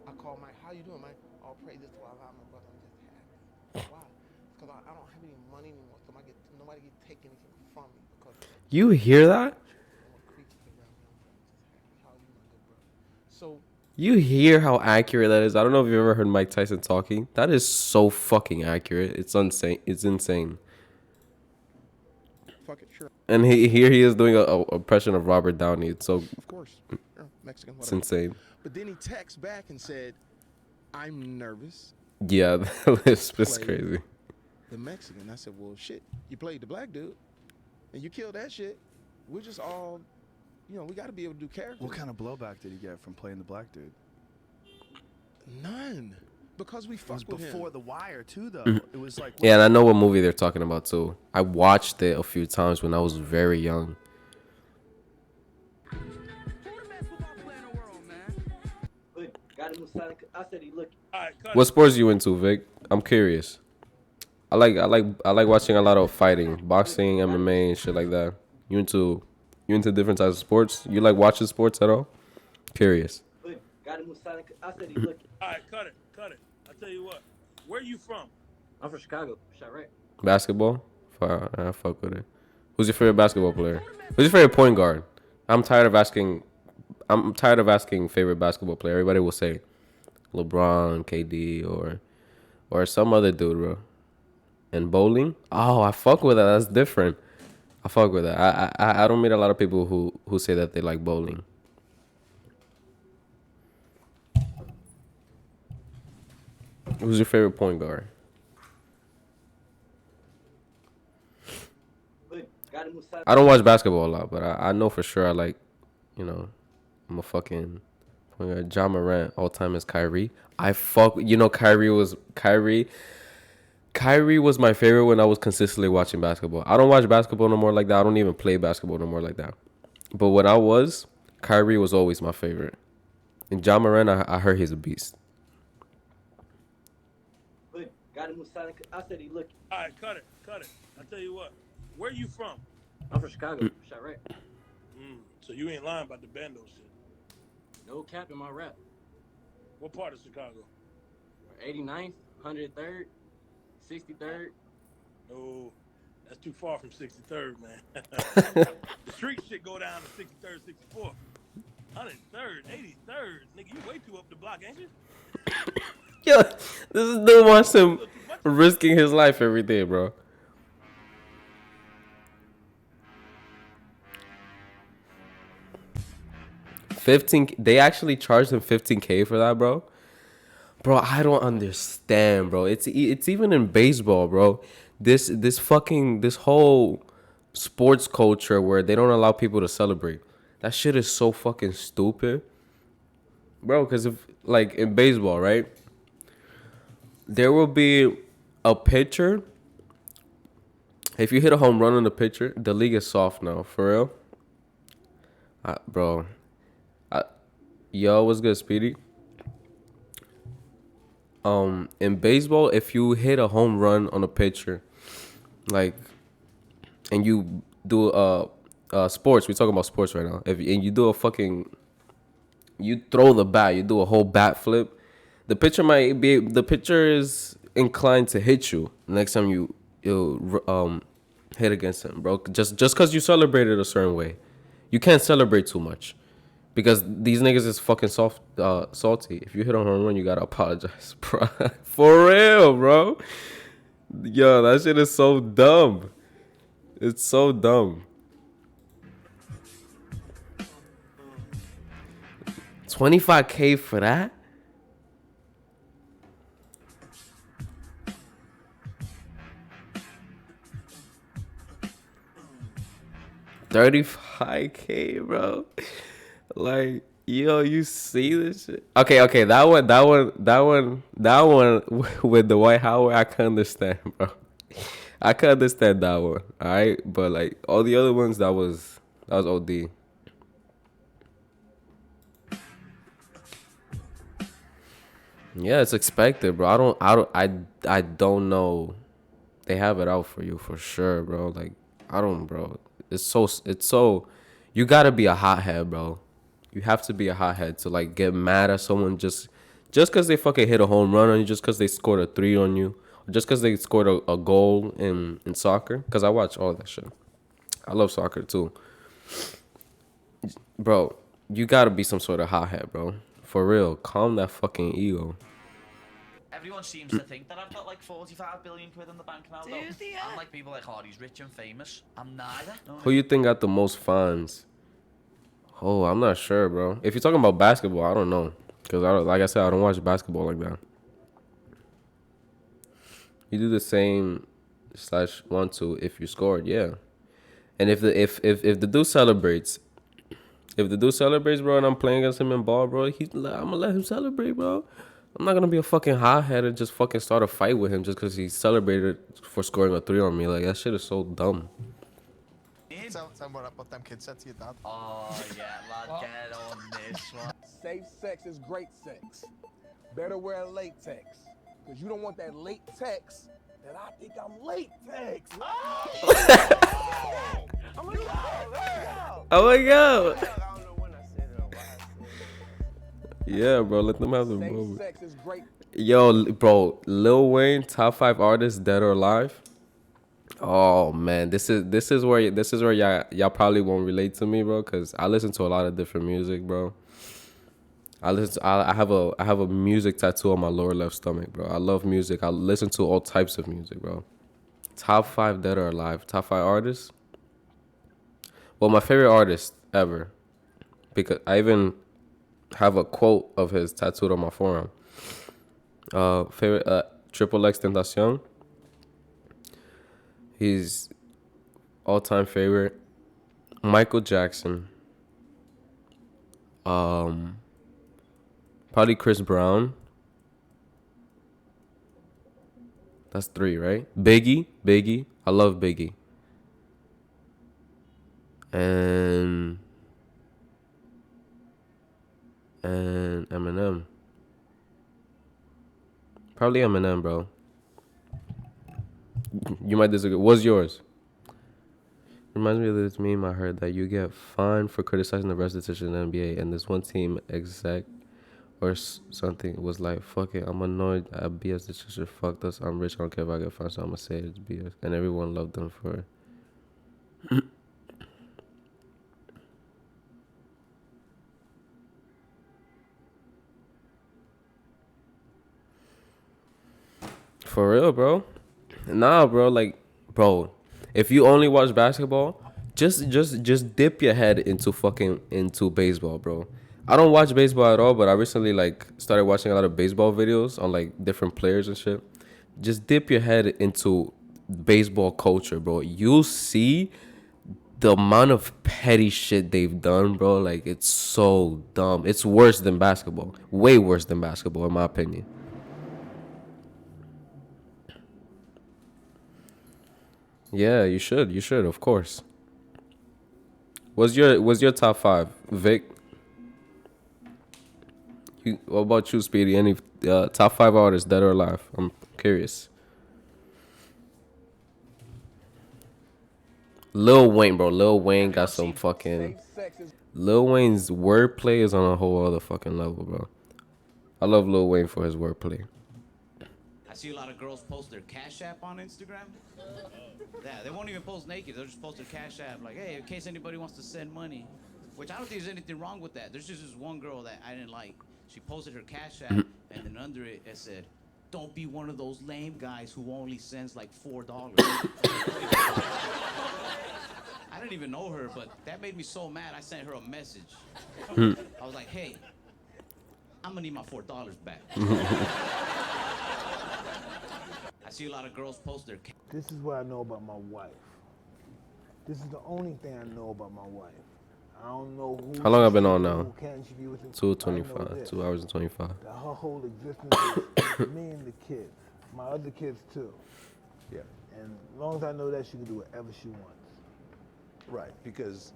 I call Mike, how you doing, Mike? All praise this to Allah, my brother. I'm just happy. Why? Because I don't have any money anymore, so nobody can take anything from me. Because you hear that? So you hear how accurate that is? I don't know if you've ever heard Mike Tyson talking. That is so fucking accurate. It's insane. It's insane. Fuck it, sure. And here he is doing a impression of Robert Downey. It's so, of course, Mexican. It's insane. But then he texts back and said, "I'm nervous." Yeah, that is crazy. The Mexican. I said, "Well, shit, you played the black dude, and you killed that shit. We're just all, we got to be able to do characters." What kind of blowback did he get from playing the black dude? None. Because we fucked with him. Before The Wire, too, though. It was like... Yeah, and I know what movie they're talking about, too. I watched it a few times when I was very young. What sports you into, Vic? I'm curious. I like watching a lot of fighting, boxing, MMA, and shit like that. You into different types of sports? You like watching sports at all? Curious. Alright, cut it. I tell you what. Where you from? I'm from Chicago. Chirac. Basketball? I fuck with it. Who's your favorite basketball player? Who's your favorite point guard? I'm tired of asking favorite basketball player. Everybody will say LeBron, KD, or some other dude, bro. And bowling? Oh, I fuck with that. That's different. I fuck with that. I don't meet a lot of people who say that they like bowling. Who's your favorite point guard? I don't watch basketball a lot, but I know for sure I like, I'm a fucking point guard. Ja Morant, all time is Kyrie. Kyrie was my favorite when I was consistently watching basketball. I don't watch basketball no more like that. I don't even play basketball no more like that. But when I was, Kyrie was always my favorite. And Ja Morant, I heard he's a beast. I said he looked. Alright, cut it. I tell you what. Where you from? I'm from Chicago. Chirac. So you ain't lying about the bando shit. No cap in my rap. What part of Chicago? 89th, 103rd, 63rd. No, that's too far from 63rd, man. The street shit go down to 63rd, 64th. 103rd, 83rd. Nigga, you way too up the block, ain't you? Yo, this is dude wants him risking his life every day, bro. They actually charged him $15K for that, bro. Bro, I don't understand, bro. It's even in baseball, bro. This whole sports culture where they don't allow people to celebrate. That shit is so fucking stupid, bro. Because if like in baseball, right, there will be a pitcher. If you hit a home run on the pitcher, the league is soft now, for real. Bro. Yo, what's good, Speedy? In baseball, if you hit a home run on a pitcher, like, and you do sports, we're talking about sports right now. And you do you throw the bat, you do a whole bat flip, the pitcher is inclined to hit you next time you hit against him, bro. Just because you celebrated a certain way, you can't celebrate too much. Because these niggas is fucking salty. If you hit a home run, you gotta apologize, bro. For real, bro. Yo, that shit is so dumb. It's so dumb. $25K for that? $35K, bro. Like, yo, you see this shit? Okay, that one with the White Howard, I can understand, bro. I can understand that one, alright? But like all the other ones, that was OD. Yeah, it's expected, bro. I don't know. They have it out for you for sure, bro. Like, bro. It's so you gotta be a hothead, bro. You have to be a hothead to like get mad at someone just because they fucking hit a home run on you, just because they scored a 3 on you, or just because they scored a goal in soccer. Because I watch all that shit. I love soccer too. Bro, you gotta be some sort of hothead, bro. For real, calm that fucking ego. Everyone seems to think that I've got like 45 billion quid in the bank now, though. I'm like people like, oh, he's rich and famous. I'm neither. Who you think got the most fans? Oh, I'm not sure, bro. If you're talking about basketball, I don't know. Because, like I said, I don't watch basketball like that. You do the same /1-2 if you scored, yeah. And if the dude celebrates, bro, and I'm playing against him in ball, bro, I'm gonna let him celebrate, bro. I'm not gonna be a fucking hothead and just fucking start a fight with him just because he celebrated for scoring a 3 on me. Like, that shit is so dumb. Tell me what them kids said to your dad. Oh, yeah, lad, get on this one. Safe sex is great sex. Better wear latex. Because you don't want that latex that I think I'm latex. Oh my god. Yeah, bro, let them have the moment. Sex is great. Yo, bro, Lil Wayne, top 5 artists dead or alive. Oh man, this is where y'all probably won't relate to me, bro, because I listen to a lot of different music, bro. I have a music tattoo on my lower left stomach, bro. I love music. I listen to all types of music, bro. Top 5 dead or alive. Top 5 artists. Well, my favorite artist ever, because I even have a quote of his tattooed on my forearm. Favorite Triple X Tentacion. He's all-time favorite. Michael Jackson. Probably Chris Brown. That's 3, right? Biggie. I love Biggie. And Eminem. Probably Eminem, bro. You might disagree. What's yours? Reminds me of this meme I heard that you get fined for criticizing the rest of the teachers in the NBA, and this one team exec or something was like, "Fuck it, I'm annoyed at BS. The teacher fucked us. I'm rich. I don't care if I get fined, so I'm gonna say it's BS." And everyone loved them for it. For real, bro. Nah, bro. Like, bro, if you only watch basketball, just dip your head into baseball, bro. I don't watch baseball at all, but I recently like started watching a lot of baseball videos on like different players and shit. Just dip your head into baseball culture, bro. You'll see the amount of petty shit they've done, bro. Like, it's so dumb. It's worse than basketball. Way worse than basketball, in my opinion. Yeah, you should. You should, of course. Was your top 5, Vic? What about you, Speedy? Any top 5 artists, dead or alive? I'm curious. Lil Wayne, bro. Lil Wayne got some fucking... Lil Wayne's wordplay is on a whole other fucking level, bro. I love Lil Wayne for his wordplay. I see a lot of girls post their Cash App on Instagram. Yeah, they won't even post naked. They'll just post their Cash App, like, hey, in case anybody wants to send money. Which I don't think there's anything wrong with that. There's just this one girl that I didn't like. She posted her Cash App, and then under it, it said, "Don't be one of those lame guys who only sends like $4." I didn't even know her, but that made me so mad. I sent her a message. I was like, hey, I'm gonna need my $4 back. I see a lot of girls post their... This is what I know about my wife. This is the only thing I know about my wife. I don't know who... How long I've been on now? 2:25. 2 hours and 25. That her whole existence is me and the kids. My other kids, too. Yeah. And as long as I know that, she can do whatever she wants. Right, because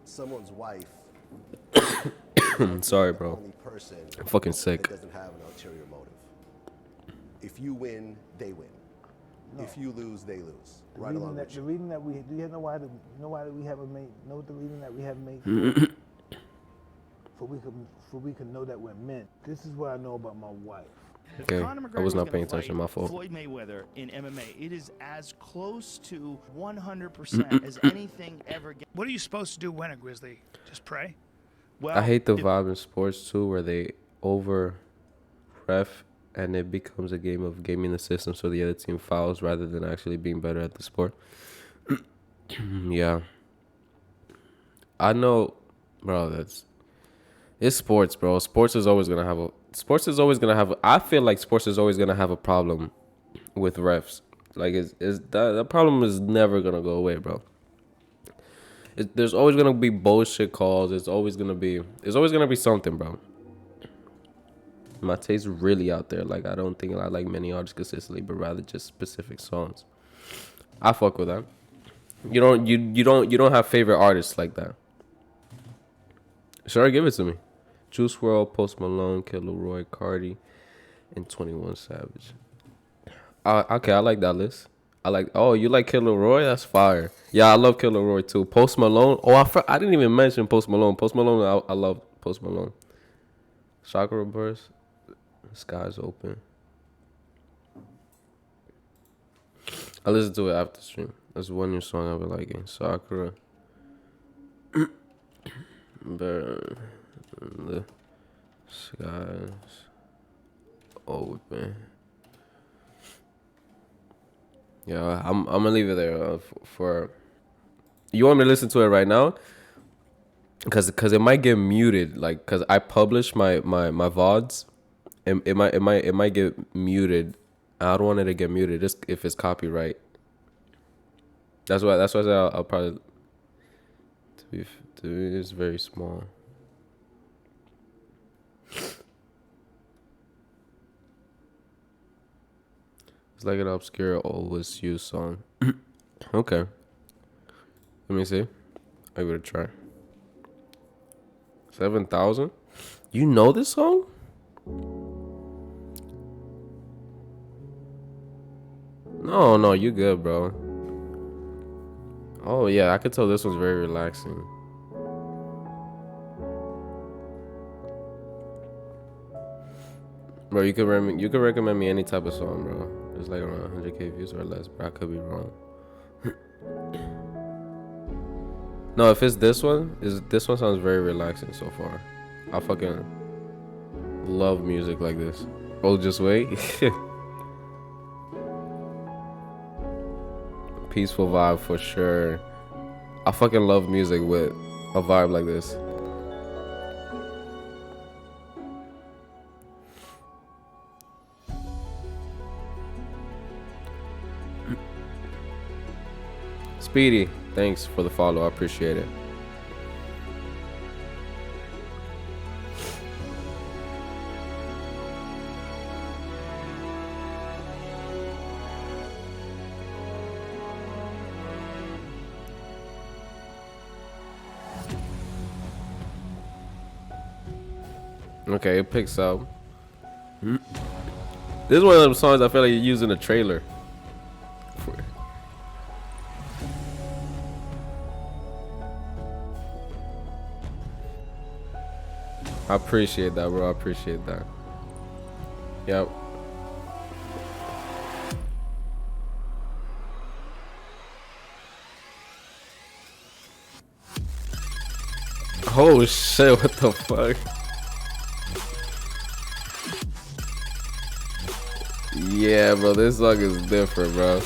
someone's wife... Sorry, bro. The only person I'm fucking sick. that doesn't have an ulterior motive. If you win, they win. No. If you lose, they lose. Right along with you. The reason that we... Do you know why we haven't made... Know the reason that we haven't made... for we can know that we're men. This is what I know about my wife. Okay, I was not paying attention. My fault. Floyd Mayweather in MMA. It is as close to 100% as anything ever. What are you supposed to do when a Grizzly? Just pray? Well, I hate the vibe in sports too, where they over ref and it becomes a game of gaming the system, so the other team fouls rather than actually being better at the sport. Yeah, I know, bro. It's sports, bro. Sports is always gonna have I feel like sports is always gonna have a problem with refs. Like, the problem is never gonna go away, bro. There's always gonna be bullshit calls. There's always gonna be something, bro. My taste really out there. Like, I don't think I like many artists consistently, but rather just specific songs. I fuck with that. You don't have favorite artists like that. Sure, give it to me. Juice WRLD, Post Malone, Kid Laroi, Cardi, and 21 Savage. Okay, I like that list. You like Kid Laroi? That's fire. Yeah, I love Kid Laroi too. Post Malone. Oh, I didn't even mention Post Malone. Post Malone, I love Post Malone. Chakra Burst. Sky's Open. I listened to it after stream. That's one new song I've been liking. Sakura. The sky's open. Yeah, I'm gonna leave it there for. You want me to listen to it right now? Cause it might get muted. Like, cause I publish my VODs. It might get muted. I don't want it to get muted just if it's copyright. That's why I said I'll probably. It's very small. It's like an obscure OSU song. Okay. Let me see. I give it a try. 7,000? You know this song? No, you good, bro. Oh yeah, I could tell this one's very relaxing. Bro, you could recommend me any type of song, bro. It's like around 100K views or less, but I could be wrong. No, if it's this one sounds very relaxing so far. I fucking love music like this. Oh, just wait. Peaceful vibe for sure. I fucking love music with a vibe like this. Speedy, thanks for the follow. I appreciate it. Okay, it picks up. This is one of them songs I feel like you're using a trailer. I appreciate that, bro. I appreciate that. Yep. Oh shit, what the fuck? Yeah, bro, this song is different, bro.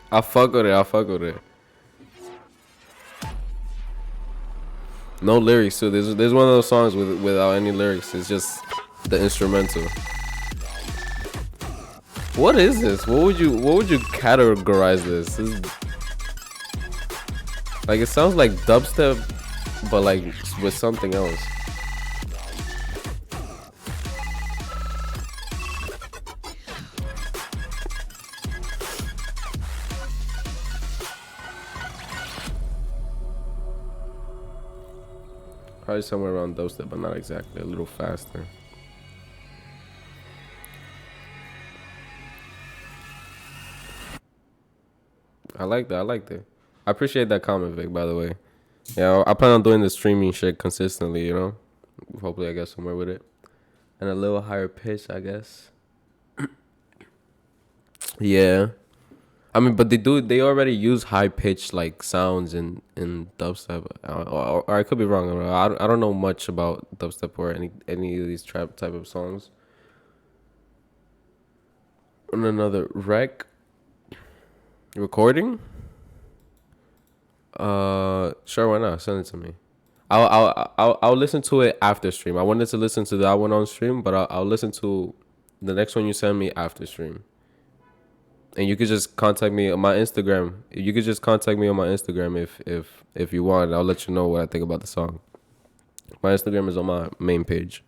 I fuck with it. No lyrics too. There's one of those songs without any lyrics. It's just the instrumental. What is this? What would you categorize this? Like, it sounds like dubstep, but like with something else. Probably somewhere around dubstep, but not exactly. A little faster. I like that. I appreciate that comment, Vic, by the way. Yeah, I plan on doing the streaming shit consistently, you know? Hopefully I get somewhere with it. And a little higher pitch, I guess. Yeah. I mean, but they already use high pitched like sounds in dubstep. Or I could be wrong. I don't know much about dubstep or any of these trap type of songs. And another recording? Sure, why not? Send it to me. I'll listen to it after stream. I wanted to listen to that one on stream, but I'll listen to the next one you send me after stream. And you could just contact me on my Instagram. You could just contact me on my Instagram if you want. I'll let you know what I think about the song. My Instagram is on my main page.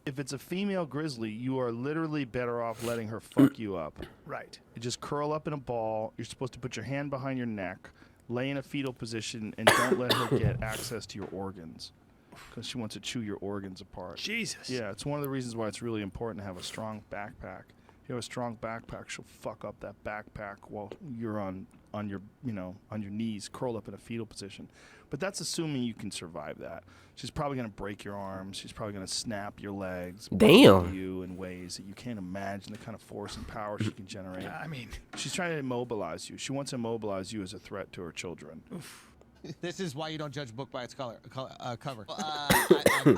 If it's a female grizzly, you are literally better off letting her fuck you up. Right. You just curl up in a ball. You're supposed to put your hand behind your neck, lay in a fetal position, and don't let her get access to your organs. Because she wants to chew your organs apart. Jesus. Yeah, it's one of the reasons why it's really important to have a strong backpack. If you have a strong backpack, she'll fuck up that backpack while you're on your knees, curled up in a fetal position. But that's assuming you can survive that. She's probably gonna break your arms. She's probably gonna snap your legs. Damn. You in ways that you can't imagine the kind of force and power she can generate. I mean, she's trying to immobilize you. She wants to immobilize you as a threat to her children. This is why you don't judge a book by its cover.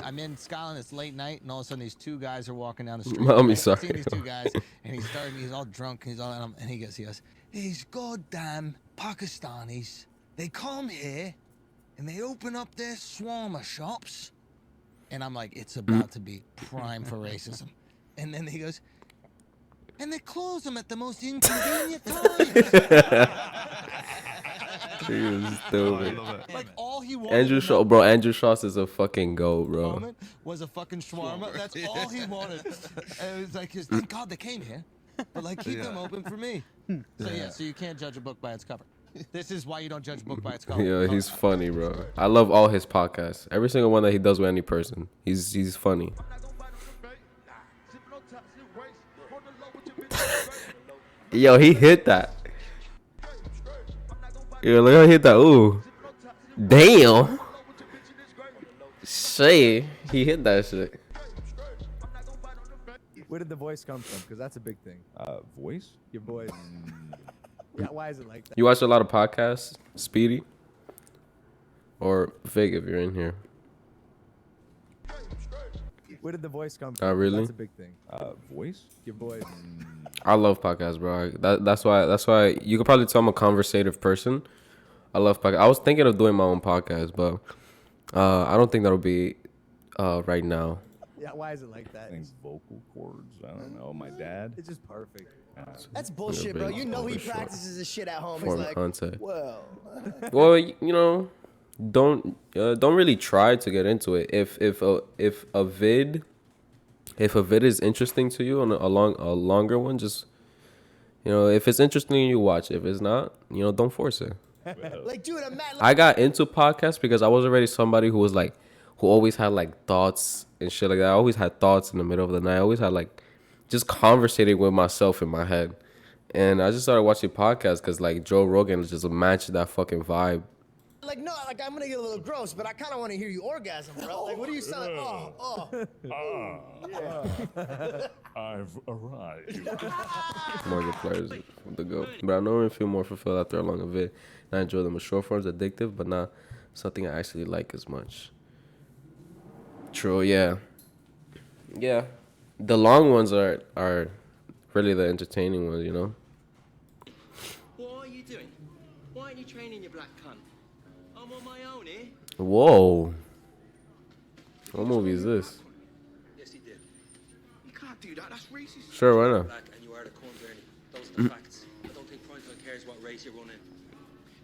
I'm in Scotland. It's late night, and all of a sudden these two guys are walking down the street. Mommy, I'm sorry. seeing these two guys, and he's all drunk. And he goes, these goddamn Pakistanis. They come here, and they open up their shawarma shops, and I'm like, it's about to be prime for racism. And then he goes, and they close them at the most inconvenient times. He was stupid. Like all he wanted. Andrew Shaw, bro. Andrew Schauss is a fucking goat, bro. Moment was a fucking shawarma. That's all he wanted. And it was like, thank God they came here, but like keep them open for me. So yeah, so you can't judge a book by its cover. This is why you don't judge book by its cover. Yeah, he's funny, bro. I love all his podcasts. Every single one that he does with any person. He's funny. Yo, he hit that. Yo, look how he hit that. Ooh. Damn. Shit. He hit that shit. Where did the voice come from? Because that's a big thing. Voice? Your voice. Yeah, why is it like that? You watch a lot of podcasts, Speedy? Or Fig if you're in here. Where did the voice come from? Oh, really? That's a big thing. Voice? Your voice. I love podcasts, bro. That's why you could probably tell I'm a conversative person. I love podcasts. I was thinking of doing my own podcast, but I don't think that'll be right now. Yeah, why is it like that? I think vocal cords. I don't know. My dad. It's just perfect. That's bullshit, bro. You know he practices his shit at home. He's Form like, content. well. Well, you know, don't really try to get into it. If a vid is interesting to you on a longer one, just if it's interesting, you watch. If it's not, don't force it. Like, dude, I'm mad. I got into podcasts because I was already somebody who always had like thoughts and shit like that. I always had thoughts in the middle of the night. I always had like just conversating with myself in my head. And I just started watching podcasts because like Joe Rogan just matched that fucking vibe. Like, no, like, I'm gonna get a little gross, but I kind of want to hear you orgasm, bro. Like, what do you sound like? I've arrived. Morgan players the go. But I normally feel more fulfilled after a longer vid. And I enjoy them. Short form's addictive, but not something I actually like as much. True, yeah. Yeah. The long ones are really the entertaining ones, you know? What are you doing? Why aren't you training your black cunt? I'm on my own here. Whoa. What movie is this? Yes, he did. You can't do that. That's racist. Sure, why not? Black and you are the corn Bernie. Those are the facts. I don't think Primetime cares what race you're running.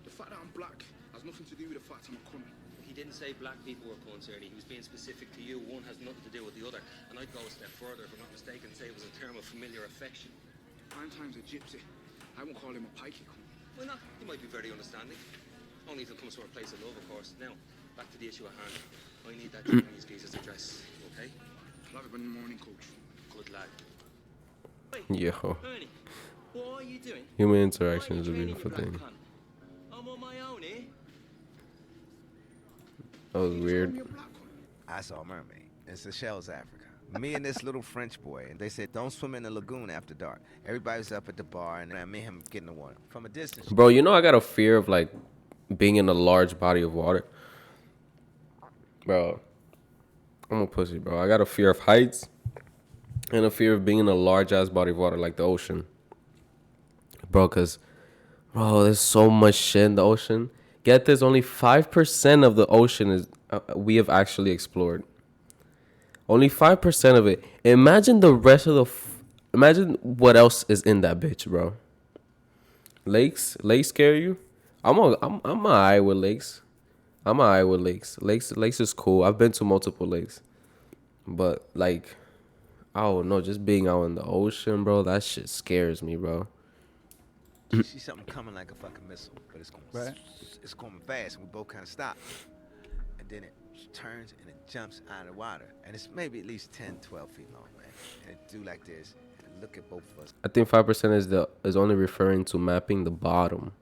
The fact that I'm black has nothing to do with the fact I'm a cunt. He didn't say black people were corn Bernie. He was being specific to you. One has nothing to do with the other. And I'd go a step further, if I'm not mistaken, say it was a term of familiar affection. Primetime's a gypsy. I won't call him a pikey cunt. Why not? He might be very understanding. Only if it comes from a place of love, of course. Now, back to the issue at hand. I need that Japanese geezer's address, okay? I'll have it in the morning, coach. Good lad. Yo. Ernie, what are you doing? Human interaction is a beautiful thing. I'm on my own here. That was weird. I saw a mermaid in Seychelles, Africa. Me and this little French boy, and they said, don't swim in the lagoon after dark. Everybody was up at the bar, and me and him get in the water. From a distance. Bro, I got a fear of like being in a large body of water. Bro, I'm a pussy, bro. I got a fear of heights and a fear of being in a large ass body of water like the ocean. Bro, there's so much shit in the ocean. Get this, only 5% of the ocean is we have actually explored. Only 5% of it. Imagine the rest of imagine what else is in that bitch, bro. Lakes scare you? I'm alright with lakes. Lakes is cool. I've been to multiple lakes, but like, I don't know, just being out in the ocean, bro, that shit scares me, bro. You see something coming like a fucking missile, but it's going fast, and we both kind of stop, and then it turns and it jumps out of the water, and it's maybe at least 10, 12 feet long, man. And it do like this, and look at both of us. I think 5% is only referring to mapping the bottom.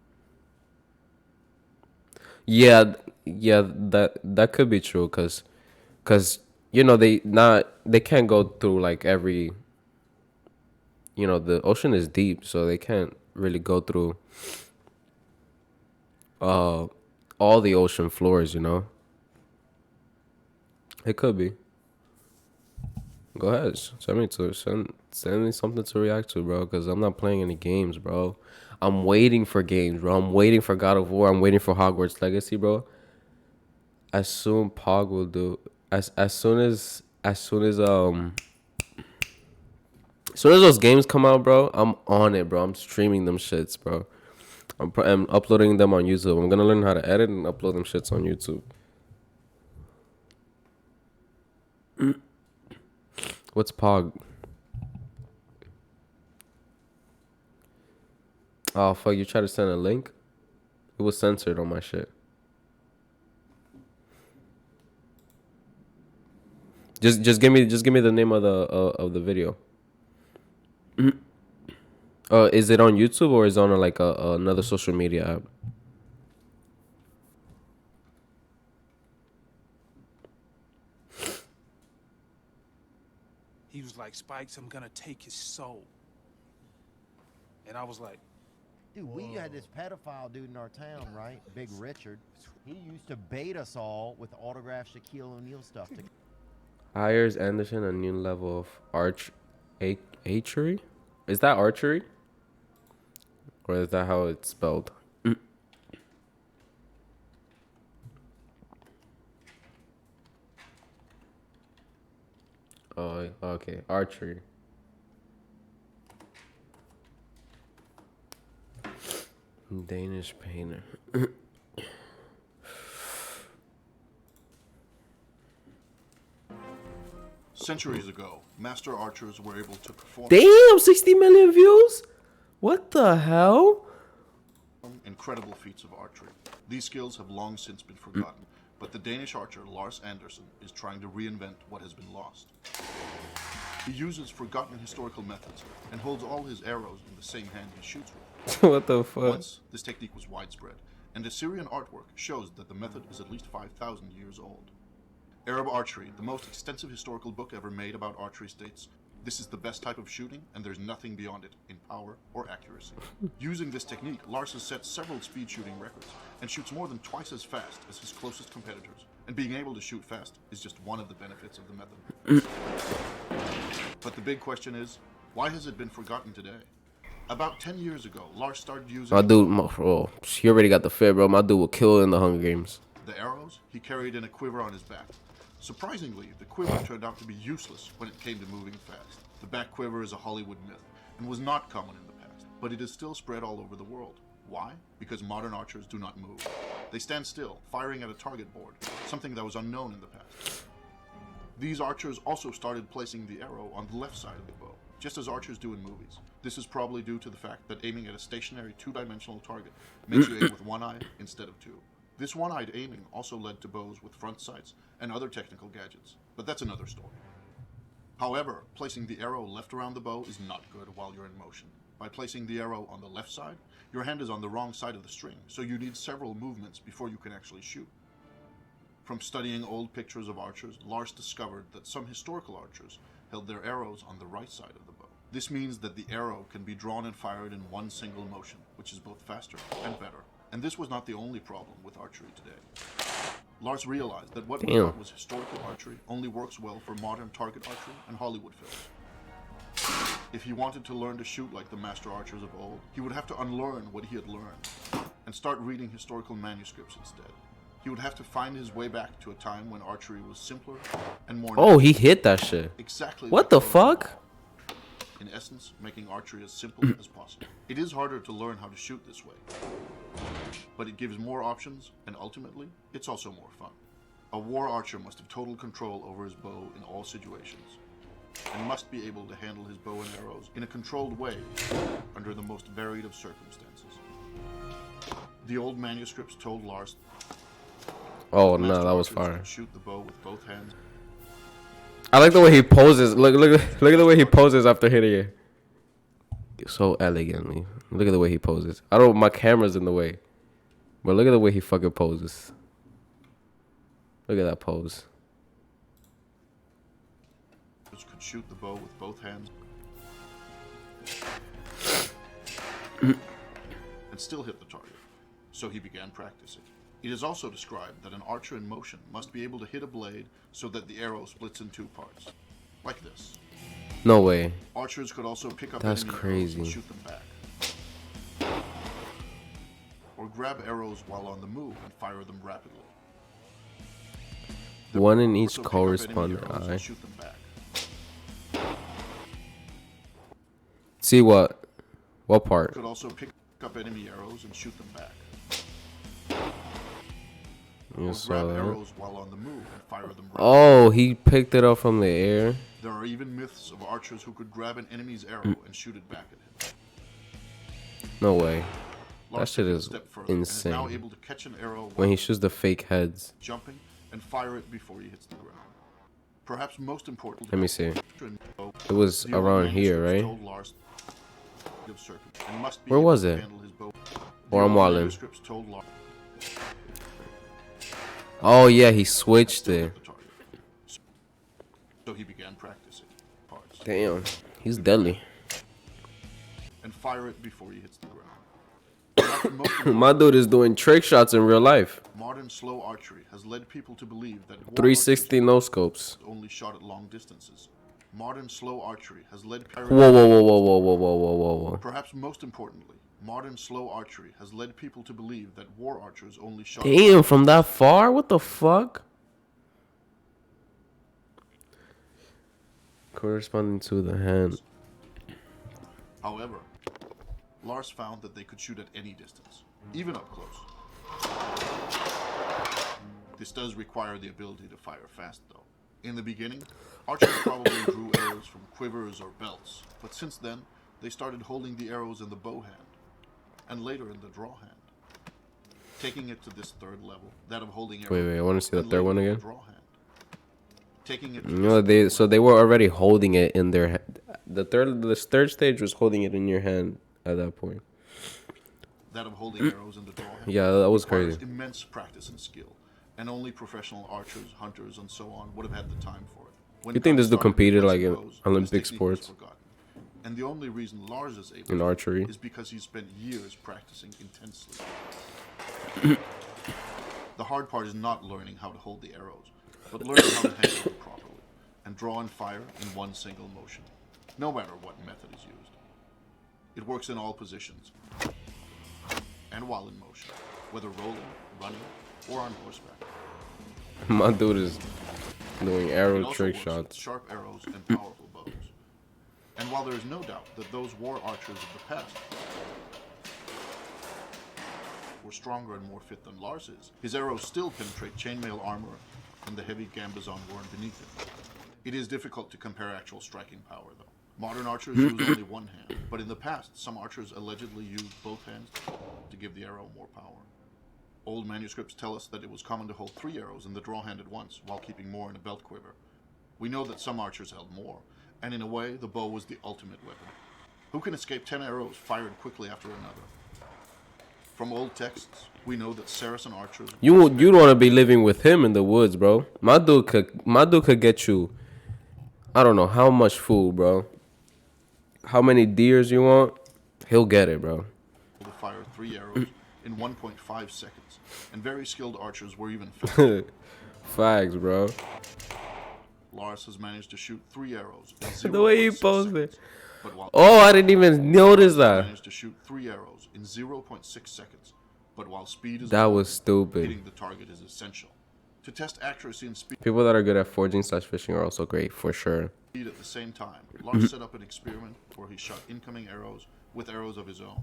Yeah, that could be true, cause they can't go through like every. The ocean is deep, so they can't really go through all the ocean floors, It could be. Go ahead, send me something to react to, bro, because I'm not playing any games, bro. I'm waiting for games, bro. I'm waiting for God of War. I'm waiting for Hogwarts Legacy, bro. As soon Pog will do, as soon as those games come out, bro, I'm on it, bro. I'm streaming them shits, bro. I'm uploading them on YouTube. I'm gonna learn how to edit and upload them shits on YouTube. What's Pog? Oh, fuck, you try to send a link? It was censored on my shit. Just give me the name of the video. Is it on YouTube or is it on like another social media app? He was like, Spikes, I'm gonna take his soul. And I was like, dude, we had this pedophile dude in our town, right? Big Richard. He used to bait us all with autographed Shaquille O'Neal stuff. Hires Anderson a new level of archery? Is that archery? Or is that how it's spelled? Oh, okay. Archery. Danish painter. Centuries ago, master archers were able to perform Damn, 60 million views? What the hell? incredible feats of archery. These skills have long since been forgotten, but the Danish archer Lars Andersen is trying to reinvent what has been lost. He uses forgotten historical methods and holds all his arrows in the same hand he shoots with. What the fuck? Once, this technique was widespread, and Assyrian artwork shows that the method is at least 5,000 years old. Arab Archery, the most extensive historical book ever made about archery, states, "This is the best type of shooting, and there's nothing beyond it in power or accuracy." Using this technique, Lars has set several speed shooting records and shoots more than twice as fast as his closest competitors. And being able to shoot fast is just one of the benefits of the method. But the big question is, why has it been forgotten today? About 10 years ago, Lars started using... My dude, bro, he already got the fit, bro. My dude will kill in the Hunger Games. The arrows he carried in a quiver on his back. Surprisingly, the quiver turned out to be useless when it came to moving fast. The back quiver is a Hollywood myth and was not common in the past, but it is still spread all over the world. Why? Because modern archers do not move. They stand still, firing at a target board, something that was unknown in the past. These archers also started placing the arrow on the left side of the bow, just as archers do in movies. This is probably due to the fact that aiming at a stationary two-dimensional target makes you aim with one eye instead of two. This one-eyed aiming also led to bows with front sights and other technical gadgets, but that's another story. However, placing the arrow left around the bow is not good while you're in motion. By placing the arrow on the left side, your hand is on the wrong side of the string, so you need several movements before you can actually shoot. From studying old pictures of archers, Lars discovered that some historical archers held their arrows on the right side of the bow. This means that the arrow can be drawn and fired in one single motion, which is both faster and better. And this was not the only problem with archery today. Lars realized that what we thought was historical archery only works well for modern target archery and Hollywood films. If he wanted to learn to shoot like the master archers of old, he would have to unlearn what he had learned and start reading historical manuscripts instead. He would have to find his way back to a time when archery was simpler and more... Oh, he hit that shit. Exactly. What the fuck? In essence, making archery as simple as possible. It is harder to learn how to shoot this way, but it gives more options, and ultimately, it's also more fun. A war archer must have total control over his bow in all situations, and must be able to handle his bow and arrows in a controlled way under the most varied of circumstances. The old manuscripts told Lars... Oh no, that was fire. Shoot the bow with both hands. I like the way he poses. Look at the way he poses after hitting it. So elegantly. Look at the way he poses. I don't. My camera's in the way, but look at the way he fucking poses. Look at that pose. Could shoot the bow with both hands and still hit the target. So he began practicing. It is also described that an archer in motion must be able to hit a blade so that the arrow splits in two parts, like this. No way. Archers could also pick up That's enemy crazy. arrows and shoot them back, or grab arrows while on the move and fire them rapidly. One in each Also pick up corresponding enemy arrows eye. and shoot them back. See what part? Could also pick up enemy arrows and shoot them back. You Or saw grab that? arrows while on the move and fire them rapidly. Oh, he picked it up from the air. There are even myths of archers who could grab an enemy's arrow and shoot it back at him. No way. That Lars shit took it a is step further and is now insane. able to catch an arrow When while he shoots the fake heads. jumping and fire it before he hits the ground. Perhaps most importantly, Let me see. It was the old around here, manuscripts right? told Lars of circuit and must be Where able was to it? handle his bow. Or The I'm old wilding. manuscripts told Lars Oh yeah, he switched it. so he began practicing parts Damn, he's deadly. and fire it before he hits the ground. Perhaps most My dude is doing trick shots in real life. modern slow archery has led people to believe that war 360 no scopes. archers only shot at long distances. Modern slow archery has led Whoa, whoa, whoa, whoa, whoa, whoa, whoa, whoa, whoa, whoa. Perhaps most importantly, modern slow archery has led people to believe that war archers only shot Damn, from that far? What the fuck? Corresponding to the hand. However, Lars found that they could shoot at any distance, even up close. This does require the ability to fire fast, though. In the beginning, archers probably drew arrows from quivers or belts, but since then, they started holding the arrows in the bow hand, and later in the draw hand. Taking it to this third level, that of holding arrows. Wait, I want to see the and third one later in again. the draw hand. Taking it to You know, they were already holding it in their the third stage was holding it in your hand at that point. That of holding arrows in the draw hand. Yeah, that was requires crazy. Immense practice and skill, and only professional archers, hunters, and so on would have had the time for it. When You think this guns dude started competed like placing in bows, Olympic this technique was sports? forgotten. And the only reason Lars is able In to archery. is because he spent years practicing intensely. The hard part is not learning how to hold the arrows, but learning how to handle them properly and draw and fire in one single motion, no matter what method is used. It works in all positions and while in motion, whether rolling, running, or on horseback. My dude is doing It arrow also trick works with shots. sharp arrows and powerful bows. And while there is no doubt that those war archers of the past were stronger and more fit than Lars is, his arrows still penetrate chainmail armor and the heavy gambazon worn beneath it. It is difficult to compare actual striking power, though. Modern archers use only one hand, but in the past, some archers allegedly used both hands to give the arrow more power. Old manuscripts tell us that it was common to hold 3 arrows in the draw hand at once, while keeping more in a belt quiver. We know that some archers held more, and in a way, the bow was the ultimate weapon. Who can escape 10 arrows fired quickly after another? From old texts, we know that Saracen archers... You'd want to be living with him in the woods, bro. My dude could get you, I don't know how much food, bro. How many deers you want, he'll get it, bro. ...to fire 3 arrows in 1.5 seconds, and very skilled archers were even faster. Facts, bro. Lars has managed to shoot 3 arrows in The way he 0.6 posed it. seconds, but while Oh, I didn't even notice that. managed to shoot 3 arrows in 0.6 seconds, but while speed is That good, was stupid. hitting the target is essential. To test accuracy and speed People that are good at forging/fishing are also great, for sure. at the same time, Lars set up an experiment where he shot incoming arrows with arrows of his own.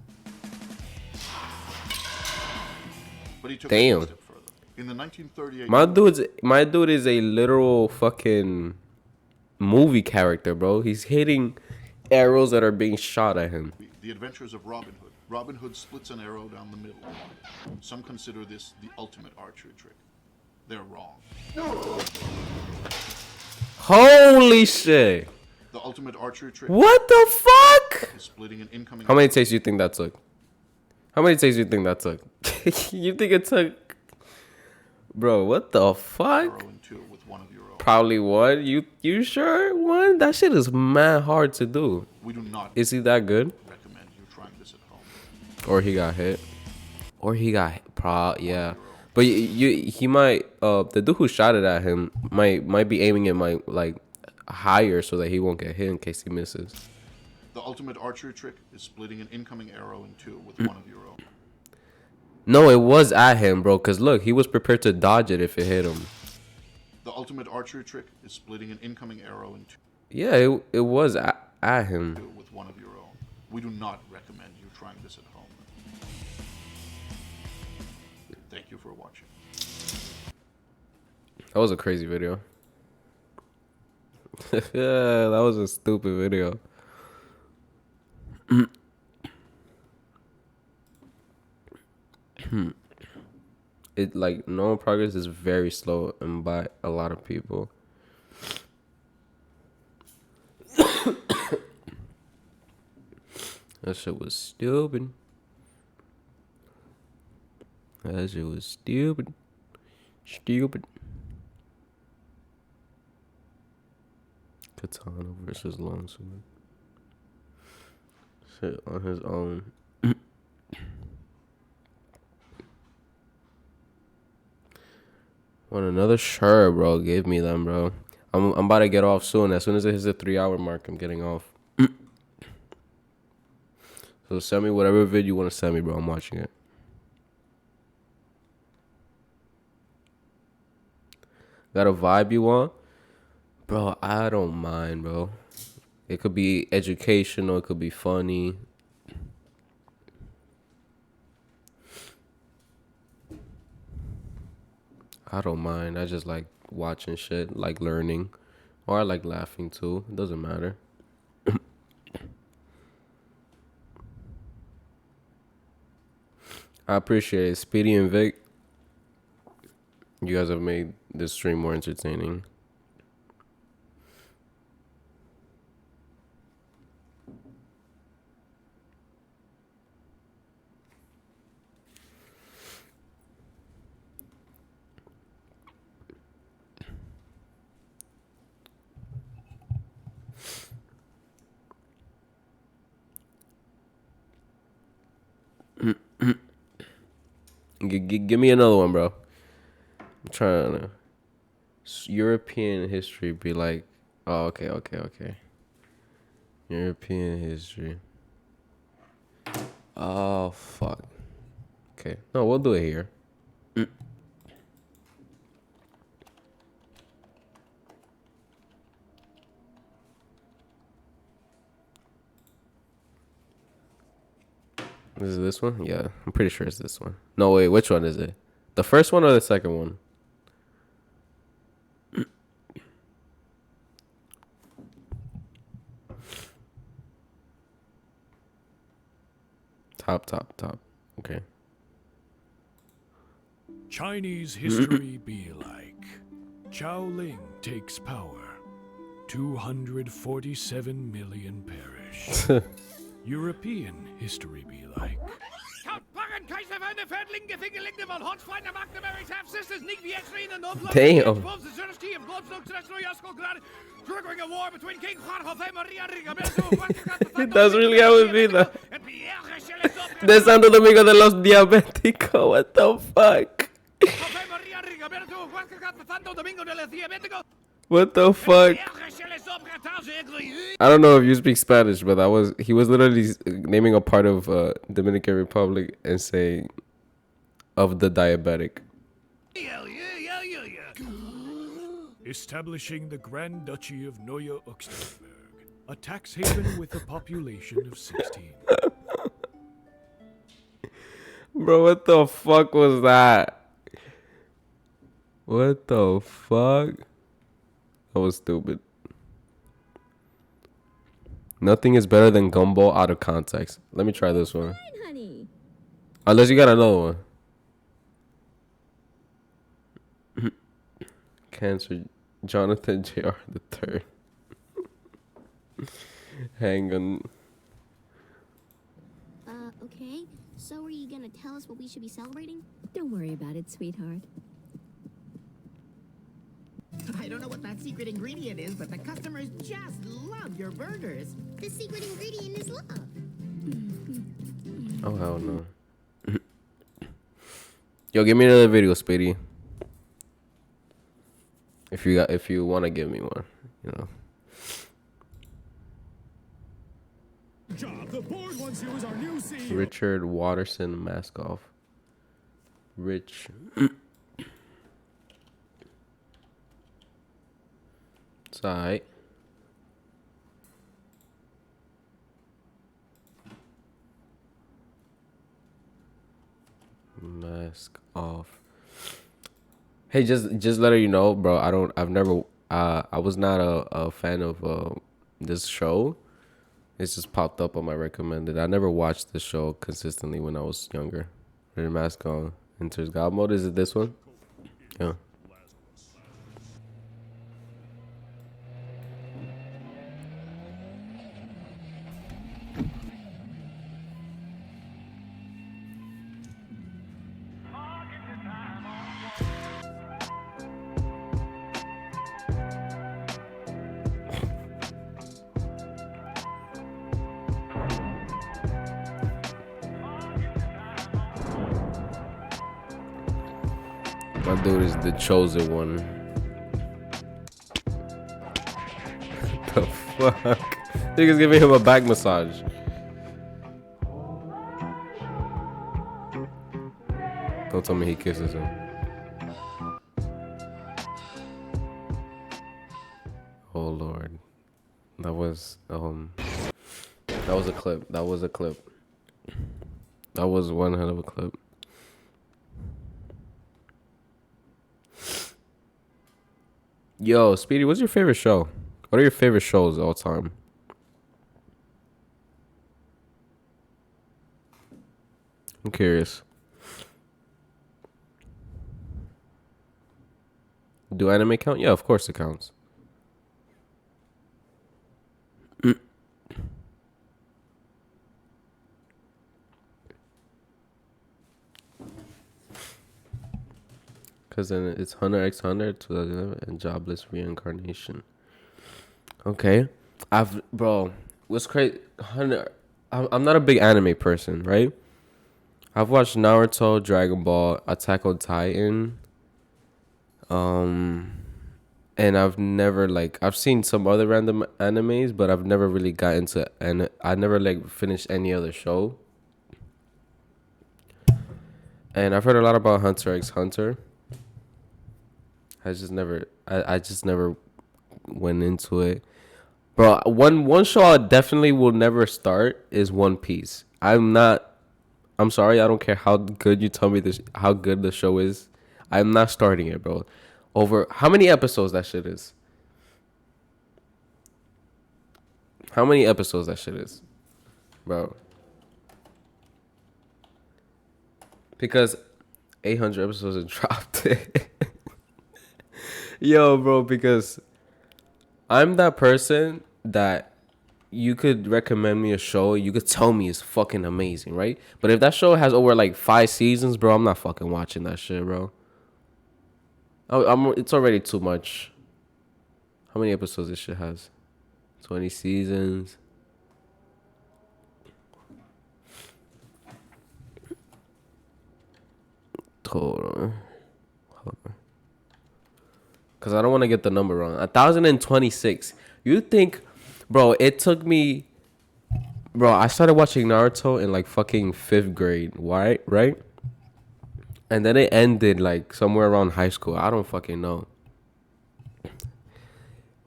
But he took it Damn. a step further. In the 1938 My dude is a literal fucking movie character, bro. He's hitting arrows that are being shot at him. The Adventures of Robin Hood. Robin Hood splits an arrow down the middle. Some consider this the ultimate archery trick. They're wrong. Holy shit. The ultimate archery trick What the fuck? is splitting an incoming How many takes do you think that took? How many takes do you think that took? You think it took... Bro, what the fuck? with one of your own. Probably one. You sure? One? That shit is mad hard to do. We do not Is he that good? recommend you trying this at home. Or he got hit. Or he got yeah. But he might the dude who shot it at him might be aiming it like higher so that he won't get hit in case he misses. The ultimate archery trick is splitting an incoming arrow in 2 with one of your own. No, it was at him, bro, cuz look, he was prepared to dodge it if it hit him. The ultimate archery trick is splitting an incoming arrow in 2 Yeah, it was at him. with one of your own. We do not recommend you trying this at home. Thank you for watching. That was a crazy video. Yeah, that was a stupid video. It like normal progress is very slow and by a lot of people. That shit was stupid. That shit was stupid. Stupid. Katana versus Longsword. Shit on his own. Want another? Sure, bro. Give me them, bro. I'm about to get off soon. As soon as it hits the 3-hour mark, I'm getting off. So send me whatever vid you want to send me, bro. I'm watching it. Got a vibe you want? Bro, I don't mind, bro. It could be educational. It could be funny. I don't mind. I just like watching shit, like learning. Or I like laughing too. It doesn't matter. I appreciate it. Speedy and Vic. You guys have made this stream more entertaining. Give me another one, bro. I'm trying to. European history be like. Oh, okay. European history. Oh, fuck. Okay. No, we'll do it here. Is it this one? Yeah, I'm pretty sure it's this one. No, wait, which one is it? The first one or the second one? Top. Okay. Chinese history be like. Zhao Ling takes power. 247 million perish. European history be like. Damn. That's really how it be though. De Santo Domingo de los Diabéticos. What the fuck? What the fuck? I don't know if you speak Spanish, but he was literally naming a part of Dominican Republic and saying of the diabetic. Establishing the Grand Duchy of Neue Uxtenberg, a tax haven with a population of 16. Bro, what the fuck was that? What the fuck? That was stupid. Nothing is better than gumball out of context. Let me try this one. Fine, honey. Unless you got another one. Cancer Jonathan Jr. the third. Hang on. Okay. So are you gonna tell us what we should be celebrating? Don't worry about it, sweetheart. I don't know what that secret ingredient is, but the customers just love your burgers. The secret ingredient is love. Oh hell no. Yo, give me another video, Speedy. If you wanna give me one, you know. Job. The board wants you as our new CEO. Richard Watterson Maskoff. Rich. It's alright. Mask off. Hey, just letting you know, bro. I was not a fan of this show. It's just popped up on my recommended. I never watched this show consistently when I was younger. Your mask on. Enters God mode. Is it this one? Yeah. My dude is the chosen one. What the fuck? Nigga's giving him a back massage. Don't tell me he kisses him. Oh Lord. That was a clip. That was a clip. That was one hell of a clip. Yo, Speedy, what's your favorite show? What are your favorite shows of all time? I'm curious. Do anime count? Yeah, of course it counts. Because then it's Hunter x Hunter, 2011, and Jobless Reincarnation. Okay. What's crazy? Hunter, I'm not a big anime person, right? I've watched Naruto, Dragon Ball, Attack on Titan. And I've never, I've seen some other random animes, but I've never really got into, and I never, finished any other show. And I've heard a lot about Hunter x Hunter. I just never went into it. Bro, one show I definitely will never start is One Piece. I'm sorry, I don't care how good you tell me how good the show is. I'm not starting it, bro. Over how many episodes that shit is? How many episodes that shit is? Bro. Because 800 episodes have dropped it. Yo, bro, because I'm that person that you could recommend me a show, you could tell me it's fucking amazing, right? But if that show has over 5 seasons, bro, I'm not fucking watching that shit, bro. It's already too much. How many episodes this shit has? 20 seasons. Hold on. Because I don't want to get the number wrong. 1,026. You think, bro, it took me... Bro, I started watching Naruto in fucking 5th grade, right? And then it ended somewhere around high school. I don't fucking know.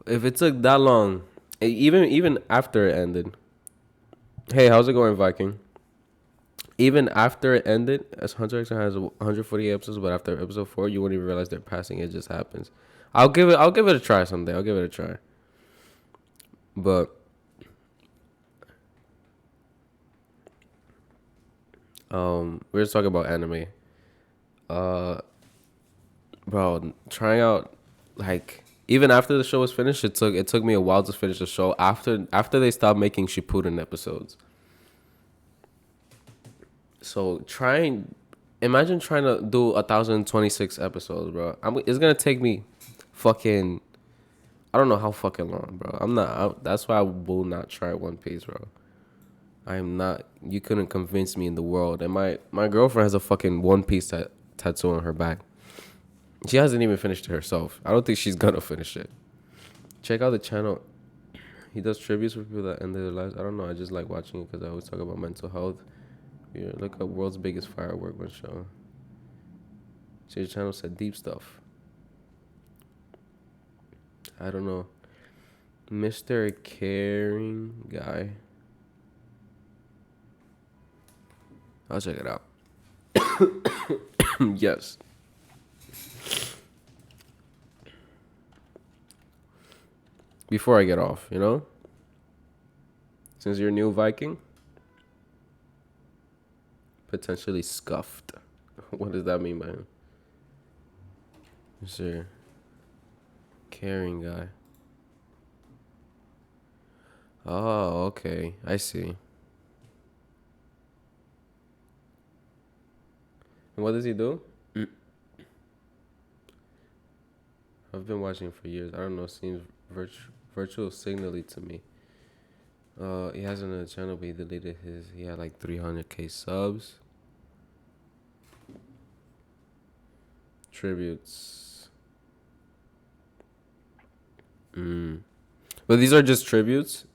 If it took that long, even after it ended... Hey, how's it going, Viking? Even after it ended, as Hunter x Hunter has 148 episodes, but after episode 4, you won't even realize they're passing. It just happens. I'll give it a try someday. I'll give it a try. But we're just talking about anime. Bro, trying out even after the show was finished, it took me a while to finish the show after they stopped making Shippuden episodes. So imagine trying to do 1,026 episodes, bro. It's gonna take me fucking, I don't know how fucking long, bro. That's why I will not try One Piece, bro. I am not. You couldn't convince me in the world. And my girlfriend has a fucking One Piece tattoo on her back. She hasn't even finished it herself. I don't think she's gonna finish it. Check out the channel. He does tributes for people that ended their lives. I don't know. I just like watching it because I always talk about mental health. Yeah, look at World's Biggest Firework one show. So your channel said deep stuff. I don't know. Mr. Caring Guy. I'll check it out. Yes. Before I get off, since you're new, Viking, potentially scuffed. What does that mean by him? Sure. Caring guy. Oh, okay. I see. And what does he do? I've been watching for years. I don't know. Seems virtual signally to me. He has another channel, but he deleted his. He had like 300k subs. Tributes. But these are just tributes.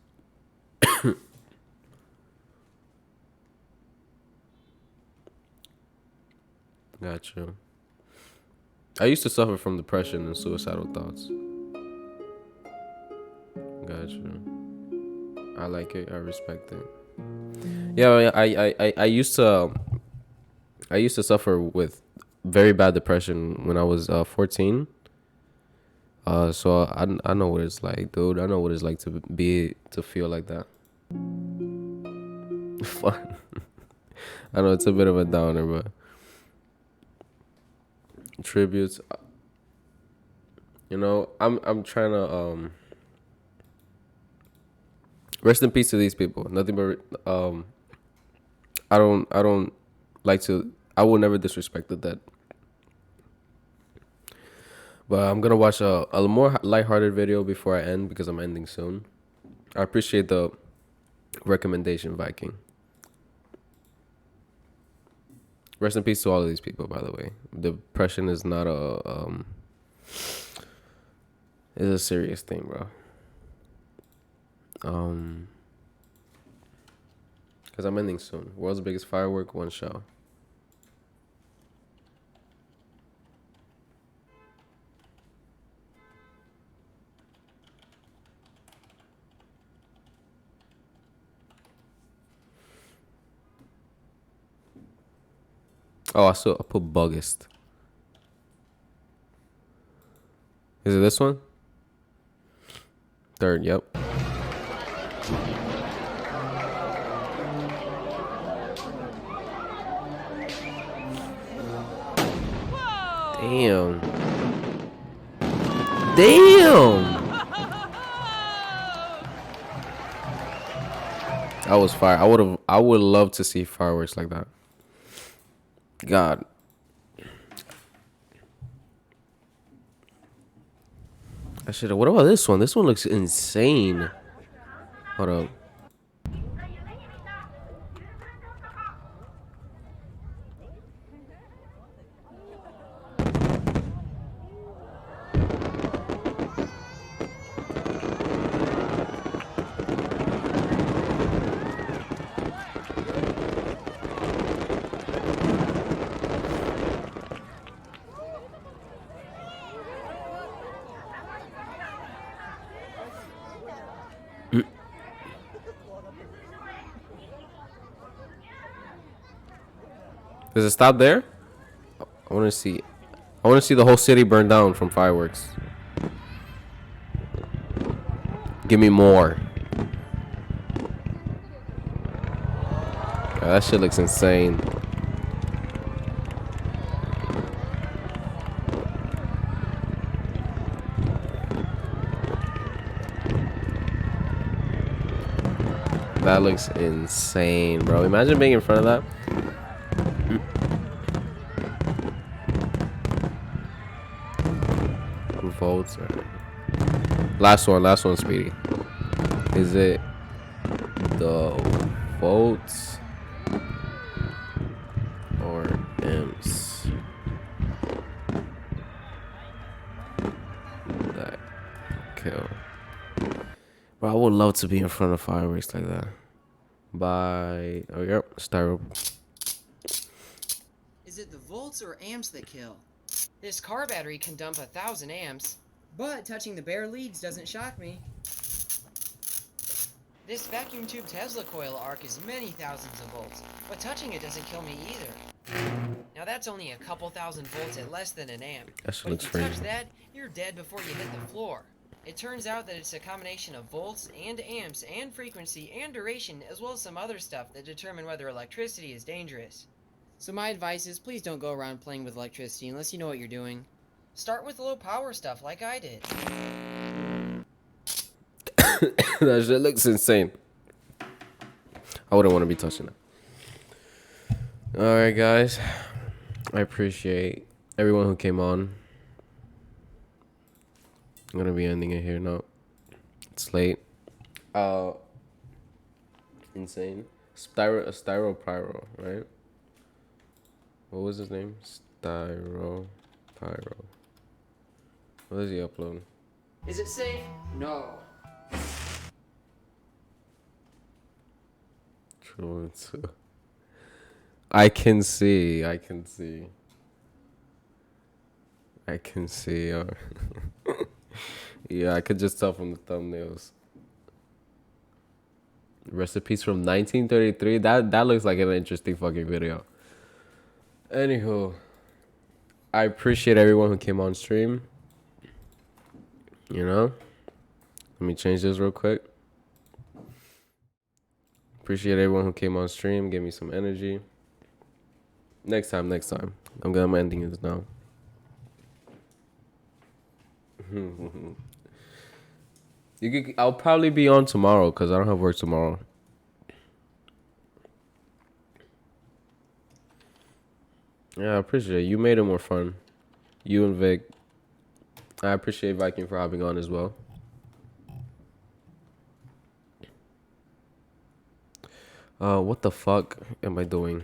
Gotcha. I used to suffer from depression and suicidal thoughts. Gotcha. I like it. I respect it. Yeah, I used to suffer with very bad depression when I was 14. So I know what it's like, dude. I know what it's like to feel like that. Fun. I know it's a bit of a downer, but tributes. You know, I'm trying to rest in peace to these people. Nothing but I don't like to. I will never disrespect the dead. But I'm gonna watch a more lighthearted video before I end because I'm ending soon. I appreciate the recommendation, Viking. Rest in peace to all of these people, by the way. Depression is not it's a serious thing, bro. Because I'm ending soon. World's biggest firework, one show. Oh, I put Buggist. Is it this one? Third, yep. Damn. Damn. That was fire. I would love to see fireworks like that. God. What about this one? This one looks insane. Hold up. Does it stop there? I want to see. I want to see the whole city burn down from fireworks. Give me more. God, that shit looks insane. That looks insane, bro. Imagine being in front of that. Votes. Last one, Speedy. Is it the votes or imps that kill? Bro, I would love to be in front of fireworks like that. By Styro. Is it the volts or amps that kill? This car battery can dump 1,000 amps, but touching the bare leads doesn't shock me. This vacuum tube Tesla coil arc is many thousands of volts, but touching it doesn't kill me either. Now that's only a couple thousand volts at less than an amp. That But looks if you touch crazy. that, you're dead before you hit the floor. It turns out that it's a combination of volts and amps and frequency and duration as well as some other stuff that determine whether electricity is dangerous. So my advice is please don't go around playing with electricity unless you know what you're doing. Start with low power stuff like I did. That shit looks insane. I wouldn't want to be touching it. Alright, guys. I appreciate everyone who came on. I'm gonna be ending it here now. It's late. Insane. Styro Pyro, right? What was his name? Styro Pyro. What does he upload? Is it safe? No. True. I can see. Yeah, I could just tell from the thumbnails. Recipes from 1933. That looks like an interesting fucking video. Anywho, I appreciate everyone who came on stream. You know, let me change this real quick. Appreciate everyone who came on stream, gave me some energy. Next time. I'm ending this now. I'll probably be on tomorrow because I don't have work tomorrow. Yeah, I appreciate it. You made it more fun. You and Vic. I appreciate Viking for hopping on as well. What the fuck am I doing?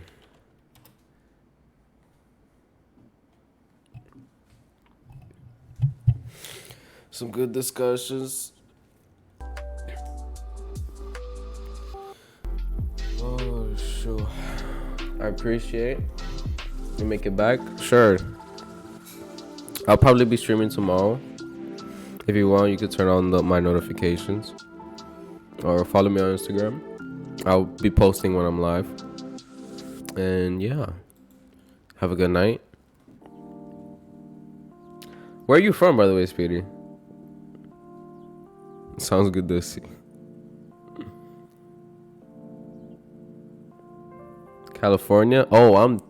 Some good discussions. Oh, sure. I appreciate you make it back. Sure. I'll probably be streaming tomorrow. If you want, you could turn on my notifications. Or follow me on Instagram. I'll be posting when I'm live. And yeah. Have a good night. Where are you from, by the way, Speedy? Sounds good to see. California? Oh,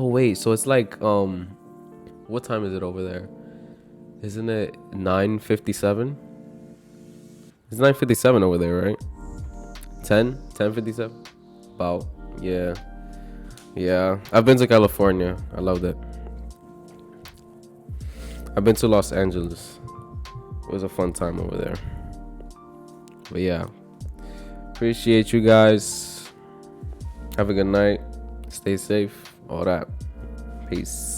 wait, so it's like, what time is it over there? Isn't it 9:57? It's 9:57 over there, right? 10:57? About, yeah. Yeah, I've been to California. I loved it. I've been to Los Angeles. It was a fun time over there. But yeah, appreciate you guys. Have a good night. Stay safe. All that. Peace.